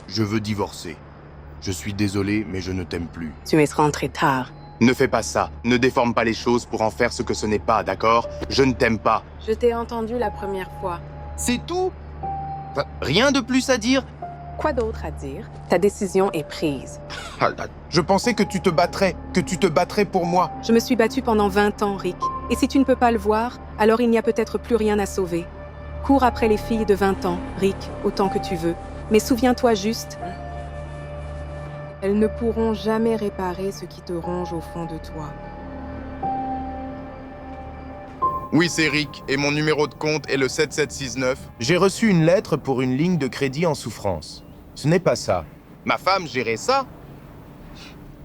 Je veux divorcer. Je suis désolé, mais je ne t'aime plus. Tu es rentré tard. Ne fais pas ça. Ne déforme pas les choses pour en faire ce que ce n'est pas, d'accord? Je ne t'aime pas. Je t'ai entendu la première fois. C'est tout? Rien de plus à dire? Quoi d'autre à dire? Ta décision est prise. Je pensais que tu te battrais pour moi. Je me suis battue pendant 20 ans, Rick. Et si tu ne peux pas le voir, alors il n'y a peut-être plus rien à sauver. Cours après les filles de 20 ans, Rick, autant que tu veux. Mais souviens-toi juste, elles ne pourront jamais réparer ce qui te ronge au fond de toi. Oui, c'est Rick, et mon numéro de compte est le 7769. J'ai reçu une lettre pour une ligne de crédit en souffrance. Ce n'est pas ça. Ma femme gérait ça.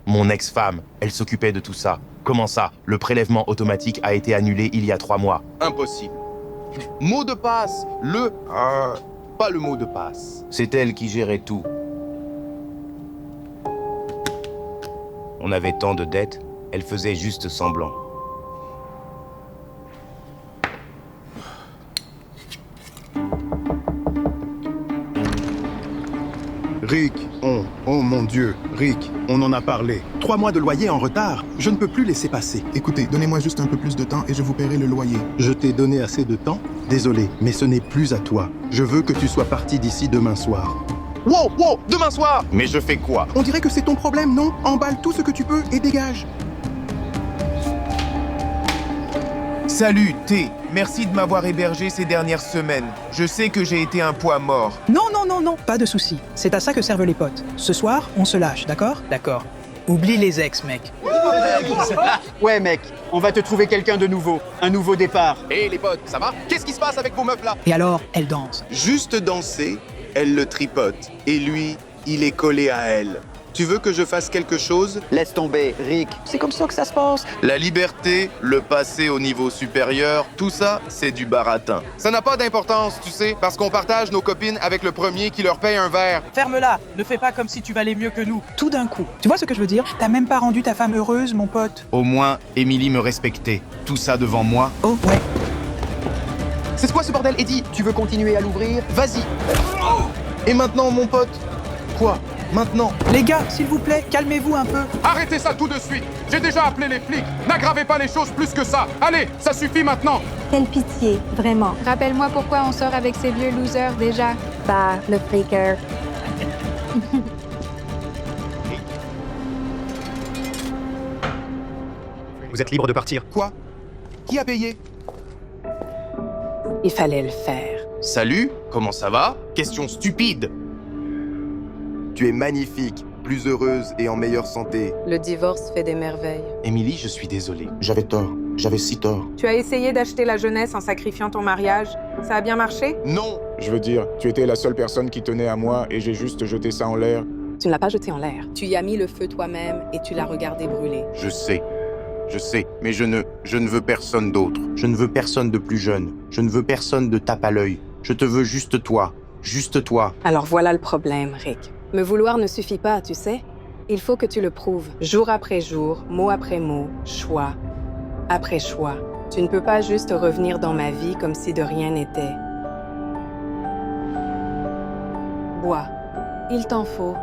Mon ex-femme, elle s'occupait de tout ça. Comment ça? Le prélèvement automatique a été annulé il y a 3 mois. Impossible. Mot de passe. Pas le mot de passe. C'est elle qui gérait tout. On avait tant de dettes, elle faisait juste semblant. Rick, oh mon Dieu, Rick, on en a parlé. 3 mois de loyer en retard, je ne peux plus laisser passer. Écoutez, donnez-moi juste un peu plus de temps et je vous paierai le loyer. Je t'ai donné assez de temps? Désolé, mais ce n'est plus à toi. Je veux que tu sois parti d'ici demain soir. Wow, demain soir! Mais je fais quoi? On dirait que c'est ton problème, non? Emballe tout ce que tu peux et dégage. Salut, T. Merci de m'avoir hébergé ces dernières semaines. Je sais que j'ai été un poids mort. Non, pas de souci. C'est à ça que servent les potes. Ce soir, on se lâche, d'accord? D'accord. Oublie les ex, mec. Ouais, mec, on va te trouver quelqu'un de nouveau. Un nouveau départ. Hé, les potes, ça va? Qu'est-ce qui se passe avec vos meufs là? Et alors, elle danse. Juste danser, elle le tripote. Et lui, il est collé à elle. Tu veux que je fasse quelque chose? Laisse tomber, Rick. C'est comme ça que ça se passe. La liberté, le passé au niveau supérieur, tout ça, c'est du baratin. Ça n'a pas d'importance, tu sais, parce qu'on partage nos copines avec le premier qui leur paye un verre. Ferme-la. Ne fais pas comme si tu valais mieux que nous. Tout d'un coup. Tu vois ce que je veux dire? T'as même pas rendu ta femme heureuse, mon pote. Au moins, Émilie me respectait. Tout ça devant moi. Oh, ouais. C'est quoi ce bordel, Eddie? Tu veux continuer à l'ouvrir? Vas-y. Et maintenant, mon pote? Quoi? Maintenant. Les gars, s'il vous plaît, calmez-vous un peu. Arrêtez ça tout de suite. J'ai déjà appelé les flics. N'aggravez pas les choses plus que ça. Allez, ça suffit maintenant. Quelle pitié, vraiment. Rappelle-moi pourquoi on sort avec ces vieux losers déjà. Bah, le freaker. Vous êtes libre de partir. Quoi? Qui a payé? Il fallait le faire. Salut, comment ça va? Question stupide. Tu es magnifique, plus heureuse et en meilleure santé. Le divorce fait des merveilles. Émilie, je suis désolé. J'avais tort. J'avais si tort. Tu as essayé d'acheter la jeunesse en sacrifiant ton mariage. Ça a bien marché? Non! Je veux dire, tu étais la seule personne qui tenait à moi et j'ai juste jeté ça en l'air. Tu ne l'as pas jeté en l'air. Tu y as mis le feu toi-même et tu l'as regardé brûler. Je sais, mais je ne veux personne d'autre. Je ne veux personne de plus jeune. Je ne veux personne de tape à l'œil. Je te veux juste toi. Juste toi. Alors voilà le problème, Rick. Me vouloir ne suffit pas, tu sais. Il faut que tu le prouves, jour après jour, mot après mot, choix après choix. Tu ne peux pas juste revenir dans ma vie comme si de rien n'était. Bois. Il t'en faut.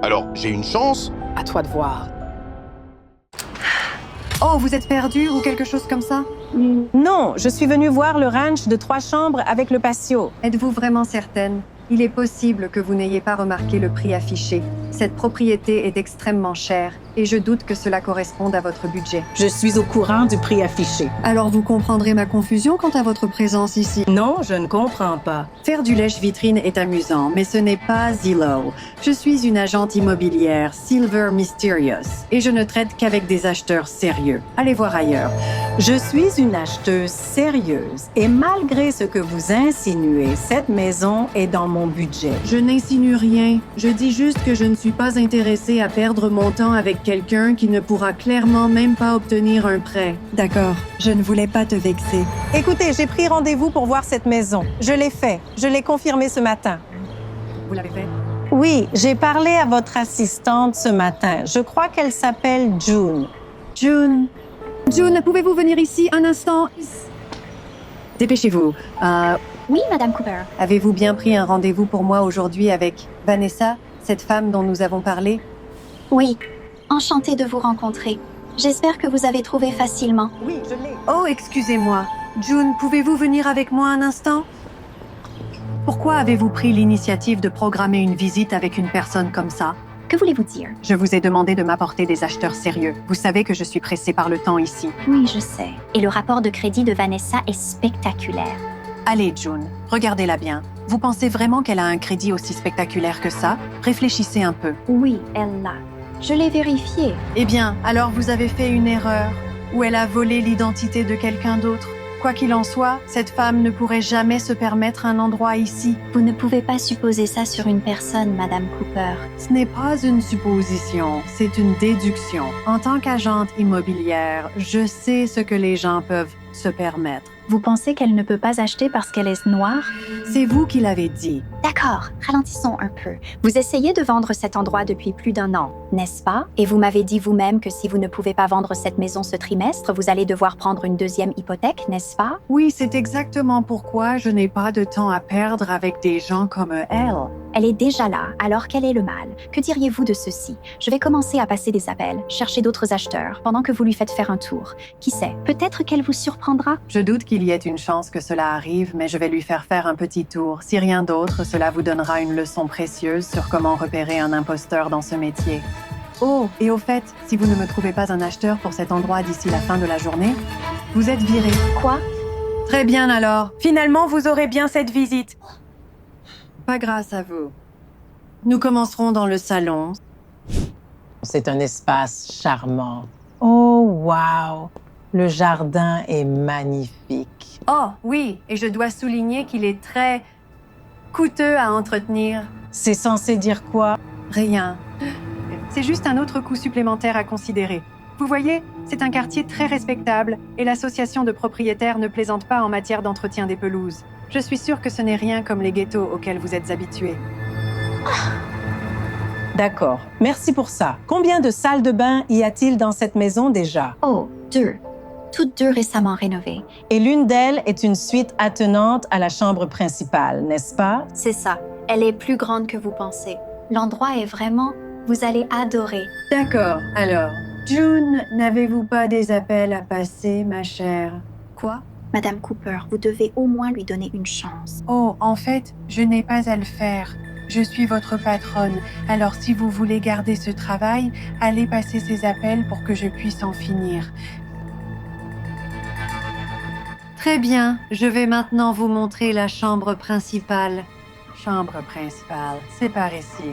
Alors, j'ai une chance? À toi de voir. Oh, vous êtes perdu ou quelque chose comme ça? Non, je suis venue voir le ranch de 3 chambres avec le patio. Êtes-vous vraiment certaine? Il est possible que vous n'ayez pas remarqué le prix affiché. Cette propriété est extrêmement chère et je doute que cela corresponde à votre budget. Je suis au courant du prix affiché. Alors vous comprendrez ma confusion quant à votre présence ici. Non, je ne comprends pas. Faire du lèche-vitrine est amusant, mais ce n'est pas Zillow. Je suis une agente immobilière, Silver Mysterious, et je ne traite qu'avec des acheteurs sérieux. Allez voir ailleurs. Je suis une acheteuse sérieuse et malgré ce que vous insinuez, cette maison est dans mon budget. Je n'insinue rien. Je dis juste que je ne suis pas intéressée à perdre mon temps avec quelqu'un qui ne pourra clairement même pas obtenir un prêt. D'accord, je ne voulais pas te vexer. Écoutez, j'ai pris rendez-vous pour voir cette maison. Je l'ai fait. Je l'ai confirmé ce matin. Vous l'avez fait? Oui, j'ai parlé à votre assistante ce matin. Je crois qu'elle s'appelle June. June, pouvez-vous venir ici un instant? Dépêchez-vous. Oui, Madame Cooper. Avez-vous bien pris un rendez-vous pour moi aujourd'hui avec Vanessa, cette femme dont nous avons parlé? Oui, enchantée de vous rencontrer. J'espère que vous avez trouvé facilement. Oui, je l'ai. Oh, excusez-moi. June, pouvez-vous venir avec moi un instant? Pourquoi avez-vous pris l'initiative de programmer une visite avec une personne comme ça? Que voulez-vous dire? Je vous ai demandé de m'apporter des acheteurs sérieux. Vous savez que je suis pressée par le temps ici. Oui, je sais. Et le rapport de crédit de Vanessa est spectaculaire. Allez, June, regardez-la bien. Vous pensez vraiment qu'elle a un crédit aussi spectaculaire que ça? Réfléchissez un peu. Oui, elle l'a. Je l'ai vérifié. Eh bien, alors vous avez fait une erreur, ou elle a volé l'identité de quelqu'un d'autre. Quoi qu'il en soit, cette femme ne pourrait jamais se permettre un endroit ici. Vous ne pouvez pas supposer ça sur une personne, Madame Cooper. Ce n'est pas une supposition, c'est une déduction. En tant qu'agente immobilière, je sais ce que les gens peuvent se permettre. Vous pensez qu'elle ne peut pas acheter parce qu'elle est noire? C'est vous qui l'avez dit. D'accord, ralentissons un peu. Vous essayez de vendre cet endroit depuis plus d'1 an, n'est-ce pas? Et vous m'avez dit vous-même que si vous ne pouvez pas vendre cette maison ce trimestre, vous allez devoir prendre une deuxième hypothèque, n'est-ce pas? Oui, c'est exactement pourquoi je n'ai pas de temps à perdre avec des gens comme elle. Elle est déjà là, alors quel est le mal? Que diriez-vous de ceci? Je vais commencer à passer des appels, chercher d'autres acheteurs, pendant que vous lui faites faire un tour. Qui sait, peut-être qu'elle vous surprendra? Je doute qu'il y ait une chance que cela arrive, mais je vais lui faire faire un petit tour. Si rien d'autre, cela vous donnera une leçon précieuse sur comment repérer un imposteur dans ce métier. Oh, et au fait, si vous ne me trouvez pas un acheteur pour cet endroit d'ici la fin de la journée, vous êtes viré. Quoi? Très bien alors. Finalement, vous aurez bien cette visite. Pas grâce à vous. Nous commencerons dans le salon. C'est un espace charmant. Oh, wow! Le jardin est magnifique. Oh, oui, et je dois souligner qu'il est très coûteux à entretenir. C'est censé dire quoi? Rien. C'est juste un autre coût supplémentaire à considérer. Vous voyez, c'est un quartier très respectable et l'association de propriétaires ne plaisante pas en matière d'entretien des pelouses. Je suis sûre que ce n'est rien comme les ghettos auxquels vous êtes habitués. D'accord, merci pour ça. Combien de salles de bain y a-t-il dans cette maison déjà? Oh, 2. Toutes 2 récemment rénovées. Et l'une d'elles est une suite attenante à la chambre principale, n'est-ce pas? C'est ça. Elle est plus grande que vous pensez. L'endroit est vraiment... Vous allez adorer. D'accord, alors. June, n'avez-vous pas des appels à passer, ma chère? Quoi? Madame Cooper, vous devez au moins lui donner une chance. Oh, en fait, je n'ai pas à le faire. Je suis votre patronne. Alors, si vous voulez garder ce travail, allez passer ces appels pour que je puisse en finir. Très bien, je vais maintenant vous montrer la chambre principale. Chambre principale, c'est par ici.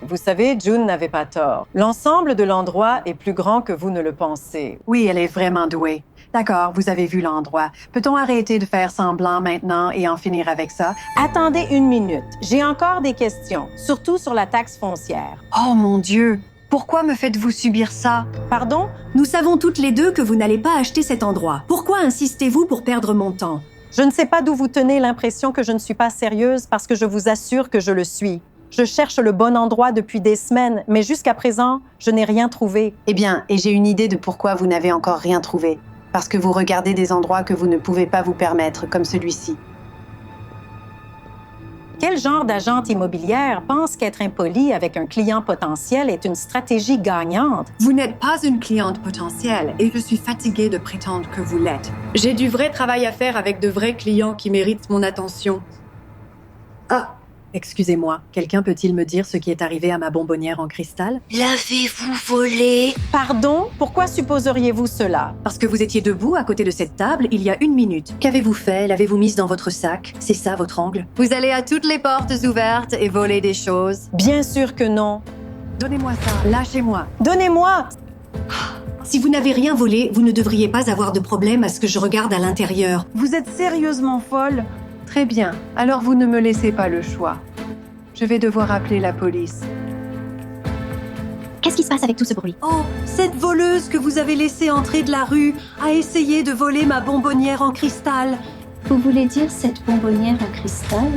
Vous savez, June n'avait pas tort. L'ensemble de l'endroit est plus grand que vous ne le pensez. Oui, elle est vraiment douée. D'accord, vous avez vu l'endroit. Peut-on arrêter de faire semblant maintenant et en finir avec ça? Attendez une minute. J'ai encore des questions, surtout sur la taxe foncière. Oh mon Dieu! Pourquoi me faites-vous subir ça? Pardon? Nous savons toutes les deux que vous n'allez pas acheter cet endroit. Pourquoi insistez-vous pour perdre mon temps? Je ne sais pas d'où vous tenez l'impression que je ne suis pas sérieuse parce que je vous assure que je le suis. Je cherche le bon endroit depuis des semaines, mais jusqu'à présent, je n'ai rien trouvé. Eh bien, et j'ai une idée de pourquoi vous n'avez encore rien trouvé. Parce que vous regardez des endroits que vous ne pouvez pas vous permettre, comme celui-ci. Quel genre d'agente immobilière pense qu'être impoli avec un client potentiel est une stratégie gagnante? Vous n'êtes pas une cliente potentielle et je suis fatiguée de prétendre que vous l'êtes. J'ai du vrai travail à faire avec de vrais clients qui méritent mon attention. Ah, Excusez-moi, quelqu'un peut-il me dire ce qui est arrivé à ma bonbonnière en cristal? L'avez-vous volée? Pardon? Pourquoi supposeriez-vous cela? Parce que vous étiez debout à côté de cette table il y a 1 minute. Qu'avez-vous fait? L'avez-vous mise dans votre sac? C'est ça votre angle? Vous allez à toutes les portes ouvertes et voler des choses? Bien sûr que non. Donnez-moi ça, lâchez-moi. Donnez-moi! Si vous n'avez rien volé, vous ne devriez pas avoir de problème à ce que je regarde à l'intérieur. Vous êtes sérieusement folle? Très bien, alors vous ne me laissez pas le choix. Je vais devoir appeler la police. Qu'est-ce qui se passe avec tout ce bruit? Oh, cette voleuse que vous avez laissée entrer de la rue a essayé de voler ma bonbonnière en cristal. Vous voulez dire cette bonbonnière en cristal?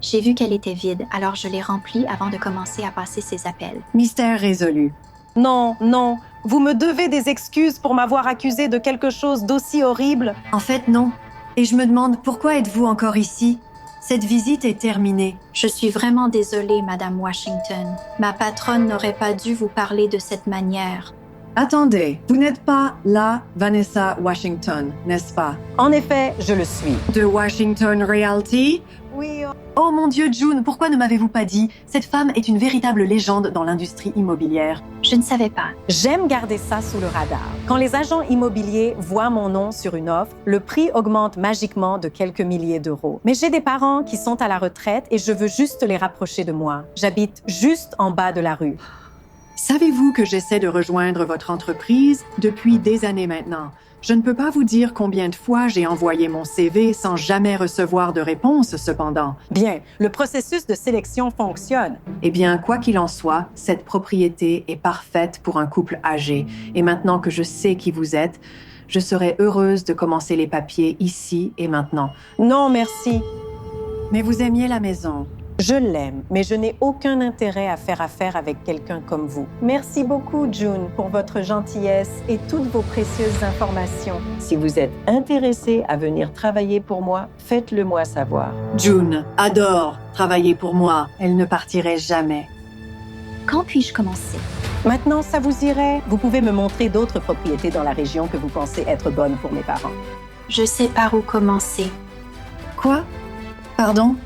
J'ai vu qu'elle était vide, alors je l'ai remplie avant de commencer à passer ses appels. Mystère résolu. Non, non. Vous me devez des excuses pour m'avoir accusé de quelque chose d'aussi horrible. En fait, non. Et je me demande pourquoi êtes-vous encore ici? Cette visite est terminée. Je suis vraiment désolée, Madame Washington. Ma patronne n'aurait pas dû vous parler de cette manière. Attendez, vous n'êtes pas la Vanessa Washington, n'est-ce pas? En effet, je le suis. De Washington Realty? Oui. Oh mon Dieu, June, pourquoi ne m'avez-vous pas dit? Cette femme est une véritable légende dans l'industrie immobilière. Je ne savais pas. J'aime garder ça sous le radar. Quand les agents immobiliers voient mon nom sur une offre, le prix augmente magiquement de quelques milliers d'euros. Mais j'ai des parents qui sont à la retraite et je veux juste les rapprocher de moi. J'habite juste en bas de la rue. Savez-vous que j'essaie de rejoindre votre entreprise depuis des années maintenant? Je ne peux pas vous dire combien de fois j'ai envoyé mon CV sans jamais recevoir de réponse, cependant. Bien, le processus de sélection fonctionne. Eh bien, quoi qu'il en soit, cette propriété est parfaite pour un couple âgé. Et maintenant que je sais qui vous êtes, je serai heureuse de commencer les papiers ici et maintenant. Non, merci. Mais vous aimiez la maison. Je l'aime, mais je n'ai aucun intérêt à faire affaire avec quelqu'un comme vous. Merci beaucoup, June, pour votre gentillesse et toutes vos précieuses informations. Si vous êtes intéressé à venir travailler pour moi, faites-le moi savoir. June adore travailler pour moi. Elle ne partirait jamais. Quand puis-je commencer? Maintenant, ça vous irait? Vous pouvez me montrer d'autres propriétés dans la région que vous pensez être bonnes pour mes parents. Je sais par où commencer. Quoi? Pardon?